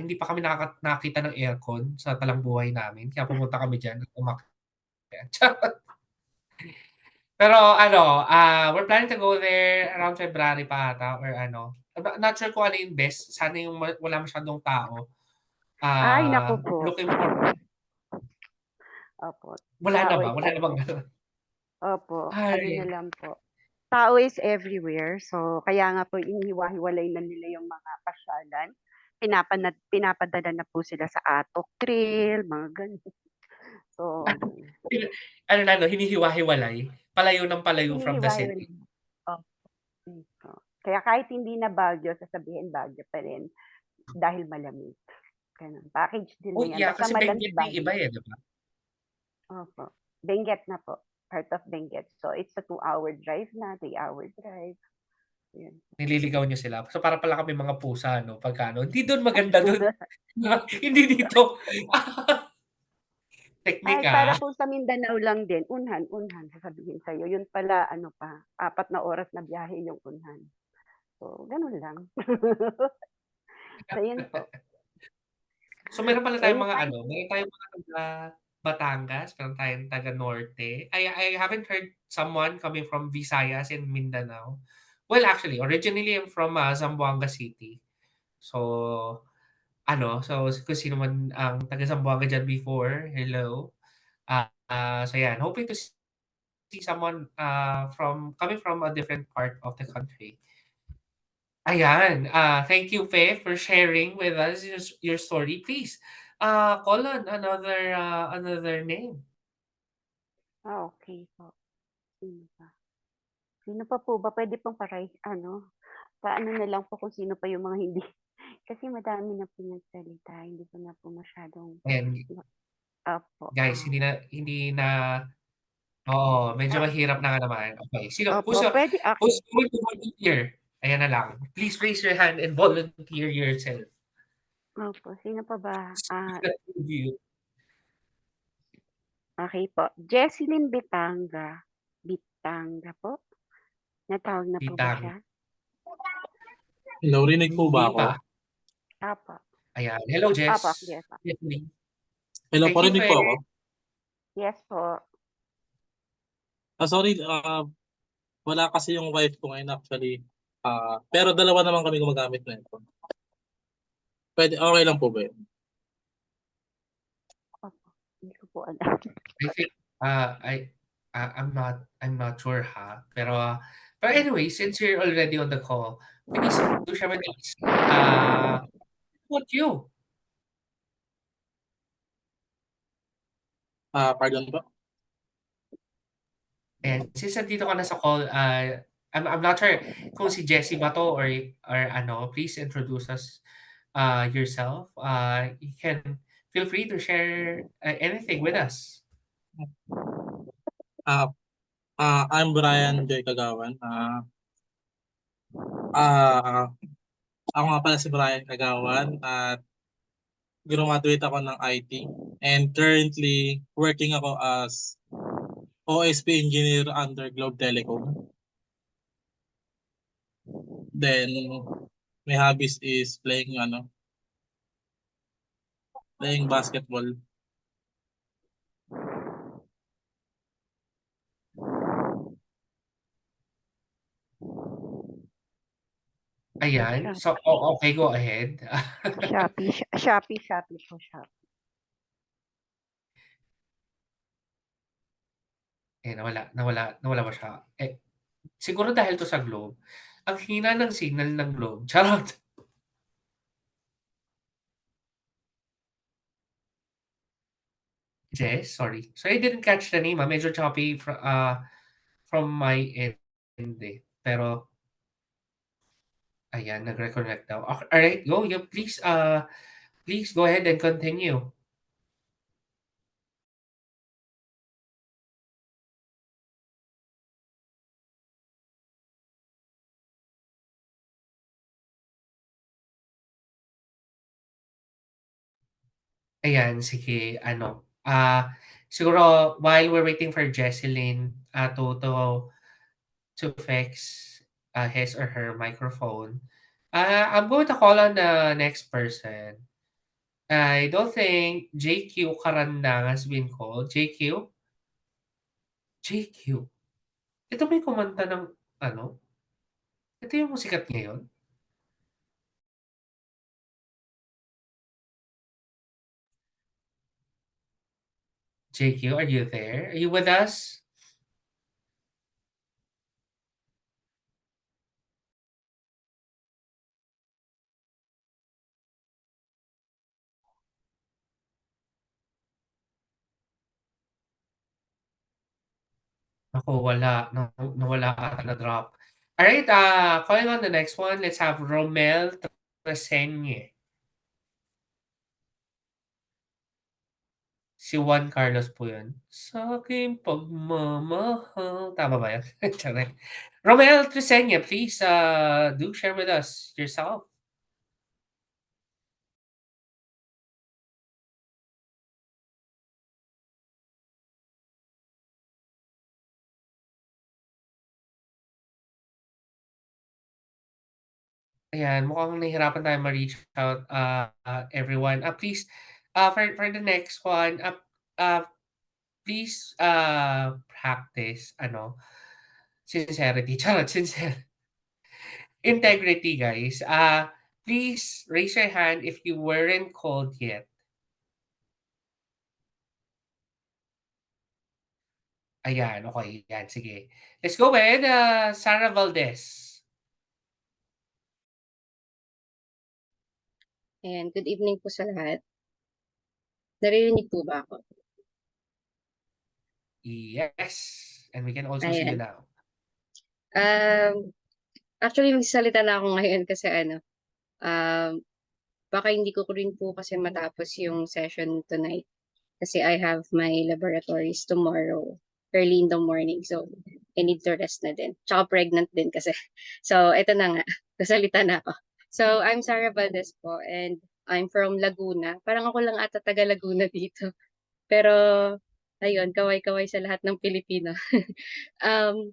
Speaker 1: hindi pa kami nakakita ng aircon sa talang buhay namin. Kaya pumunta kami diyan at umakyat. Charot. Pero we're planning to go there around February pa ata or ano. Not sure kung ano yung best. Sana yung wala masyadong tao.
Speaker 13: Ay, naku po.
Speaker 1: Looking for
Speaker 13: Opo.
Speaker 1: wala na
Speaker 13: Tao
Speaker 1: ba?
Speaker 13: is,
Speaker 1: Wala na bang gano'n?
Speaker 13: opo, ano na
Speaker 1: Ay,
Speaker 13: lang po. Tao is everywhere. So, kaya nga po inihiwa-hiwalay na nila yung mga pasyalan. Pinapadala na po sila sa Atok Trail, mga ganun. So,
Speaker 1: ano na 'no, hinihiwa-hiwalay. Palayo ng palayo from the
Speaker 13: hinihiwa-hiwalay.
Speaker 1: city.
Speaker 13: Opo. Kaya kahit hindi na Baguio, sasabihin Baguio pa rin dahil malamig. Ganun. Package din na
Speaker 1: Oh,
Speaker 13: yan.
Speaker 1: yeah,
Speaker 13: Basta
Speaker 1: kasi
Speaker 13: malamig
Speaker 1: Benguet na yung iba,
Speaker 13: Baguio.
Speaker 1: eh, 'di ba?
Speaker 13: Opo. Benguet na po. Part of Benguet. So, it's a 2-hour drive na, 3-hour drive. Yun.
Speaker 1: Nililigaw niyo sila. So, para pala kami mga pusa 'no, pagka ano, "Hindi dun, maganda dun." Hindi dito. Teknik,
Speaker 13: Ay, para po sa Mindanao lang din, Unhan, Unhan, sasabihin sa'yo. Yun pala, 4 na oras na biyahe yung Unhan. So, ganun lang. So, yun po.
Speaker 1: So, meron pala tayong mga
Speaker 13: Anytime.
Speaker 1: meron tayong mga taga Batangas, meron tayong taga Norte. I haven't heard someone coming from Visayas and Mindanao. Well, actually, originally I'm from Zamboanga City. So, kung sino man ang taga Zamboanga diyan before, hello. So yan, hoping to see someone from coming from a different part of the country. Ayan, thank you, Fe, for sharing with us your story. Please, call on another name.
Speaker 13: Okay po. Sino pa? Sino pa po ba? Pwede pong paano na lang po kung sino pa yung mga hindi. Kasi madami na po nagsalita. Hindi ko na po masyadong,
Speaker 1: Ayan,
Speaker 13: opo.
Speaker 1: guys, hindi na oo, medyo mahirap na nga naman. Okay,
Speaker 13: Opo, pwede,
Speaker 1: who's going to volunteer? Ayan na lang. Please raise your hand and volunteer yourself.
Speaker 13: opo. Sino pa ba?
Speaker 1: Review.
Speaker 13: Okay po. Jesselyn Betanga. Bitanga po? Natawag na po ba
Speaker 1: Bitang.
Speaker 13: siya?
Speaker 11: Hello, rinig po
Speaker 1: Hindi
Speaker 11: ba ako?
Speaker 1: pa.
Speaker 13: Apo.
Speaker 1: Ayan. Hello,
Speaker 13: Apo,
Speaker 1: Jess.
Speaker 13: yes po.
Speaker 1: Yes, me.
Speaker 11: Hello
Speaker 1: Thank
Speaker 11: po,
Speaker 1: you
Speaker 11: rinig
Speaker 1: for...
Speaker 11: po ako?
Speaker 13: Yes po.
Speaker 11: Sorry, wala kasi yung wife ko ngayon actually. Pero dalawa naman kami gumagamit na ito. Pwede, okay lang po ba yun?
Speaker 13: Opo. Hindi ko po alam.
Speaker 1: I think, I'm not sure, ha? But anyway, since you're already on the call, please do share with us. What you?
Speaker 11: Pardon po?
Speaker 1: And since nandito ka na sa call, I'm not sure kung si Jessie ba to or ano, please introduce us yourself. You can feel free to share anything with us.
Speaker 11: Uh, I'm Brian Joy Kagawan. Uh, ako nga pala si Brian Kagawan at graduate ako ng IT and currently working ako as OSP engineer under Globe Telecom. Then my hobbies is playing basketball.
Speaker 1: Ayan. So, okay, go ahead.
Speaker 13: Shopee po, Shopee.
Speaker 1: Nawala ba siya? Siguro dahil 'to sa Globe. Ang hina ng signal ng Globe, charot. Jess, sorry. So I didn't catch the name, medyo choppy from my end, eh. Pero ayan, nag-reconnect daw. Alright, go. You please go ahead and continue. Ayan, sige ano, siguro while we're waiting for Jesselyn, to fix, his or her microphone, I'm going to call on the next person. I don't think JQ Karandang has been called. JQ? JQ? Ito ba yung kumanta ng ano? Ito yung sikat ngayon? JQ, are you there? Are you with us? Naku, wala. Nawala ata, na-drop. Alright, calling on the next one, let's have Romel Treseñe. Si Juan Carlos po yun. Sa'king pagmamahal. Tama ba yan? Tiyarik. Romel Treseñe, please, do share with us yourself. Ayan, mukhang nahihirapan tayong ma-reach out, everyone. Please, for the next one, uh, please, practice ano, sincerity. Charot, integrity, guys. Please raise your hand if you weren't called yet. Ayan, okay. Yan, sige. Let's go with Sarah Valdez.
Speaker 14: Ayan, good evening po sa lahat. Naririnig po ba ako?
Speaker 1: Yes. And we can also see you
Speaker 14: Ayan.
Speaker 1: now.
Speaker 14: Actually, magsasalita na ako ngayon kasi baka hindi ko rin po kasi matapos yung session tonight kasi I have my laboratories tomorrow early in the morning. So, I need to rest na din. Tsaka pregnant din kasi. So, ito na nga. Kasalita na ako. So, I'm Sarah Valdez po and I'm from Laguna. Parang ako lang ata taga Laguna dito. Pero Ayun, kaway-kaway sa lahat ng Pilipino. Um,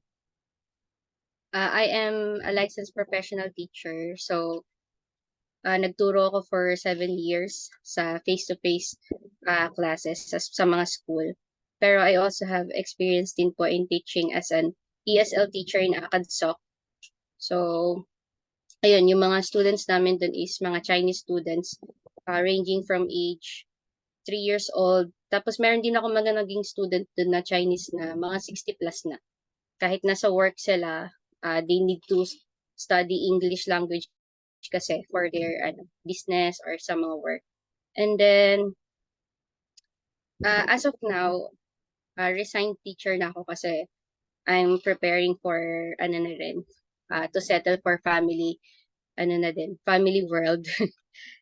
Speaker 14: I am a licensed professional teacher. So, nagturo ako for 7 years sa face-to-face classes sa mga school. Pero I also have experience din po in teaching as an ESL teacher in ACADSOC. So, ayun, yung mga students namin dun is mga Chinese students ranging from age 3 years old. Tapos meron din ako mga naging student dun na Chinese na mga 60 plus na. Kahit nasa work sila, they need to study English language kasi for their business or sa mga work. And then, as of now, resigned teacher na ako kasi I'm preparing for na rin, to settle for family, na din, family world.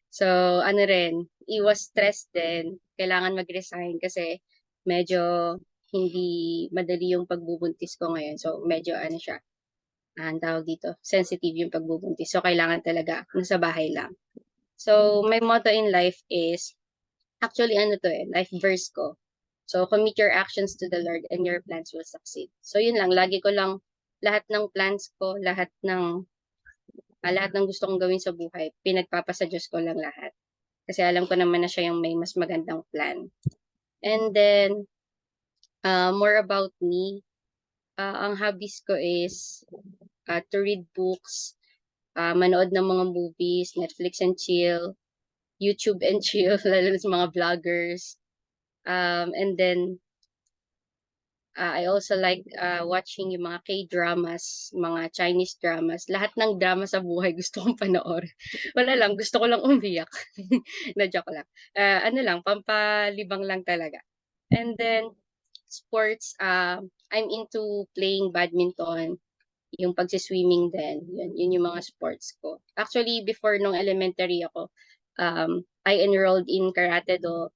Speaker 14: So, rin, iwas stress din. Kailangan mag-resign kasi medyo hindi madali yung pagbubuntis ko ngayon. So, medyo siya, ang tawag dito, sensitive yung pagbubuntis. So, kailangan talaga nasa bahay lang. So, my motto in life is, actually life verse ko. So, commit your actions to the Lord and your plans will succeed. So, yun lang. Lagi ko lang, lahat ng plans ko, lahat ng gusto kong gawin sa buhay, pinagpapasa Diyos ko lang lahat. Kasi alam ko naman na siya yung may mas magandang plan. And then, more about me, ang hobbies ko is to read books, manood ng mga movies, Netflix and chill, YouTube and chill, lalo na sa mga vloggers. And then, I also like watching yung mga K-dramas, mga Chinese dramas. Lahat ng drama sa buhay gusto kong panoorin. Wala lang, gusto ko lang umiyak. Na-joke lang. Lang, pampalibang lang talaga. And then, sports, I'm into playing badminton, yung pagsiswimming din. Yun yung mga sports ko. Actually, before nung elementary ako, I enrolled in karate do,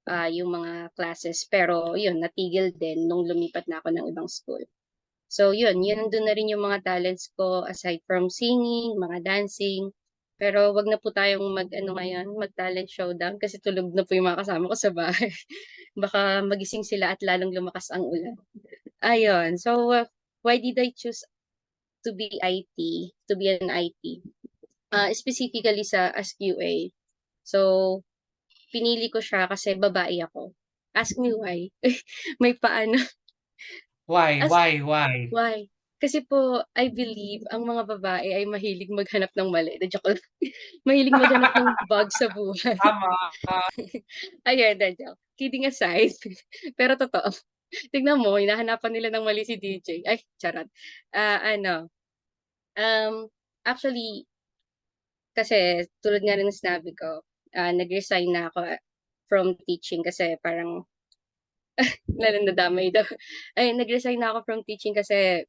Speaker 14: yung mga classes. Pero yun, natigil din nung lumipat na ako ng ibang school. So yun doon na rin yung mga talents ko aside from singing, mga dancing. Pero wag na po tayong ngayon, mag-talent showdown kasi tulog na po yung mga kasama ko sa bahay. Baka magising sila at lalong lumakas ang ulan. Ayun. So, why did I choose to be IT, to be an IT? Specifically as QA. So, pinili ko siya kasi babae ako. Ask me why. May paano.
Speaker 1: Why?
Speaker 14: As
Speaker 1: Why? Why?
Speaker 14: why? Kasi po, I believe ang mga babae ay mahilig maghanap ng mali. Joke lang. Mahilig maghanap ng bug sa buhay.
Speaker 1: Tama.
Speaker 14: Ayun, joke. Kidding aside. Pero totoo. Tignan mo, hinahanapan nila ng mali si DJ. Ay, charot. Um, Actually, kasi tulad nga rin ng sinabi ko, nag-resign na ako from teaching kasi parang lalo nadamay daw. Ay, nag-resign na ako from teaching kasi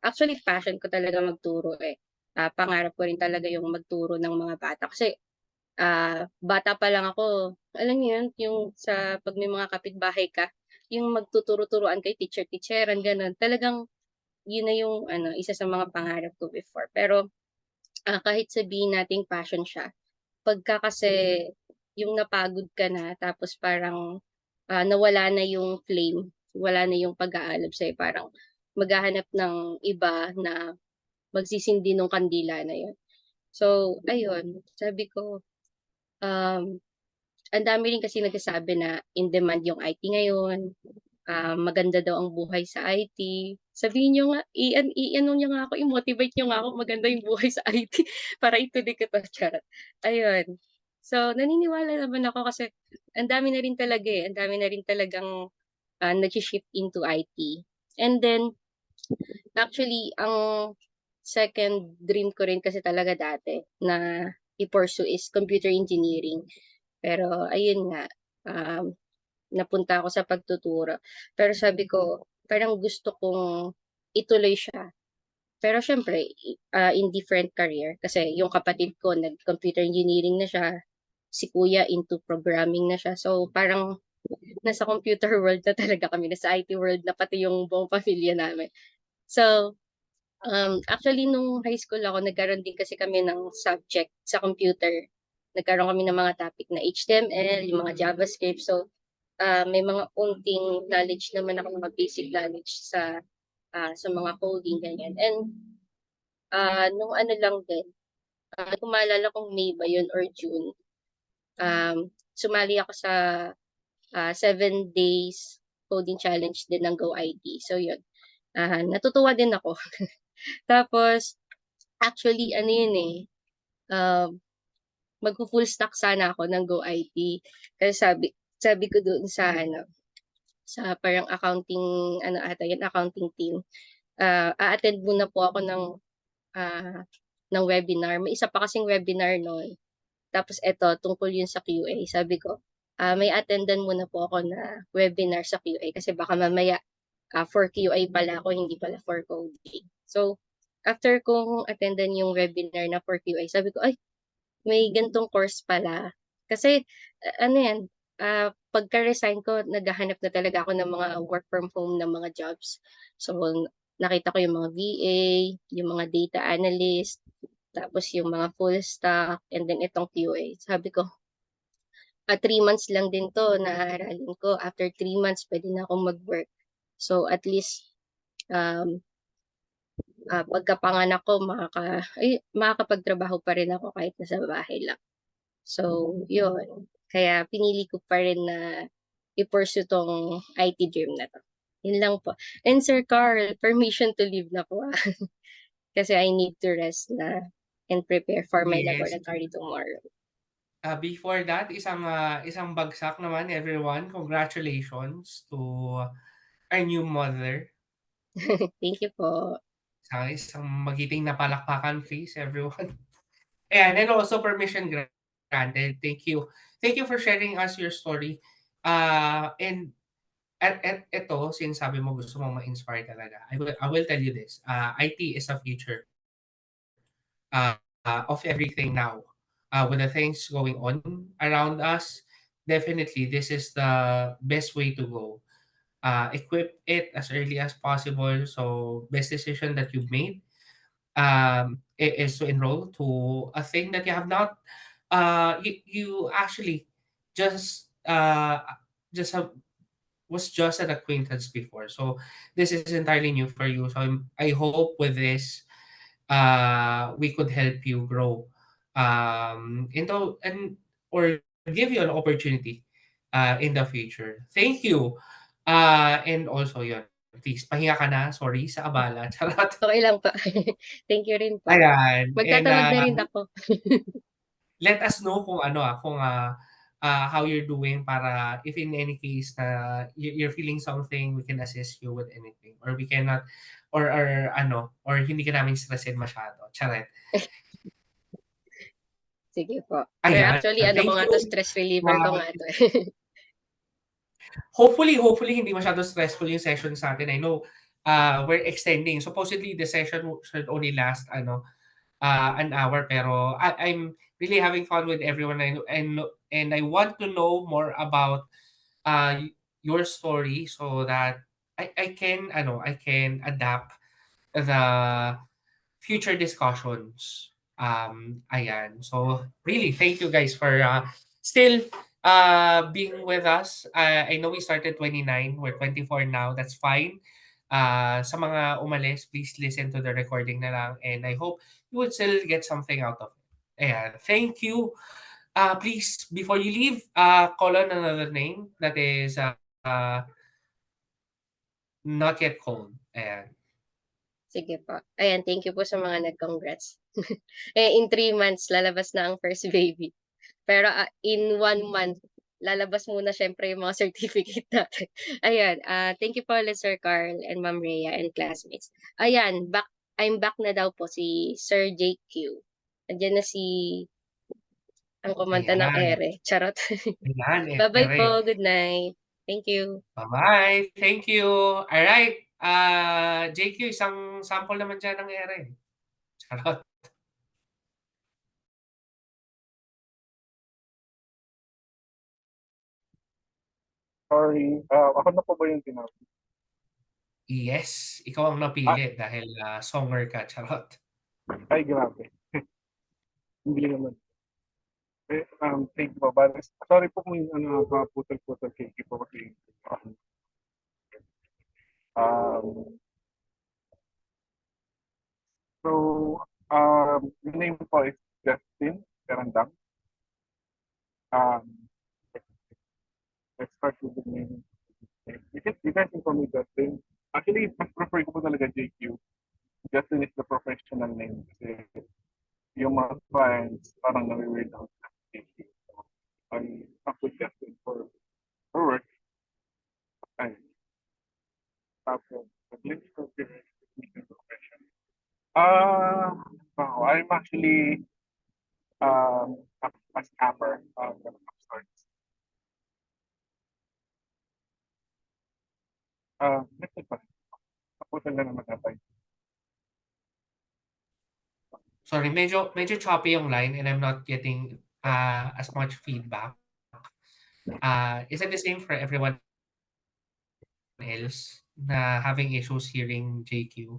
Speaker 14: actually passion ko talaga magturo eh. Pangarap ko rin talaga yung magturo ng mga bata kasi bata pa lang ako. Alam niyo yun, yung sa pag may mga kapitbahay ka, yung magtuturo-turuan kay teacher-teacheran, ganun. Talagang yun na yung isa sa mga pangarap ko before. Pero kahit sabihin nating passion siya, pagka kasi yung napagod ka na tapos parang nawala na yung flame, wala na yung pag-aalab sa'yo, parang maghahanap ng iba na magsisindi ng kandila na yun. So, ayun, sabi ko, um, ang dami rin kasi nagsasabi na in demand yung IT ngayon, maganda daw ang buhay sa IT. Sabihin niyo nga, i-ano niyo nga ako, i-motivate niyo nga ako maganda yung buhay sa IT para ituloy ko 'to, charot. Ayun. So, naniniwala naman ako kasi ang dami na rin talaga eh, ang dami na rin talagang nag-shift into IT. And then, actually, ang second dream ko rin kasi talaga dati na i-pursue is computer engineering. Pero ayun nga, um, napunta ako sa pagtuturo. Pero sabi ko, parang gusto kong ituloy siya. Pero syempre, in different career. Kasi yung kapatid ko, nag-computer engineering na siya. Si kuya into programming na siya. So parang nasa computer world na talaga kami. Nasa IT world na pati yung buong pamilya namin. So, actually, nung high school ako, nagkaroon din kasi kami ng subject sa computer. Nagkaroon kami ng mga topic na HTML, yung mga JavaScript. So, may mga unting knowledge naman ako, mga basic knowledge sa mga coding, ganyan. And nung ano lang din, kung maalala kong May ba yun or June, sumali ako sa 7 days coding challenge din ng Go IT. So yun, natutuwa din ako. Tapos, actually, ano yun eh, magpo-full stack sana ako ng Go IT. Kasi sabi ko doon sa ano, sa parang accounting, ano ata yun, accounting team, a-attend muna po ako ng webinar. May isa pa kasing webinar noon. Tapos eto, tungkol yun sa QA. Sabi ko, may attendan muna po ako na webinar sa QA kasi baka mamaya for QA pala ako, hindi pala for coding. So, after kong attendan yung webinar na for QA, sabi ko, ay, may gantong course pala. Kasi, ano yan, pagka-resign ko, naghahanap na talaga ako ng mga work from home na mga jobs. So, nakita ko yung mga VA, yung mga data analyst, tapos yung mga full stack, and then itong QA. Sabi ko, 3 months lang din to na aaralin ko. After 3 months, pwede na akong mag-work. So, at least, um, pagkapanganak ko, makakapagtrabaho pa rin ako kahit nasa bahay lang. So, yun. Kaya pinili ko pa rin na i-pursue tong IT dream na to. Yun lang po. And Sir Carl, permission to leave na po. Kasi I need to rest na and prepare for my
Speaker 1: Yes.
Speaker 14: laboratory tomorrow.
Speaker 1: Before that, isang bagsak naman everyone. Congratulations to our new mother.
Speaker 14: Thank you po.
Speaker 1: Isang magiting na palakpakan, please, everyone. And also permission granted. Thank you. Thank you for sharing us your story. And at ito, since sabi mo gusto mong ma-inspire talaga, I will tell you this. IT is a future of everything now. With the things going on around us, definitely this is the best way to go. Equip it as early as possible. So best decision that you've made is to enroll to a thing that you have not you actually just just have was just an acquaintance before. So this is entirely new for you. So I hope with this we could help you grow into and or give you an opportunity in the future. Thank you. And also yun, please pahinga ka na. Sorry sa abala. Charot.
Speaker 14: Okay lang po. Thank you rin po.
Speaker 1: Ayan. And
Speaker 14: Magtatawag na rin ako.
Speaker 1: let us know kung ano kung how you're doing para if in any case na you're feeling something, we can assist you with anything or we cannot or ano or hindi ka namin stressin masyado. Charet.
Speaker 14: Sige po. Or
Speaker 1: Ayan.
Speaker 14: actually, ano ko
Speaker 1: Thank
Speaker 14: nga
Speaker 1: you.
Speaker 14: to, stress reliever ko nga to.
Speaker 1: Hopefully hindi masyado stressful yung session sa atin. I know we're extending. Supposedly the session should only last an hour pero I'm really having fun with everyone and I want to know more about your story so that I can adapt the future discussions. Ayan. So really thank you guys for still being with us. I know we started 29, we're 24 now. That's fine. Sa mga umalis, please listen to the recording na lang and I hope you would still get something out of it. Ayan. Thank you. Please, before you leave, call on another name that is not yet called. Ayan.
Speaker 14: Sige po. Ayan, thank you po sa mga nag-congrats. In 3 months, lalabas na ang first baby. Pero in 1 month, lalabas muna syempre yung mga certificate natin. Ayan, thank you po ulit Sir Carl and Ma'am Rhea and classmates. Ayan, I'm back na daw po si Sir JQ. Andiyan na ang kumanta ng
Speaker 1: Ayan.
Speaker 14: ere. Charot.
Speaker 1: Ayan,
Speaker 14: Bye-bye
Speaker 1: ere.
Speaker 14: po. Good night. Thank you.
Speaker 1: Bye-bye. Thank you. Alright. JQ, isang sample naman dyan ng ere. Charot.
Speaker 6: Sorry, ako na po ba yung tinawag?
Speaker 1: Yes, ikaw ang napili dahil songer ka. Charot.
Speaker 6: Ay, grabe. Hindi naman. Thank you po. Bale, sorry po kung kaputol-putol kay po kasi um, so the name po is Justin Karandang. Um, let's start with the name. You guys can call me Justin. Actually, mas prefer ko po talaga JQ. Justin is the professional name kasi yung mga clients parang nami-weird out sa JQ. So, I stuck with Justin for work. Ay, tapos, nag-link ko technical profession. Wow, I'm actually a scammer of sorts. Next pa. Tapusin lang naman natin.
Speaker 1: Sorry, medyo choppy yung line and I'm not getting as much feedback. Is it the same for everyone else na having issues hearing JQ?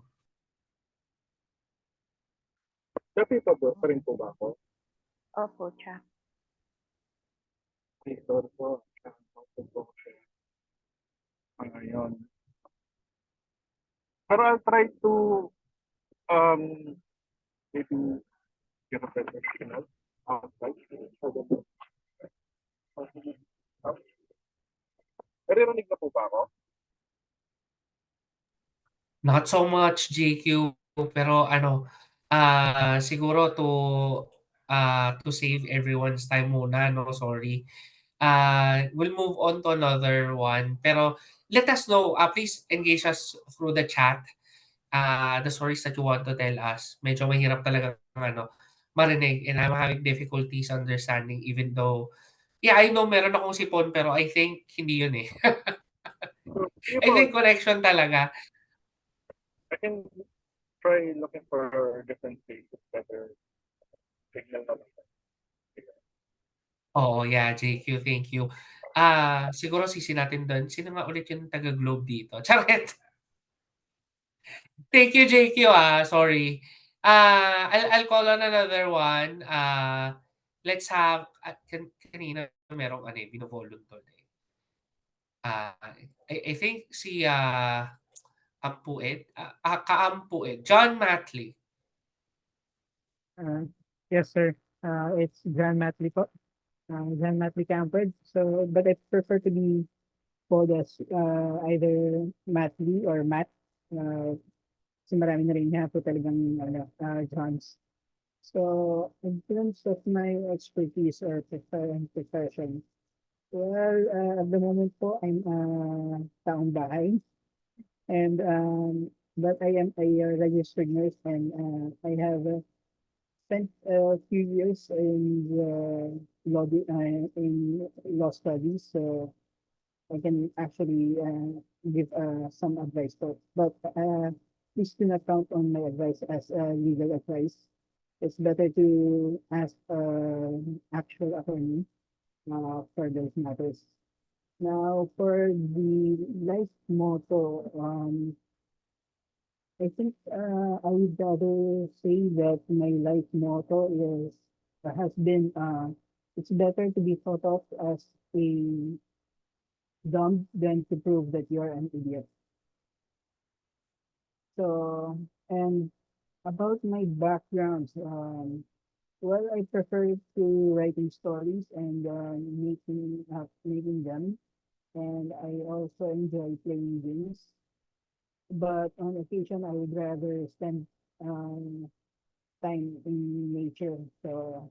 Speaker 6: Tapi pa rin po ba ako?
Speaker 13: Opo, Cha.
Speaker 6: Okay, sorry po. Yun. Pero I'll try to maybe get a better signal outside. Naririnig na po ba ako?
Speaker 1: Not so much JQ, pero ano, siguro to save everyone's time muna, no, sorry. We'll move on to another one. Pero let us know, please engage us through the chat. The stories that you want to tell us. Medyo mahirap talaga ano, marinig and I'm having difficulties understanding even though, yeah, I know meron akong sipon pero I think hindi yun eh.
Speaker 6: Sige
Speaker 1: I
Speaker 6: po,
Speaker 1: think connection talaga.
Speaker 6: I can try looking for different places, better signal naman.
Speaker 1: Oo, yeah, JQ, thank you. Siguro sisi natin dun, sino nga ulit yung taga-Globe dito? Charet! Thank you, JQ, sorry. I'll call on another one. Let's have, kanina merong ano eh, bino-volunteer eh. I think si Ampued, Kaampued, John Matley.
Speaker 15: Yes, sir. It's John Matley po. John Matley Campbell. So, but I prefer to be called as either Matley or Matt. Kasi marami na rin nga po talagang Johns. So, in terms of my expertise or profession, well, at the moment po, I'm taong bahay. And, but I am a registered nurse and I have spent a few years in in law studies, so I can actually give some advice. But please do not count on my advice as legal advice. It's better to ask actual attorney for those matters. Now, for the life motto, I think I would rather say that my life motto is has been it's better to be thought of as a dumb than to prove that you're an idiot. So, and about my backgrounds, well, I prefer to writing stories and making them, and I also enjoy playing games. But on occasion, I would rather spend time in nature. So,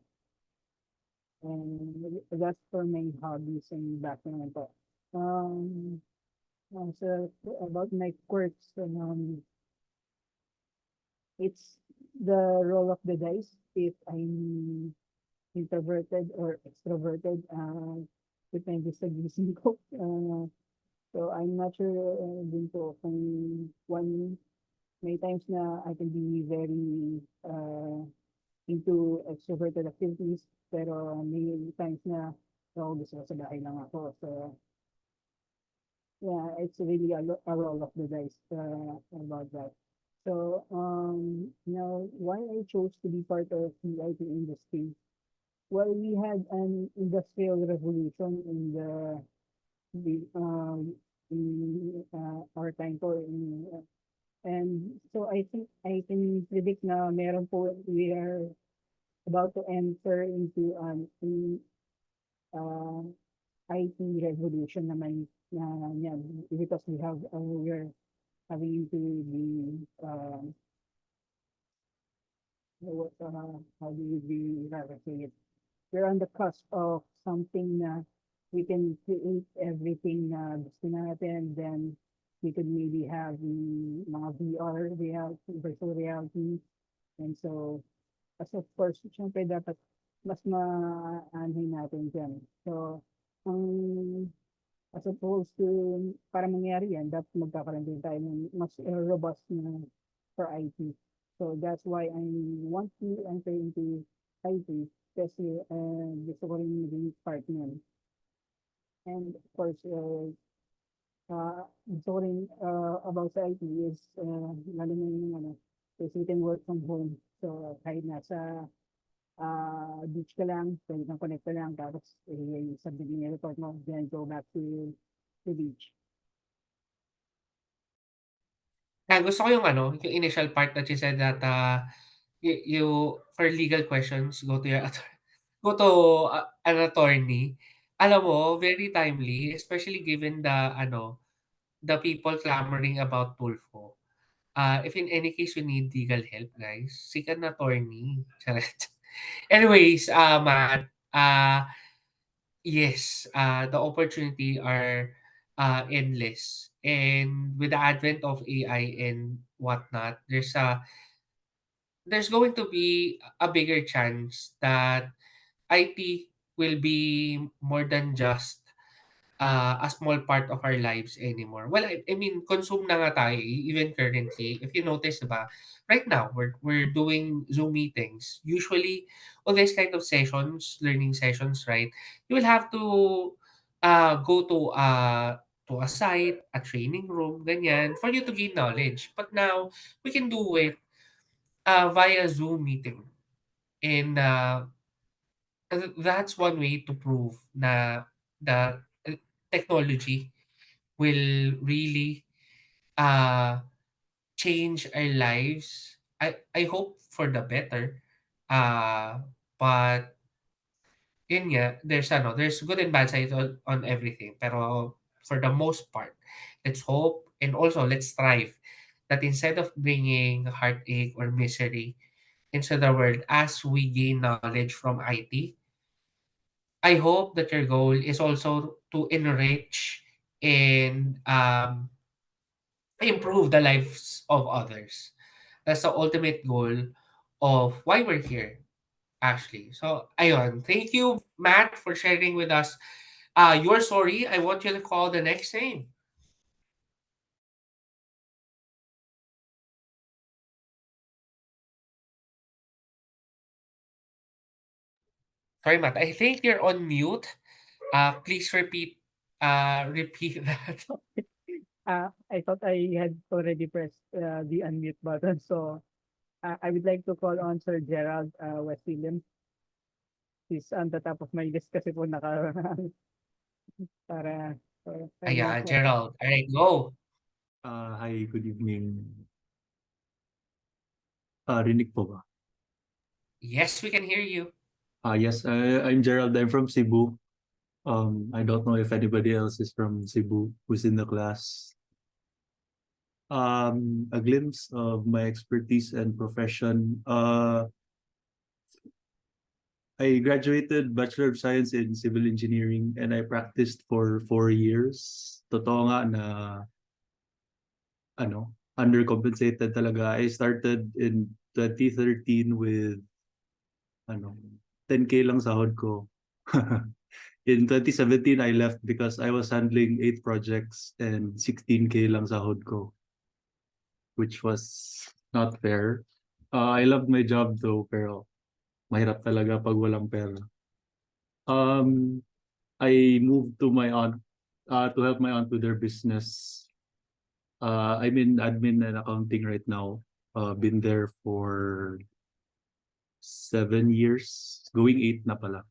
Speaker 15: and that's for my hobbies and background. But, so about my quirks, it's the roll of the dice if I'm introverted or extroverted. Depende sa gising ko. So I'm not sure din po kung one may times na I can be very into extroverted activities pero may times na gusto ko sa bahay lang ako. So yeah, it's really a roll of the dice about that. So now why I chose to be part of the IT industry. well, we had an industrial revolution in our time po and so I think I can predict na meron po we are about to enter into uh, IT revolution naman na yan because we're having into the how do we rather say it? We're on the cusp of something na we can create everything na gusto natin, then we could maybe have mga VR reality, virtual reality, and so as of course, syempre dapat mas ma-aanhin natin dyan. So, ang as opposed to para mangyari yan, dapat magkakaroon din tayo ng mas robust na for IT. So that's why I want to enter into IT kasi gusto ko rin maging part niyan. And of course, gusto ko rin about sa IT is lalo na yung is we can work from home. So kahit nasa beach ka lang, pwede kang connect ka lang, tapos sabihin yung report mo, then go back to the beach.
Speaker 1: Gusto ko yung yung initial part that you said that you for legal questions go to go to an attorney. Alam mo, very timely, especially given the people clamoring about Tulfo. If in any case you need legal help, guys, seek an attorney. Charot. Anyways, Matt, yes, the opportunity are endless. And with the advent of AI and whatnot, there's going to be a bigger chance that IT will be more than just a small part of our lives anymore. Well, I mean, consume na nga tayo, even currently. If you notice, diba, right now, we're doing Zoom meetings. Usually, all these kind of sessions, learning sessions, right, you will have to go to a site, a training room, ganyan, for you to gain knowledge. But now, we can do it via Zoom meeting. And that's one way to prove na the technology will really uh change our lives. I hope for the better. Uh but yun nga, there's good and bad sides on everything. Pero for the most part, let's hope and also let's strive that instead of bringing heartache or misery into the world as we gain knowledge from IT, I hope that your goal is also to enrich and improve the lives of others. That's the ultimate goal of why we're here, actually. So, ayun. Thank you, Matt, for sharing with us your story. I want you to call the next name. Sorry, Matt. I think you're on mute. Please repeat that.
Speaker 15: I thought I had already pressed the unmute button. So I would like to call on Sir Gerald West Williams. He's on the top of my list kasi po para
Speaker 1: Ayan, Gerald. All right, go.
Speaker 16: Hi, good evening. Rinig po ba?
Speaker 1: Yes, we can hear you.
Speaker 16: Yes, I'm Gerald. I'm from Cebu. I don't know if anybody else is from Cebu who's in the class. A glimpse of my expertise and profession. I graduated Bachelor of Science in Civil Engineering and I practiced for 4 years. Totoo nga na undercompensated talaga. I started in 2013 with 10K lang sahod ko. In 2017, I left because I was handling 8 projects and 16K lang sahod ko, which was not fair. I loved my job though, pero mahirap talaga pag walang pera. Um, I moved to my aunt to help my aunt with their business. I'm in admin and accounting right now. Been there for 7 years, going 8 na pala.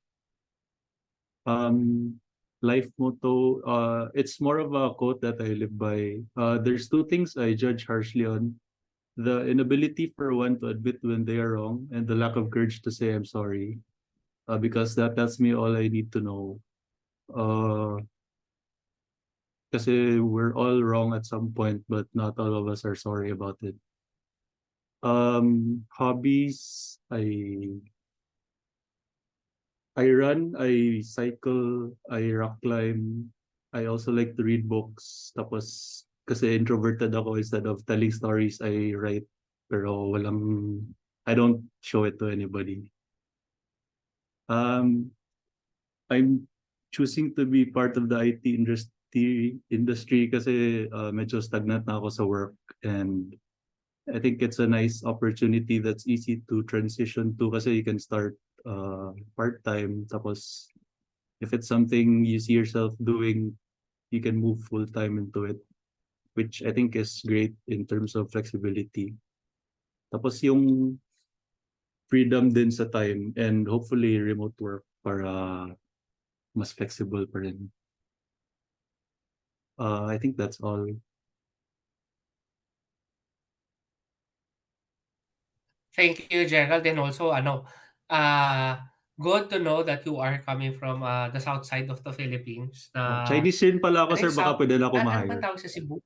Speaker 16: Life motto, it's more of a quote that I live by. There's two things I judge harshly on: the inability for one to admit when they are wrong, and the lack of courage to say I'm sorry. Because that tells me all I need to know. Kasi we're all wrong at some point, but not all of us are sorry about it. Hobbies, I run, I cycle, I rock climb. I also like to read books. Tapos, kasi introverted ako, instead of telling stories, I write. Pero I don't show it to anybody. I'm choosing to be part of the IT industry kasi medyo stagnant na ako sa work, and I think it's a nice opportunity that's easy to transition to kasi you can start part-time, tapos if it's something you see yourself doing, you can move full-time into it, which I think is great in terms of flexibility. Tapos yung freedom din sa time, and hopefully remote work para mas flexible pa rin. I think that's all.
Speaker 1: Thank you, Gerald. And also, uh, good to know that you are coming from the south side of the Philippines.
Speaker 16: Chinese rin pala ako,
Speaker 1: Ano
Speaker 16: sir.
Speaker 1: yung
Speaker 16: Baka
Speaker 1: south?
Speaker 16: pwede na ako
Speaker 1: Ano bang
Speaker 16: ma-hire.
Speaker 1: tawag sa Cebu?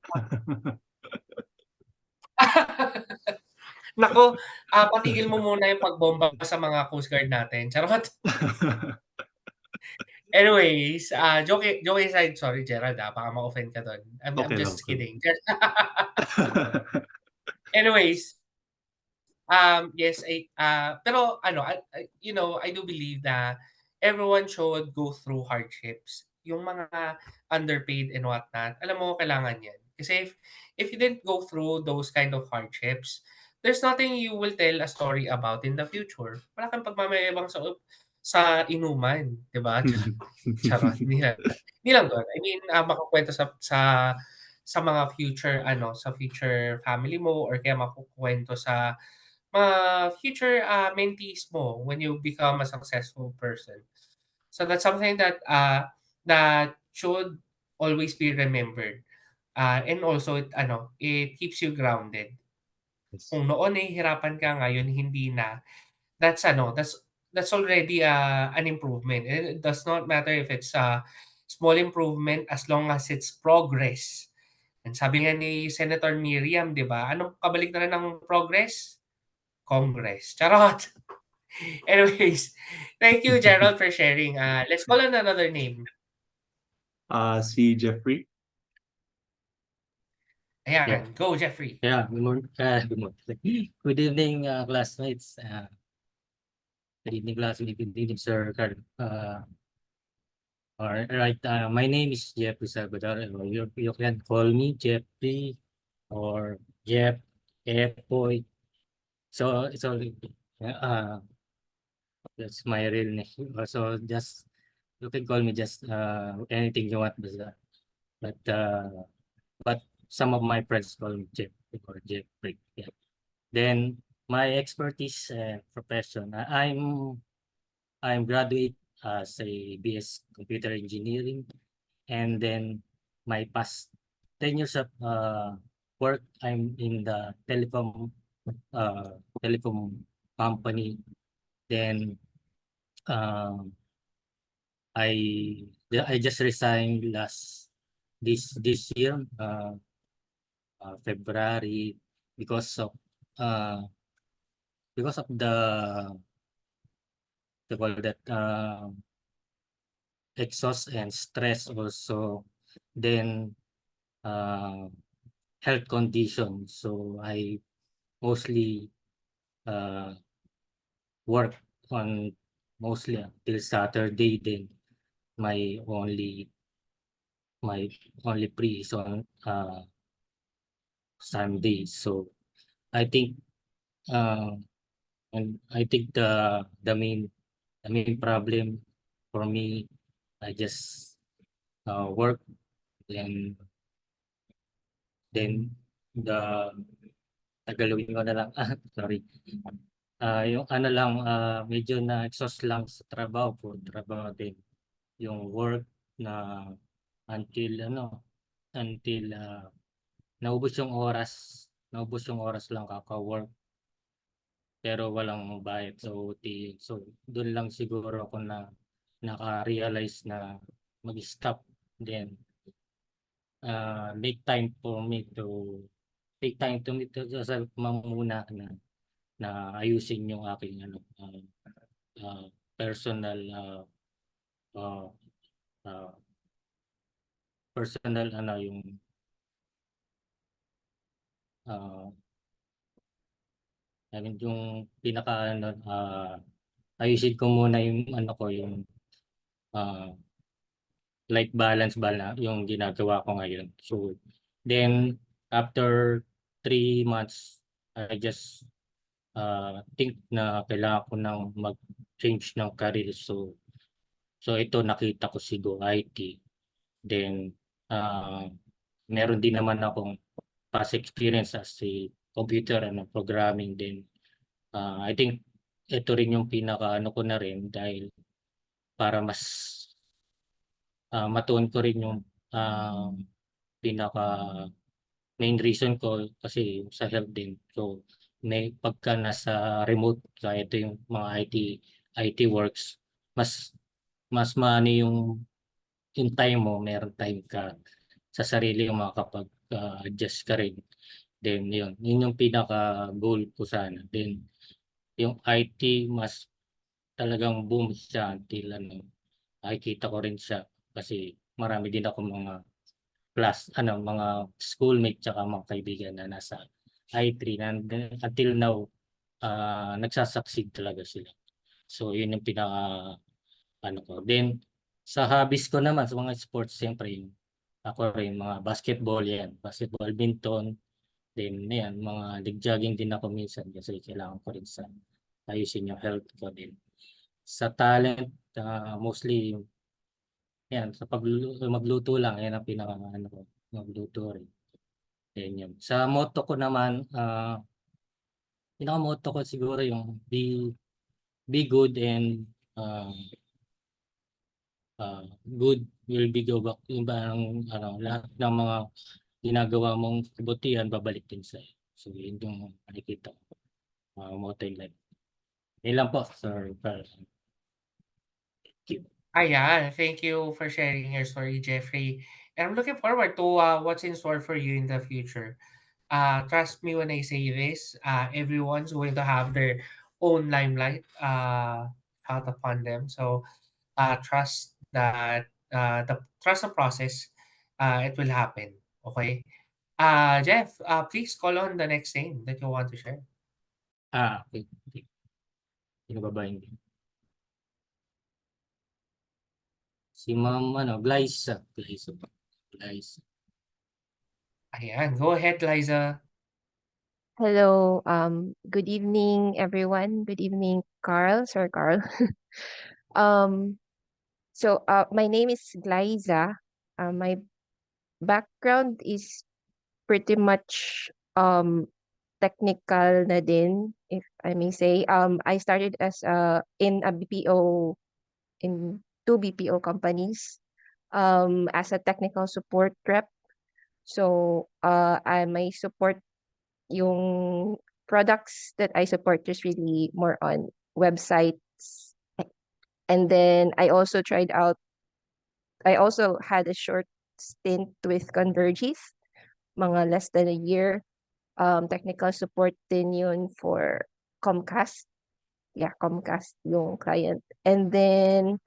Speaker 1: Naku, patigil mo muna yung pagbomba sa mga Coast Guard natin. Charot. Anyways, joke aside, sorry Gerald, baka ma-offend ka doon. I'm
Speaker 16: Okay lang,
Speaker 1: just
Speaker 16: okay lang.
Speaker 1: kidding. Anyways, yes, pero I do believe that everyone should go through hardships. Yung mga underpaid and whatnot, alam mo, kailangan yan. Kasi if you didn't go through those kind of hardships, there's nothing you will tell a story about in the future. Wala kang pagmamayabang sa inuman, di ba? Charot, hindi lang doon. I mean, makukuwento sa mga future sa future family mo, or kaya makukuwento sa mga future mentees mo when you become a successful person. So that's something that should always be remembered. And also it keeps you grounded. Kung noon nahihirapan ka, ngayon hindi na, that's already an improvement. And it does not matter if it's a small improvement as long as it's progress. And sabi nga ni Senator Miriam, 'di ba? Anong kabaliktaran ng progress? Congress. Charot. Anyways, thank you Gerald for sharing. Let's call on another name.
Speaker 16: Si Jeffrey.
Speaker 1: Ayan,
Speaker 17: Yeah.
Speaker 1: go Jeffrey.
Speaker 17: Yeah, good morning. Good morning. Good evening, classmates. Good evening, classmates. Good evening, Sir Carl. All right. My name is Jeffrey Salvador. You can call me Jeffrey or Jeff, Epoy. So it's all that's my real name. So just you can call me just anything you want, but some of my friends call me Jeff or Jeffrey. Yeah. Then my expertise profession. I'm graduate as a BS Computer Engineering, and then my past 10 years of work, I'm in the telecom company. Then I just resigned this year, February, because of uh, the call that exhaust and stress also, then health condition. So I mostly work on mostly until Saturday. Then my only free is on Sunday. So I think uh, and I think the main problem for me, I just work, then the tagalogin ko na lang sorry. Yung ano lang, medyo na-exhaust lang sa trabaho po, trabaho din. Yung work na until ano, until naubos yung oras, naubos yung oras lang kaka-work pero walang bayad sa OT. So doon lang siguro ako na naka-realize na mag-stop then make time for me to take time to me to yourself muna na ayusin yung aking ano uh, personal uh, uh, personal ano yung uh, I mean yung pinaka ano ayusin ko muna yung ano ko yung uh, life balance yung ginagawa ko ngayon. So then after 3 months I just think na kailangan ko nang mag-change ng career. So ito nakita ko si Go IT. Then meron din naman akong past experience as a computer and programming din. I think ito rin yung pinaka ano ko na rin dahil para mas matuon ko rin yung pinaka main reason ko kasi sa health din. So may pagka nasa remote kaya ito yung mga IT works mas mas maano yung time mo, meron time ka sa sarili yung makakapag-adjust ka rin. Then yun yung pinaka goal ko sana. Then yung IT mas talagang boom siya until ano, nakikita ko rin siya kasi marami din ako mga mga schoolmate tsaka mga kaibigan na nasa I3 na until now nagsasucceed talaga sila. So yun yung pinaka ano ko. Then sa hobbies ko naman sa mga sports siyempre yung ako rin mga basketball yan, basketball, badminton, then yan mga nag-jogging din ako minsan kasi kailangan ko rin sa ayusin yung health ko din. Sa talent mostly yan sa magluto lang yan ang pinaka ano ko, magluto rin. Yan yun. Sa motto ko naman, pinaka-motto ko siguro yung be good and good will be go back. Yung bang ano, lahat ng mga ginagawa mong kabutihan babalik din sa'yo. So yun yung nakikita ko. Motto in life. Yun lang po, sir. Thank you.
Speaker 1: Ayan, thank you for sharing your story, Jeffrey. And I'm looking forward to what's in store for you in the future. Trust me when I say this, everyone's going to have their own limelight out upon them. So trust the process. It will happen. Okay. Jeff, please call on the next name that you want to share.
Speaker 17: Okay. Sino ba ba hindi? Si Ma'am ano, Glyza. Glyza.
Speaker 1: Ayan, go ahead, Liza.
Speaker 18: Hello, good evening, everyone. Good evening, Carl, Sir Carl. Um, my name is Glyza. My background is pretty much technical na din, if I may say. I started as in a BPO, in two BPO companies, as a technical support rep. So, I may support yung products that I support is really more on websites. And then I also had a short stint with Convergys, mga less than a year. Technical support din yun for Comcast. Yeah, Comcast yung client. And then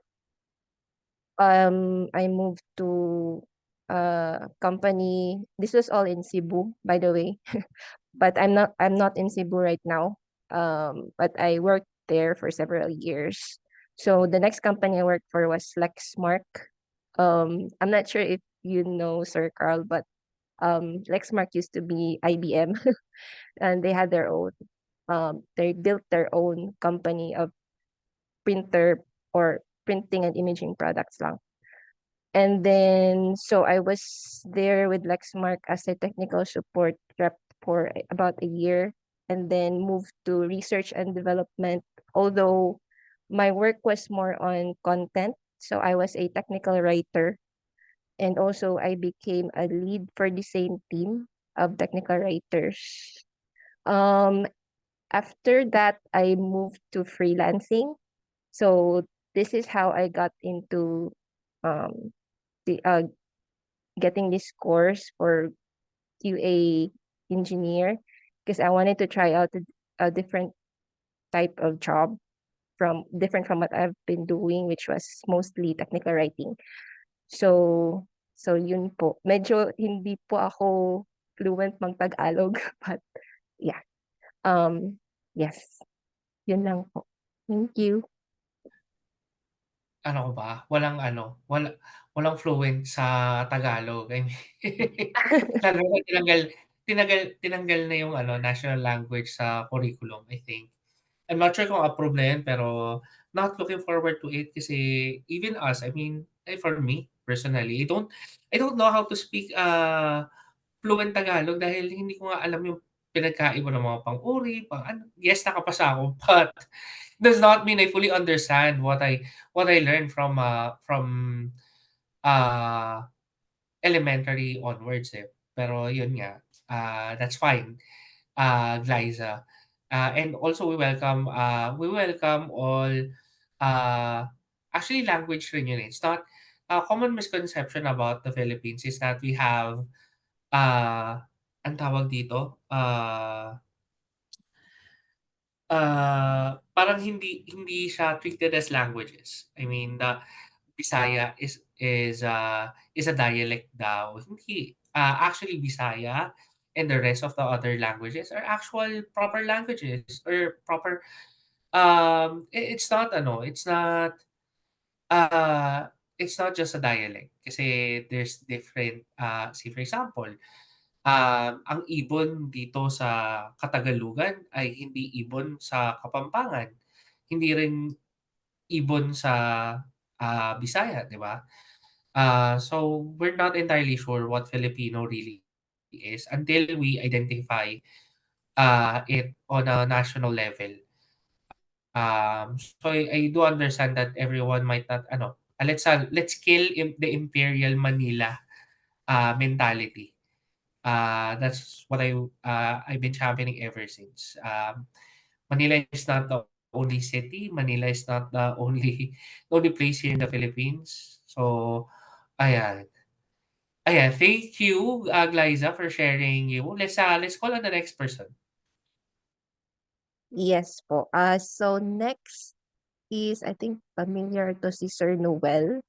Speaker 18: I moved to a company. This was all in Cebu, by the way. But I'm not in Cebu right now. But I worked there for several years. So the next company I worked for was Lexmark. I'm not sure if you know Sir Carl, but Lexmark used to be IBM, and they had their own. They built their own company of printer or printing and imaging products lang. And then, so I was there with Lexmark as a technical support rep for about a year. and then moved to research and development, although my work was more on content. So I was a technical writer, and also I became a lead for the same team of technical writers. Um, After that, I moved to freelancing. So this is how I got into um, the getting this course for QA engineer, because I wanted to try out a different type of job from different from what I've been doing, which was mostly technical writing. So yun po. Medyo hindi po ako fluent mag-Tagalog, but yeah. Yes. Yun lang po. Thank you.
Speaker 1: Ano ko ba, walang fluent sa Tagalog. I mean, lalo na tinanggal na yung national language sa curriculum, I think. I'm not sure kung approve na yan, pero not looking forward to it kasi even us, I mean, for me personally, I don't know how to speak fluent Tagalog dahil hindi ko nga alam yung pinagkaiba ng mga pang-uri, yes, nakapasa ako, but does not mean I fully understand what I learned from uh, elementary onwards eh. Pero yun nga, that's fine, Glyza. And also we welcome all uh, actually language rin yun eh. It's not a common misconception about the Philippines is that we have ang tawag dito, parang hindi siya treated as languages. I mean, the Bisaya is a dialect daw. Hindi. Actually, Bisaya and the rest of the other languages are actual proper languages or proper. It's not uh, it's not just a dialect. Kasi there's different. Say for example, ang ibon dito sa Katagalugan ay hindi ibon sa Kapampangan. Hindi rin ibon sa Bisaya, 'di ba? So we're not entirely sure what Filipino really is until we identify it on a national level. So I do understand that everyone might not let's kill the Imperial Manila mentality. That's what I've been championing ever since. Manila is not the only city. Manila is not the only the only place here in the Philippines. So, ayan. Ayan, thank you, Glyza, for sharing you. Let's call on the next person.
Speaker 18: Yes po. So next is, I think, familiar to si Sir Noel.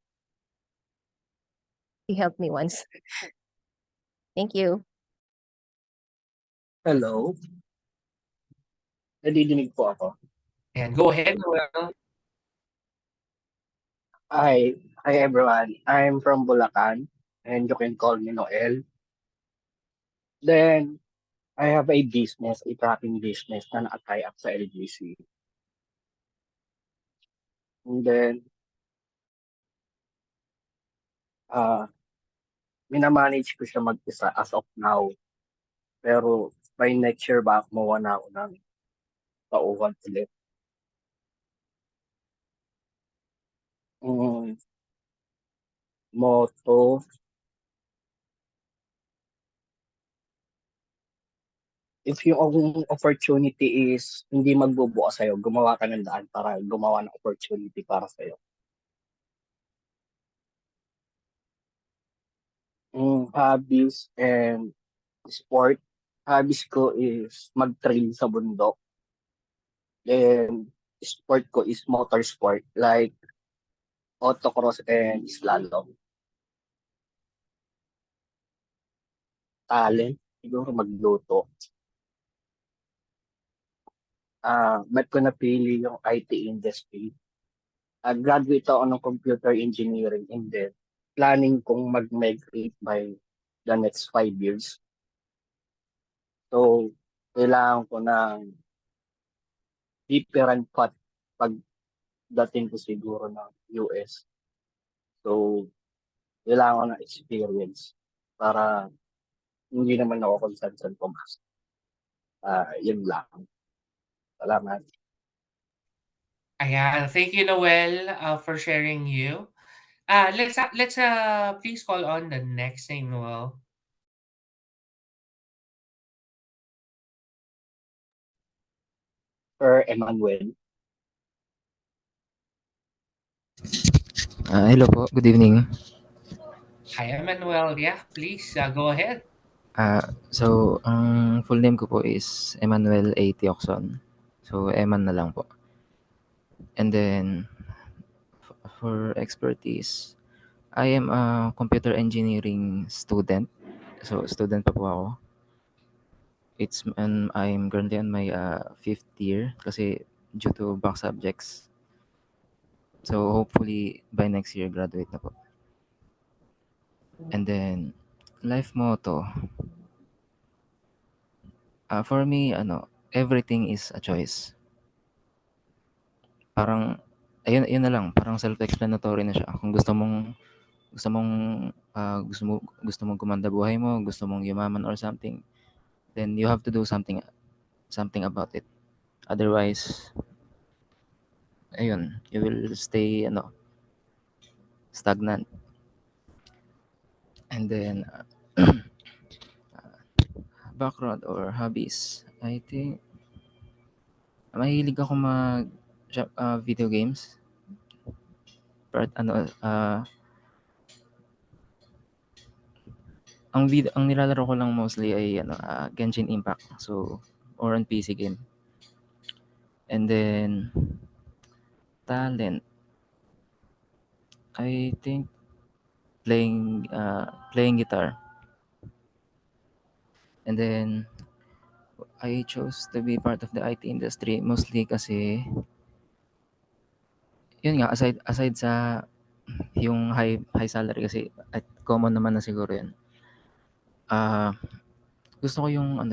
Speaker 18: He helped me once. Thank you.
Speaker 6: Hello, nadidinig po ako.
Speaker 1: And go ahead, Noel.
Speaker 6: Hi, hi everyone. I'm from Bulacan, and you can call me Noel. Then, I have a business, a trucking business na naka-tie up sa LGC. And then, uh, minamanage ko siya mag-isa as of now. Pero, by next year ba, kumuha na ako ng tauhan ulit. Mm, motto, if yung opportunity is hindi magbubukas sa'yo, gumawa ka ng daan para gumawa ng opportunity para sa'yo. Hobbies and sport. Hobbies ko is mag-trail sa bundok. Then, sport ko is motorsport like autocross and slalom. Talent, siguro magluto. Ba't ko napili yung IT industry? Graduate ako ng computer engineering and then planning kong mag-migrate by the next 5 years. So, kailangan ko ng different path pagdating ko siguro ng US. So, kailangan ko ng experience para hindi naman ako kung saan pumasok.
Speaker 19: Yun lang. Salamat.
Speaker 1: Ayan, thank you, Noel, for sharing you. Let's please call on the next name, Noel.
Speaker 19: Sir Emmanuel.
Speaker 20: Hello po, good evening.
Speaker 1: Hi, Emmanuel. Yeah, please go ahead.
Speaker 20: Ang full name ko po is Emmanuel A. Tiocson. So, Eman na lang po. And then, for expertise, I am a computer engineering student. So, student pa po ako. And I'm currently on my fifth year kasi due to back subjects. So, hopefully, by next year, graduate na po. And then, life motto. For me, everything is a choice. Parang ayun na lang, parang self-explanatory na siya. Kung gusto mong, gusto mong gumanda buhay mo, gusto mong yumaman or something, then you have to do something about it. Otherwise, ayun, you will stay stagnant. And then, background or hobbies, I think mahilig ako video games. But ang nilalaro ko lang mostly ay Genshin Impact. So, or on PC game. And then, talent, I think playing guitar. And then, I chose to be part of the IT industry mostly kasi yun nga, aside sa yung high salary kasi at common naman na siguro yun. Gusto ko yung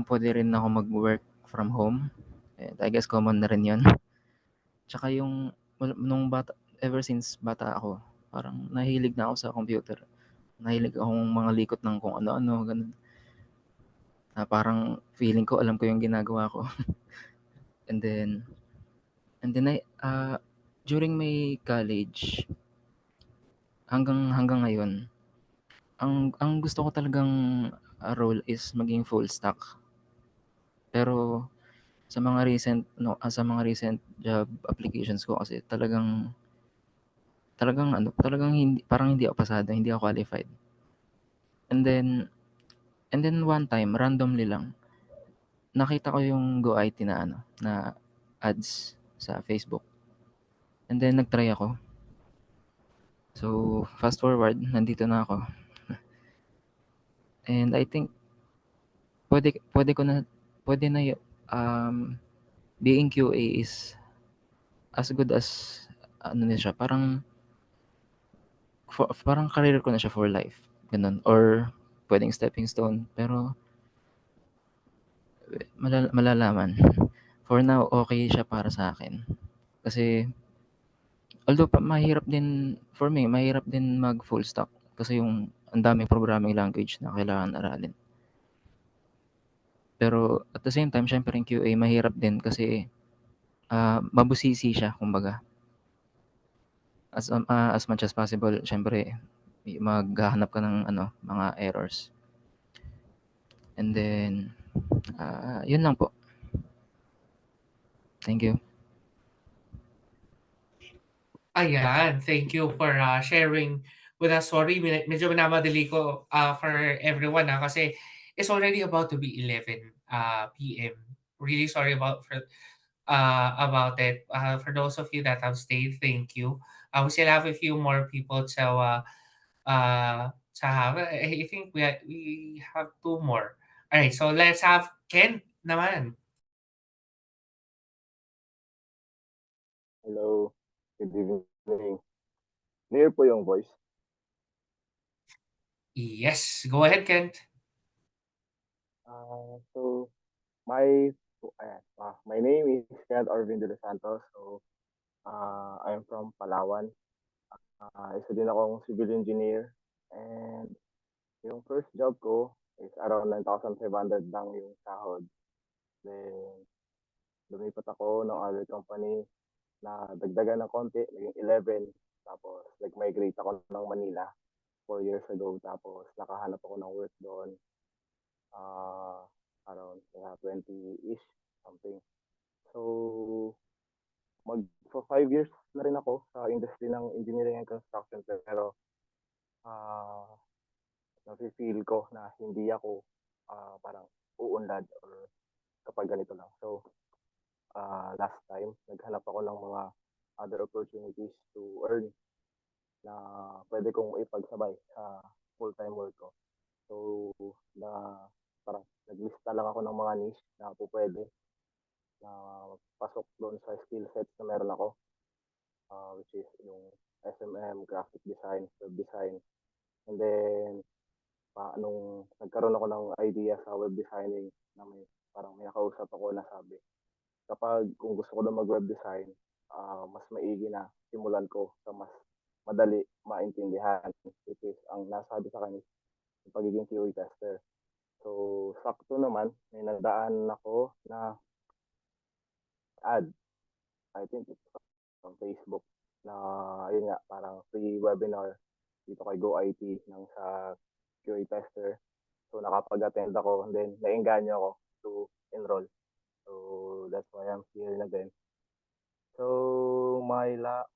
Speaker 20: puwede rin ako mag-work from home, and I guess common na rin yun. Tsaka yung nung ever since bata ako, parang nahilig na ako sa computer. Nahilig akong mga likot ng kung ano-ano, gano'n. Na parang feeling ko alam ko yung ginagawa ko. And then during my college, hanggang ngayon, ang gusto ko talagang role is maging full stack. Pero sa mga recent job applications ko kasi talagang hindi, parang hindi ako pasado, hindi ako qualified. And then one time, randomly lang, nakita ko yung Go IT na ads sa Facebook. And then nag-try ako. So, fast forward, nandito na ako. And I think puwede ko na puwede na being QA is as good as na siya, parang career ko na siya for life, gano'n. Or puwedeng stepping stone, pero malalaman. For now, okay siya para sa akin. Kasi although mahirap din for me, mahirap din mag full stack kasi yung ang daming programming language na kailangan aralin. Pero at the same time, siyempre yung QA mahirap din kasi, mabusisi siya kumbaga. As much as possible siyempre maghahanap ka ng mga errors. And then, yun lang po. Thank you.
Speaker 1: Ayan, thank you for sharing with us. Sorry, medyo minamadali ko for everyone kasi it's already about to be 11 p.m. Really sorry about it. For those of you that have stayed, thank you. We still have a few more people to have. I think we have two more. All right, so let's have Ken naman.
Speaker 19: Hello. Good evening. Clear po yung voice.
Speaker 1: Yes, go ahead, Kent.
Speaker 19: So my name is Kenneth Orvin de los Santos. So, I'm from Palawan. Isa din akong civil engineer. And yung first job ko, is around 9,500 lang yung sahod. Then, lumipat ako ng other company na dagdagan ng konti, naging 11. Tapos, nag-migrate ako ng Manila 4 years ago. Tapos, nakahanap ako ng work doon. Around 20-ish, something. So, for 5 years na rin ako sa industry ng engineering and construction. Pero, nafe-feel ko na hindi ako parang uunlad or kapag ganito lang. So, last time, naghanap ako ng mga other opportunities to earn na pwede kong ipagsabay sa full-time work ko. So, na parang naglista lang ako ng mga niche na po pwede na pasok doon sa skill sets na meron ako, which is yung SMM, graphic design, web design. And then, nung nagkaroon ako ng idea sa web designing na parang may nakausap ako na sabi, kapag kung gusto ko na mag-web design, mas maigi na simulan ko sa mas madali maintindihan, which is ang nasabi sa kanya yung pagiging QA tester. So, sakto naman, may nagdaan ako na ad, I think it's on Facebook, na yun nga, parang free webinar dito kay Go IT ng sa QA tester. So, nakapag-attend ako and then naengganyo ako to enroll. So, that's why I'm here na din. So, my life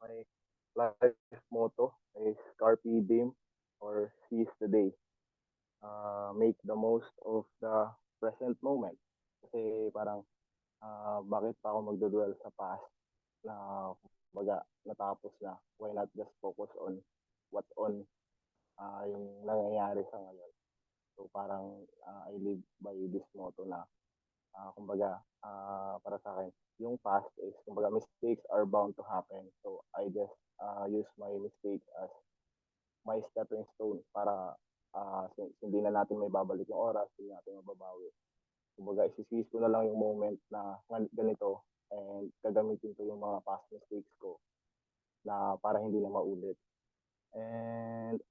Speaker 19: motto is Carpe Diem or seize the day. Make the most of the present moment. Kasi parang bakit pa ako magdodwell sa past na baga natapos na. Why not just focus on what's on yung nangyayari sa ngayon. So parang I live by this motto na kumbaga para sa akin, yung past is kumbaga mistakes are bound to happen. So I just use my mistakes as my stepping stone para hindi na natin may babalik yung oras, hindi natin mababawi. Kumbaga, isisisi ko na lang yung moment na ganito and gagamitin ko yung mga past mistakes ko na para hindi na maulit. And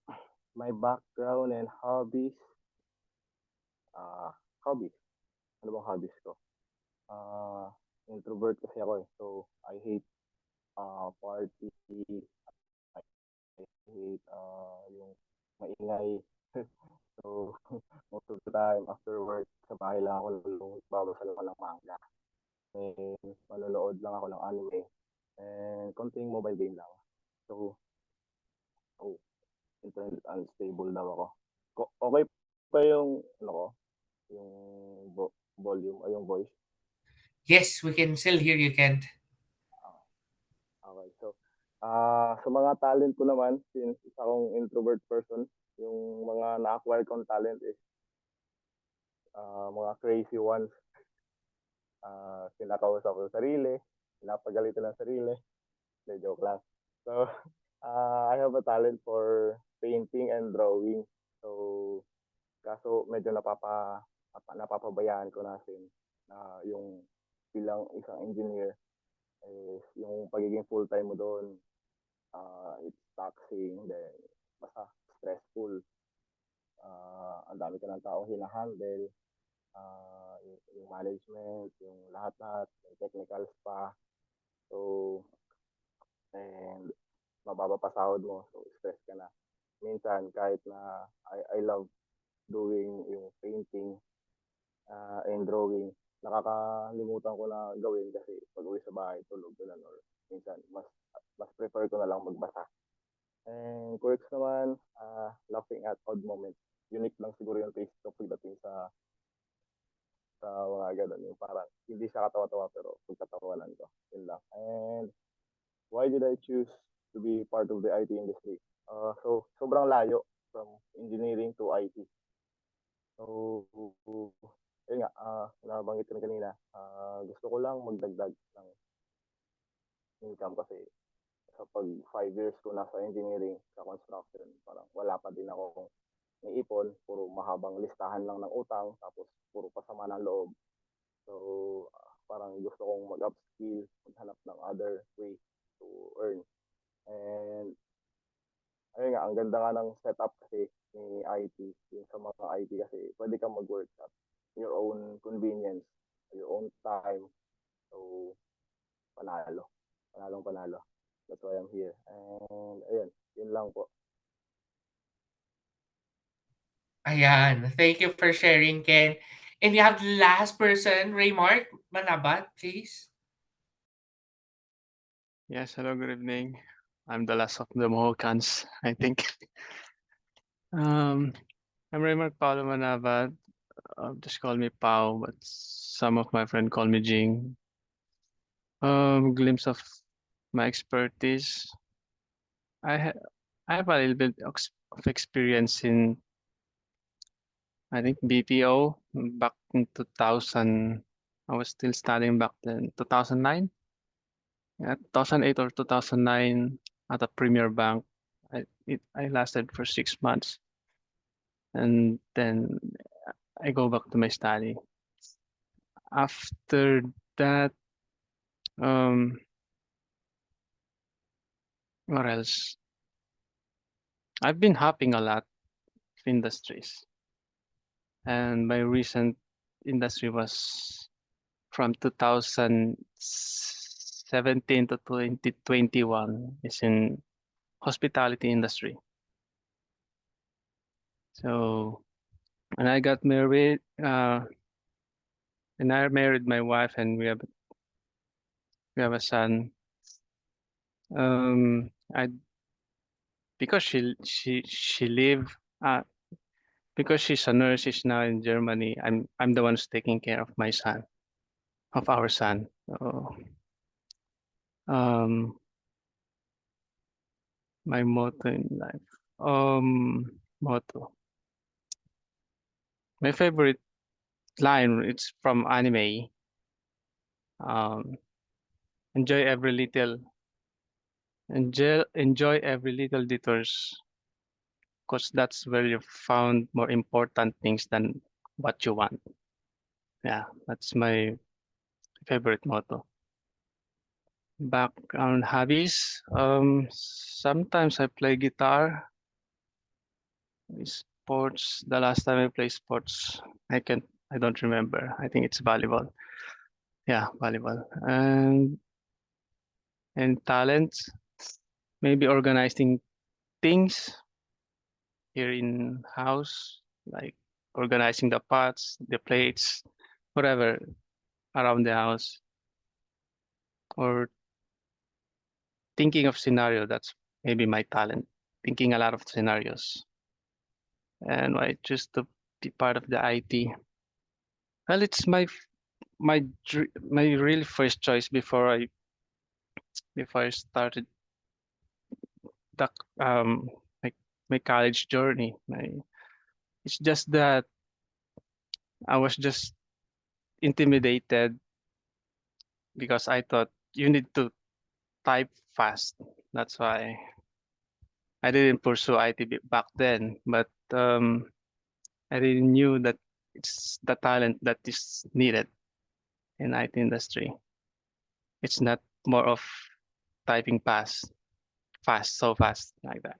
Speaker 19: my background and hobbies, hobbies, ano bang hobbies ko? Introvert kasi ako eh. So, I hate party, I hate yung maingay. So, most of the time, after work, sa bahay lang ako nalulungit, babasa lang ako ng manga. And manonood lang ako ng anime. And konting mobile game lang. So, internet unstable daw ako. Okay pa yung, ano ko, yung volume, o yung voice?
Speaker 1: Yes, we can still hear you, Kent.
Speaker 19: Okay, so, sa mga talent ko naman, since isa akong introvert person, yung mga na-acquire kong talent is mga crazy ones. Kinakausap ko sa sarili, pinapagalitan ng sarili. De, joke lang. So, I have a talent for painting and drawing. So, kaso medyo napapabayaan ko na yung bilang isang engineer is yung pagiging full-time mo doon, it's taxing, then basta stressful. Ang dami ka ng taong hinahandle, yung management, yung lahat-lahat, yung technicals pa. So, and mababa pa sahod mo, so stress ka na. Minsan, kahit na I love doing yung painting and drawing, nakakalimutan ko na gawin kasi pag uwi sa bahay, tulog ko or minsan, mas prefer ko na lang magbasa. And quirks naman, laughing at odd moments. Unique lang siguro yung taste ko pagdating sa mga ganun. Yung parang hindi siya katawa-tawa pero pagkatawanan ko. Yun lang. And why did I choose to be part of the IT industry? So, sobrang layo from engineering to IT. So, yun nga, nabanggit ko na kanina, gusto ko lang magdagdag ng income kasi sa pag 5 years ko nasa engineering, sa construction, parang wala pa din ako naipon, puro mahabang listahan lang ng utang, tapos puro pasama ng loob. So, parang gusto kong mag-upskill, maghanap ng other way to earn. And ayun nga, ang ganda nga ng setup kasi ni IT, yung sa mga IT kasi pwede kang mag-work at your own convenience, your own time. So, panalo. Panalong panalo. That's why I'm here. And ayun, yun lang po.
Speaker 1: Ayan. Thank you for sharing, Ken. And we have the last person, Raymark Manabat, please.
Speaker 21: Yes, hello, good evening. I'm the last of the Mohicans, I think. um, I'm Raymond Paulo Manabat. Just call me Pau, but some of my friends call me Jing. Glimpse of my expertise. I ha I have a little bit of experience in, I think, BPO back in 2000. I was still studying back then, 2009. Yeah, 2008 or 2009 at a Premier Bank. I lasted for 6 months, and then I go back to my study. After that, um, what else? I've been hopping a lot of industries, and my recent industry was from 2017 to 2021 is in hospitality industry. So when I got married, and I married my wife, and we have a son. I because she live uh because she's a nurse, she's now in Germany. I'm the one who's taking care of my son, of our son. So, um, my motto in life. Motto. My favorite line, it's from anime. Um, enjoy every little enjoy every little detours, because that's where you found more important things than what you want. Yeah, that's my favorite motto. Background hobbies. Sometimes I play guitar. Sports. The last time I played sports, I don't remember. I think it's volleyball. Yeah, volleyball. And talents. Maybe organizing things here in house, like organizing the pots, the plates, whatever around the house, or thinking of scenario. That's maybe my talent. Thinking a lot of scenarios. And I choose to be part of the IT. Well, it's my really first choice before I started the my my college journey. It's just that I was just intimidated because I thought you need to type fast. That's why I didn't pursue IT back then. But I really knew that it's the talent that is needed in IT industry. It's not more of typing fast, so fast like that.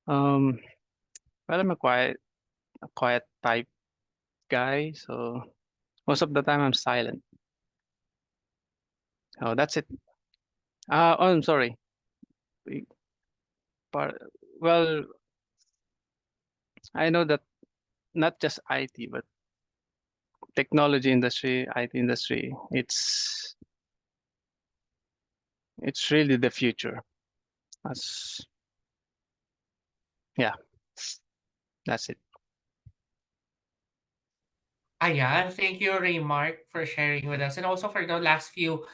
Speaker 21: Um, well, I'm a quiet type guy, so most of the time I'm silent. Oh, that's it. I'm sorry. We- Part, well, I know that not just IT, but technology industry, IT industry, it's really the future. That's yeah, that's it.
Speaker 1: Ayan, thank you, Raymark, for sharing with us, and also for the last few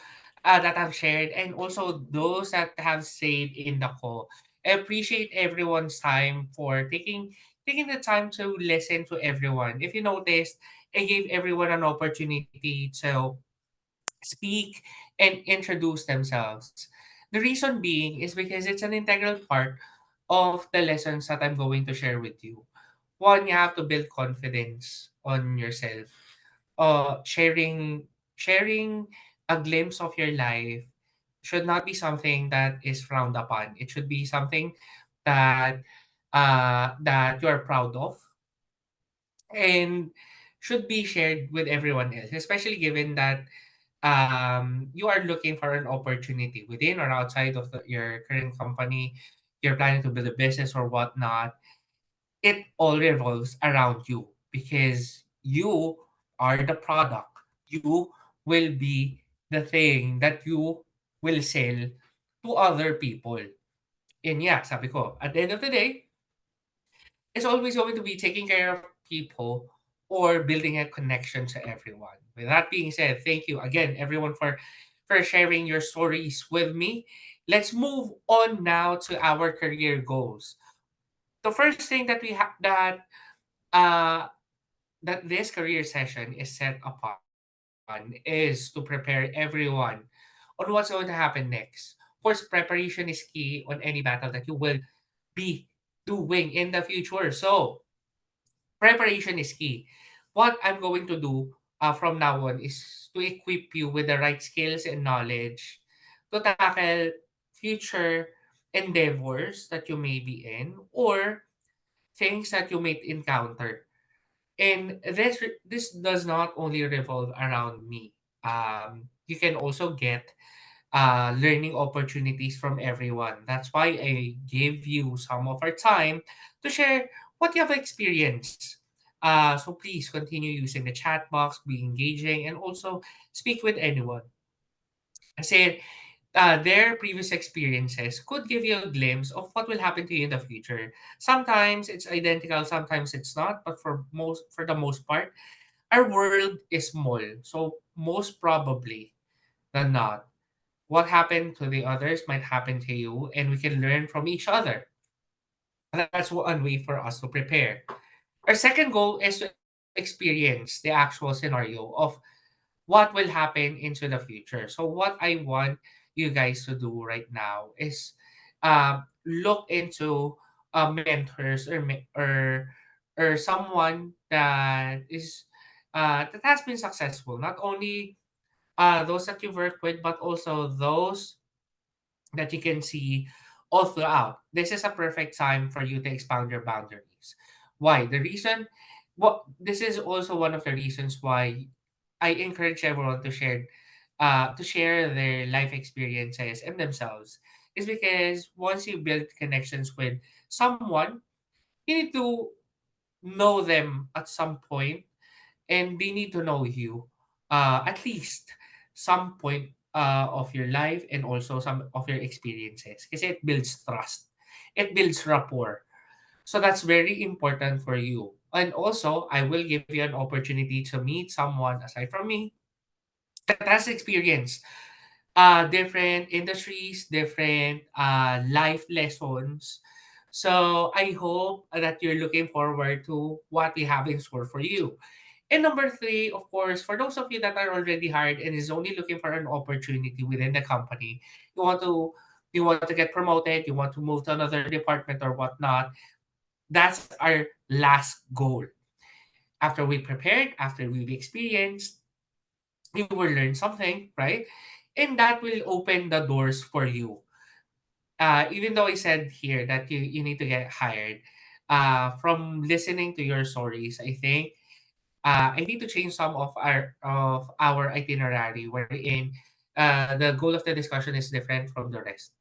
Speaker 1: that I've shared, and also those that have stayed in the call. I appreciate everyone's time for taking the time to listen to everyone. If you noticed, I gave everyone an opportunity to speak and introduce themselves. The reason being is because it's an integral part of the lessons that I'm going to share with you. One, you have to build confidence on yourself. Sharing a glimpse of your life should not be something that is frowned upon. It should be something that that you're proud of and should be shared with everyone else, especially given that you are looking for an opportunity within or outside of your current company, you're planning to build a business or whatnot. It all revolves around you because you are the product. You will be the thing that you will sell to other people. And yeah, sabi ko, at the end of the day, it's always going to be taking care of people or building a connection to everyone. With that being said, thank you again, everyone, for sharing your stories with me. Let's move on now to our career goals. The first thing that we have uh, that this career session is set upon is to prepare everyone on what's going to happen next. Of course, preparation is key on any battle that you will be doing in the future. So, preparation is key. What I'm going to do from now on is to equip you with the right skills and knowledge to tackle future endeavors that you may be in or things that you may encounter. And this does not only revolve around me. You can also get learning opportunities from everyone. That's why I give you some of our time to share what you have experienced. So please continue using the chat box, be engaging, and also speak with anyone. Kasi their previous experiences could give you a glimpse of what will happen to you in the future. Sometimes it's identical, sometimes it's not, but for the most part, our world is small. So most probably than not, what happened to the others might happen to you, and we can learn from each other. That's one way for us to prepare. Our second goal is to experience the actual scenario of what will happen into the future. So what I want you guys to do right now is look into mentors or someone that is that has been successful. Not only those that you've worked with, but also those that you can see all throughout. This is a perfect time for you to expand your boundaries. Why? The reason, what this is also one of the reasons why I encourage everyone to share their life experiences and themselves is because once you build connections with someone, you need to know them at some point and they need to know you at least some point of your life and also some of your experiences because it builds trust, it builds rapport. So that's very important for you. And also I will give you an opportunity to meet someone aside from me that has experienced different industries, different life lessons. So I hope that you're looking forward to what we have in store for you. And number three, of course, for those of you that are already hired and is only looking for an opportunity within the company, you want to you want to get promoted, you want to move to another department or whatnot. That's our last goal. After we prepared, after we've experienced, you will learn something, right? And that will open the doors for you. Even though I said here that you need to get hired, from listening to your stories, I think I need to change some of our itinerary wherein the goal of the discussion is different from the rest.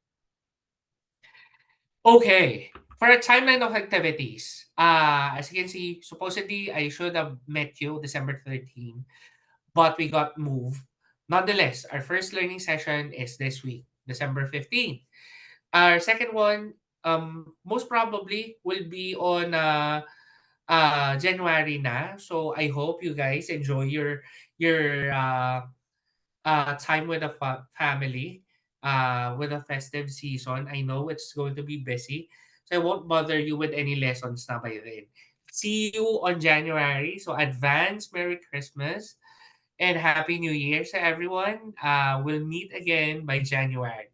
Speaker 1: Okay, for a timeline of activities, as you can see, supposedly I should have met you December 13, but we got moved. Nonetheless, our first learning session is this week, December 15. Our second one, most probably will be on January na. So I hope you guys enjoy your time with the family with the festive season. I know it's going to be busy, so I won't bother you with any lessons na by then. See you on January. So advance Merry Christmas and Happy New Year to everyone. We'll meet again by January.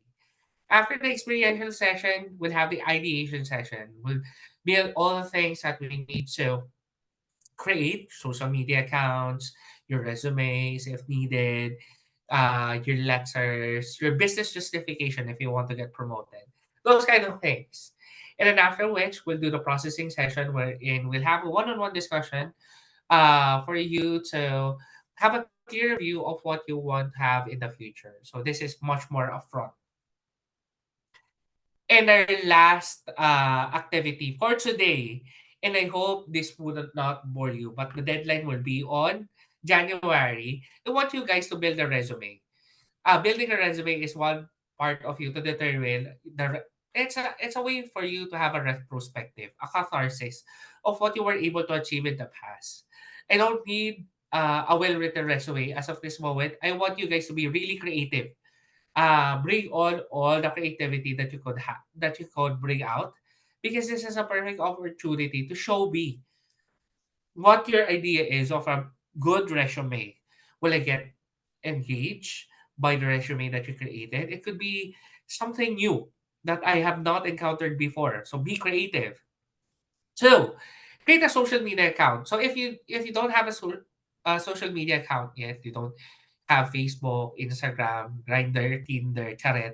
Speaker 1: After the experiential session, we'll have the ideation session. We'll build all the things that we need to create social media accounts, your resumes if needed, your letters, your business justification if you want to get promoted, those kind of things. And then after which, we'll do the processing session wherein we'll have a one-on-one discussion for you to have a clear view of what you want to have in the future. So this is much more upfront. And our last activity for today, and I hope this would not bore you, but the deadline will be on January. I want you guys to build a resume. Building a resume is one part of you to determine it's a way for you to have a retrospective, a catharsis of what you were able to achieve in the past. I don't need a well-written resume as of this moment. I want you guys to be really creative. Bring all the creativity that you could have, that you could bring out, because this is a perfect opportunity to show me what your idea is of a good resume. Will I get engaged by the resume that you created? It could be something new that I have not encountered before. So be creative. Two, create a social media account. So if you don't have a social media account yet, you don't have Facebook, Instagram, Grindr, Tinder, Charet,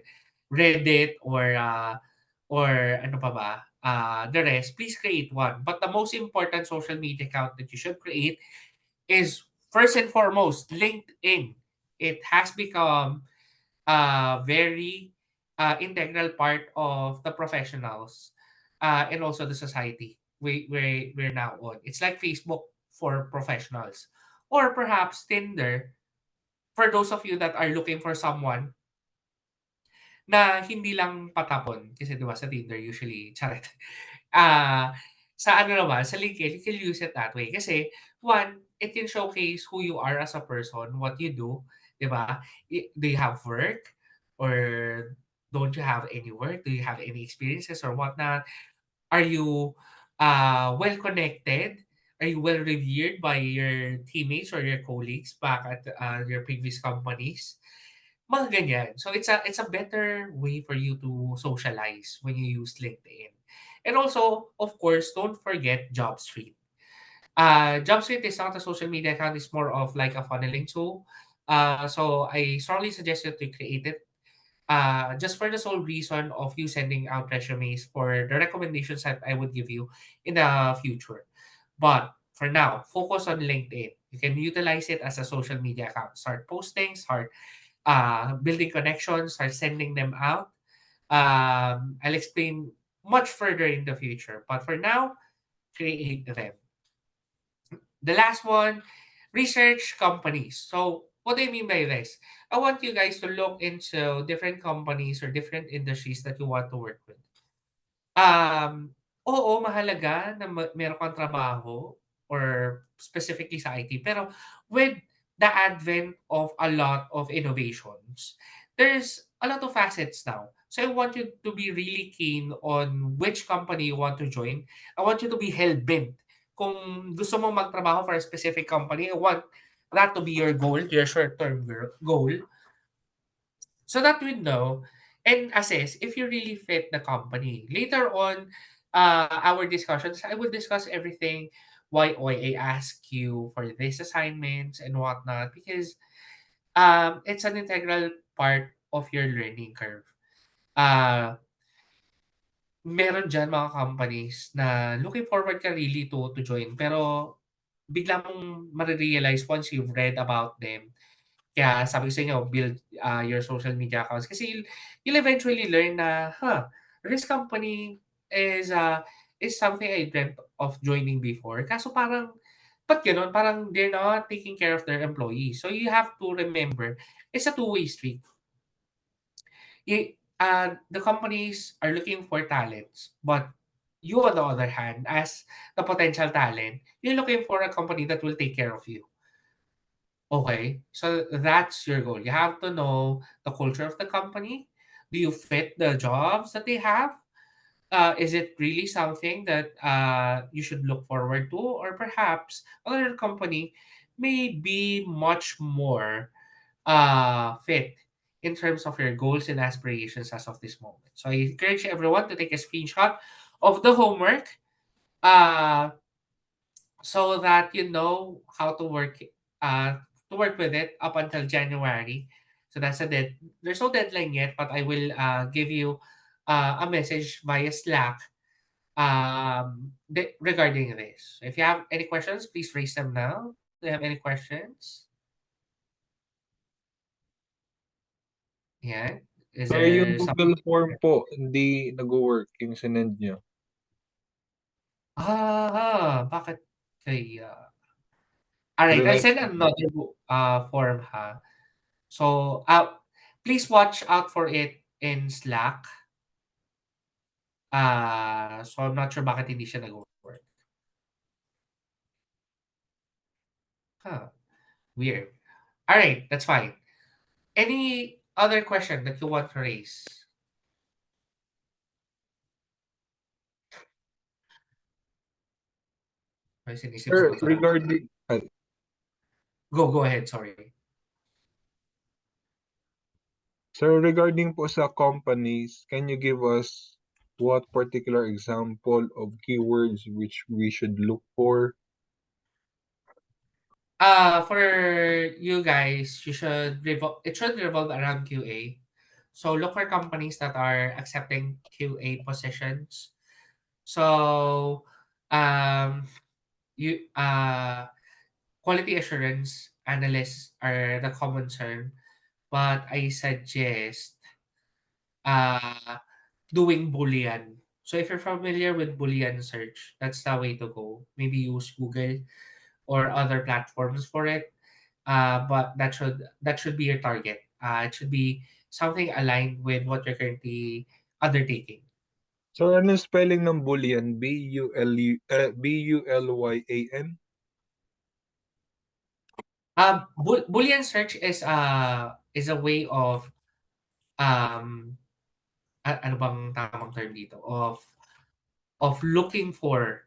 Speaker 1: Reddit, or ano pa ba, the rest, please create one. But the most important social media account that you should create is first and foremost LinkedIn. It has become a very integral part of the professionals and also the society we're now on. It's like Facebook for professionals, or perhaps Tinder for those of you that are looking for someone na hindi lang patapon. Kasi 'di ba sa Tinder usually, charet. Ah, sa ano naman, sa LinkedIn, you can use it that way. Kasi one, it can showcase who you are as a person, what you do, 'di ba? Do you have work or don't you have any work? Do you have any experiences or whatnot? Are you well connected? Are you well revered by your teammates or your colleagues back at your previous companies? Mga ganyan. So it's a better way for you to socialize when you use LinkedIn. And also, of course, don't forget JobStreet. JobStreet is not a social media account, it's more of like a funneling tool. So I strongly suggest you to create it just for the sole reason of you sending out resumes for the recommendations that I would give you in the future. But for now, focus on LinkedIn. You can utilize it as a social media account. Start posting, start building connections, start sending them out. I'll explain much further in the future. But for now, create them. The last one, research companies. So what do I mean by this? I want you guys to look into different companies or different industries that you want to work with. Oo, mahalaga na meron kang trabaho or specifically sa IT. Pero with the advent of a lot of innovations, there's a lot of facets now. So I want you to be really keen on which company you want to join. I want you to be hell-bent. Kung gusto mo magtrabaho for a specific company, I want that to be your goal, your short-term goal, so that we know and assess if you really fit the company. Later on, our discussions, I will discuss everything. Why I ask you for these assignments and whatnot, because it's an integral part of your learning curve. Uh, Meron diyan mga companies na looking forward ka really to join, pero bigla mong mare-realize once you've read about them. Kaya sabi ko sa inyo, build your social media accounts kasi you'll eventually learn na, this company is something I dreamt of joining before. Kaso parang, ba't gano'n? Parang they're not taking care of their employees. So you have to remember, it's a two-way street. The companies are looking for talents, but you, on the other hand, as the potential talent, you're looking for a company that will take care of you. Okay, so that's your goal. You have to know the culture of the company. Do you fit the jobs that they have? Is it really something that you should look forward to? Or perhaps another company may be much more fit in terms of your goals and aspirations as of this moment. So I encourage everyone to take a screenshot of the homework uh, so that you know how to work with it up until January. So that's a there's no deadline yet, but I will give you a message via Slack regarding this. If you have any questions, please raise them now. Do you have any questions? Yeah. Is
Speaker 10: Sir, yung
Speaker 1: there some?
Speaker 10: Google form po, hindi nag-work yung sinend nyo.
Speaker 1: Bakit kaya? All right, I'll
Speaker 10: Rinay.
Speaker 1: send another form ha. So, please watch out for it in Slack. So I'm not sure bakit hindi siya nag-work. Huh, weird. All right, that's fine. Any other question that you want to raise? May sinisip
Speaker 10: Sir,
Speaker 1: ako to.
Speaker 10: regarding,
Speaker 1: Go ahead, sorry.
Speaker 10: sir, regarding po sa companies, can you give us what particular example of keywords which we should look for?
Speaker 1: For you guys, it should revolve around QA. So look for companies that are accepting QA positions. So um you quality assurance analysts are the common term, but I suggest uh doing Boolean. So if you're familiar with Boolean search, that's the way to go. Maybe use Google or other platforms for it. But that should be your target. It should be something aligned with what you're currently undertaking.
Speaker 10: Sir, ano spelling ng Boolean? B-U-L-Y-A-N?
Speaker 1: Boolean search is a way of um ano bang tamang term dito of looking for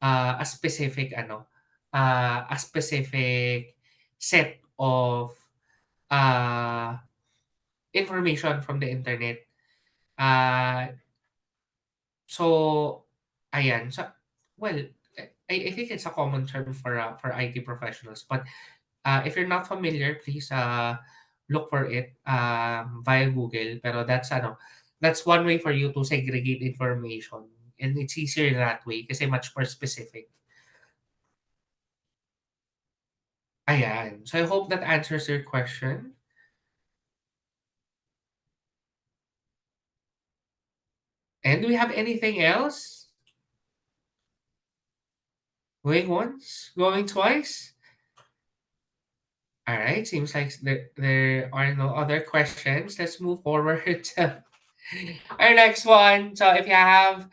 Speaker 1: a specific a specific set of uh information from the internet. Uh So, ayan. So, well, I think it's a common term for IT professionals. But if you're not familiar, please look for it via Google. Pero that's one way for you to segregate information. And it's easier that way kasi much more specific. Ayan. So I hope that answers your question. And do we have anything else? Going once? Going twice? All right, seems like there are no other questions. Let's move forward to our next one. So if you have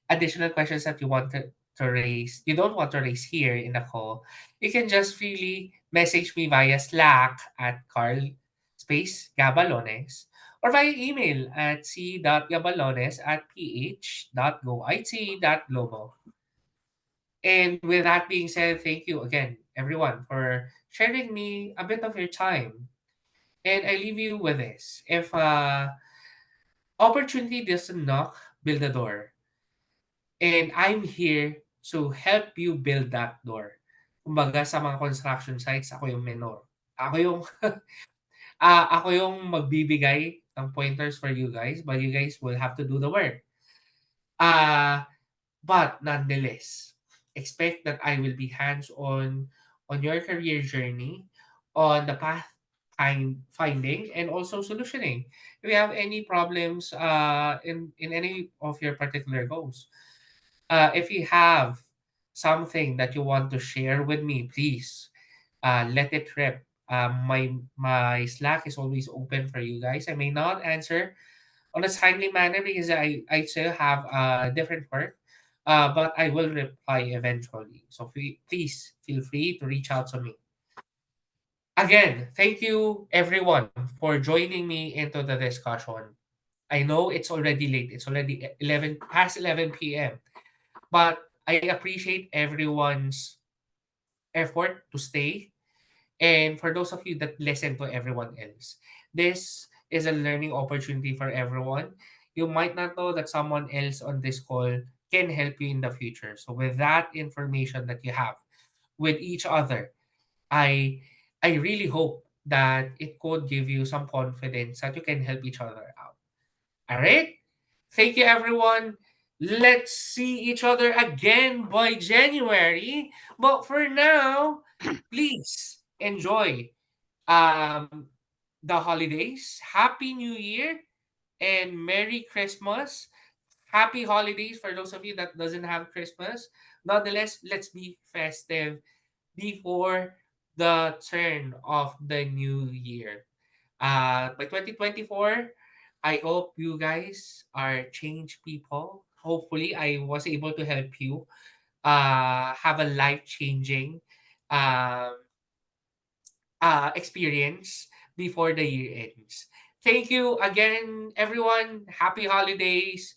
Speaker 1: additional questions that you want to raise, you don't want to raise here in the call, you can just freely message me via Slack at Carl space Gabalones or via email at c.gabalones at ph.goit.global. And with that being said, thank you again, everyone, for sharing me a bit of your time. And I leave you with this. If opportunity doesn't knock, build a door. And I'm here to help you build that door. Kumbaga sa mga construction sites, ako yung mentor. Ako yung ako yung magbibigay ng pointers for you guys, but you guys will have to do the work. Uh, but nonetheless, expect that I will be hands on your career journey, on the path finding and also solutioning. If you have any problems in any of your particular goals, if you have something that you want to share with me, please let it rip. My Slack is always open for you guys. I may not answer on a timely manner because I still have different work, but I will reply eventually. So please feel free to reach out to me. Again, thank you everyone for joining me into the discussion. I know it's already late. It's already 11 past 11 p.m. But I appreciate everyone's effort to stay. And for those of you that listen to everyone else, this is a learning opportunity for everyone. You might not know that someone else on this call can help you in the future. So with that information that you have with each other, I I really hope that it could give you some confidence that you can help each other out. All right? Thank you everyone. Let's see each other again by January. But for now, please enjoy um, the holidays. Happy New Year and Merry Christmas. Happy holidays for those of you that doesn't have Christmas. Nonetheless, let's be festive before the turn of the new year. By 2024, I hope you guys are change people. Hopefully, I was able to help you have a life changing um, experience before the year ends. Thank you again, everyone. Happy holidays.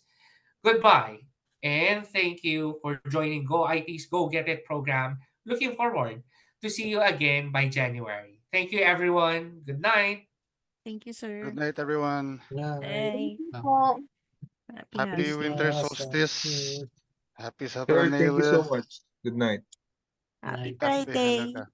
Speaker 1: Goodbye. And thank you for joining Go IT's Go Get It program. Looking forward to see you again by January. Thank you, everyone. Good night.
Speaker 9: Thank you,
Speaker 8: Good
Speaker 9: sir.
Speaker 8: night, everyone.
Speaker 1: Night.
Speaker 12: Thank
Speaker 9: Bye.
Speaker 12: you po.
Speaker 9: Happy
Speaker 8: Happy winter
Speaker 9: holidays.
Speaker 8: solstice. Happy
Speaker 10: Sir, thank you so
Speaker 8: Saturnalia.
Speaker 10: much. Good night.
Speaker 9: Happy
Speaker 1: Night.
Speaker 8: Happy
Speaker 9: Friday.
Speaker 8: Hanukkah.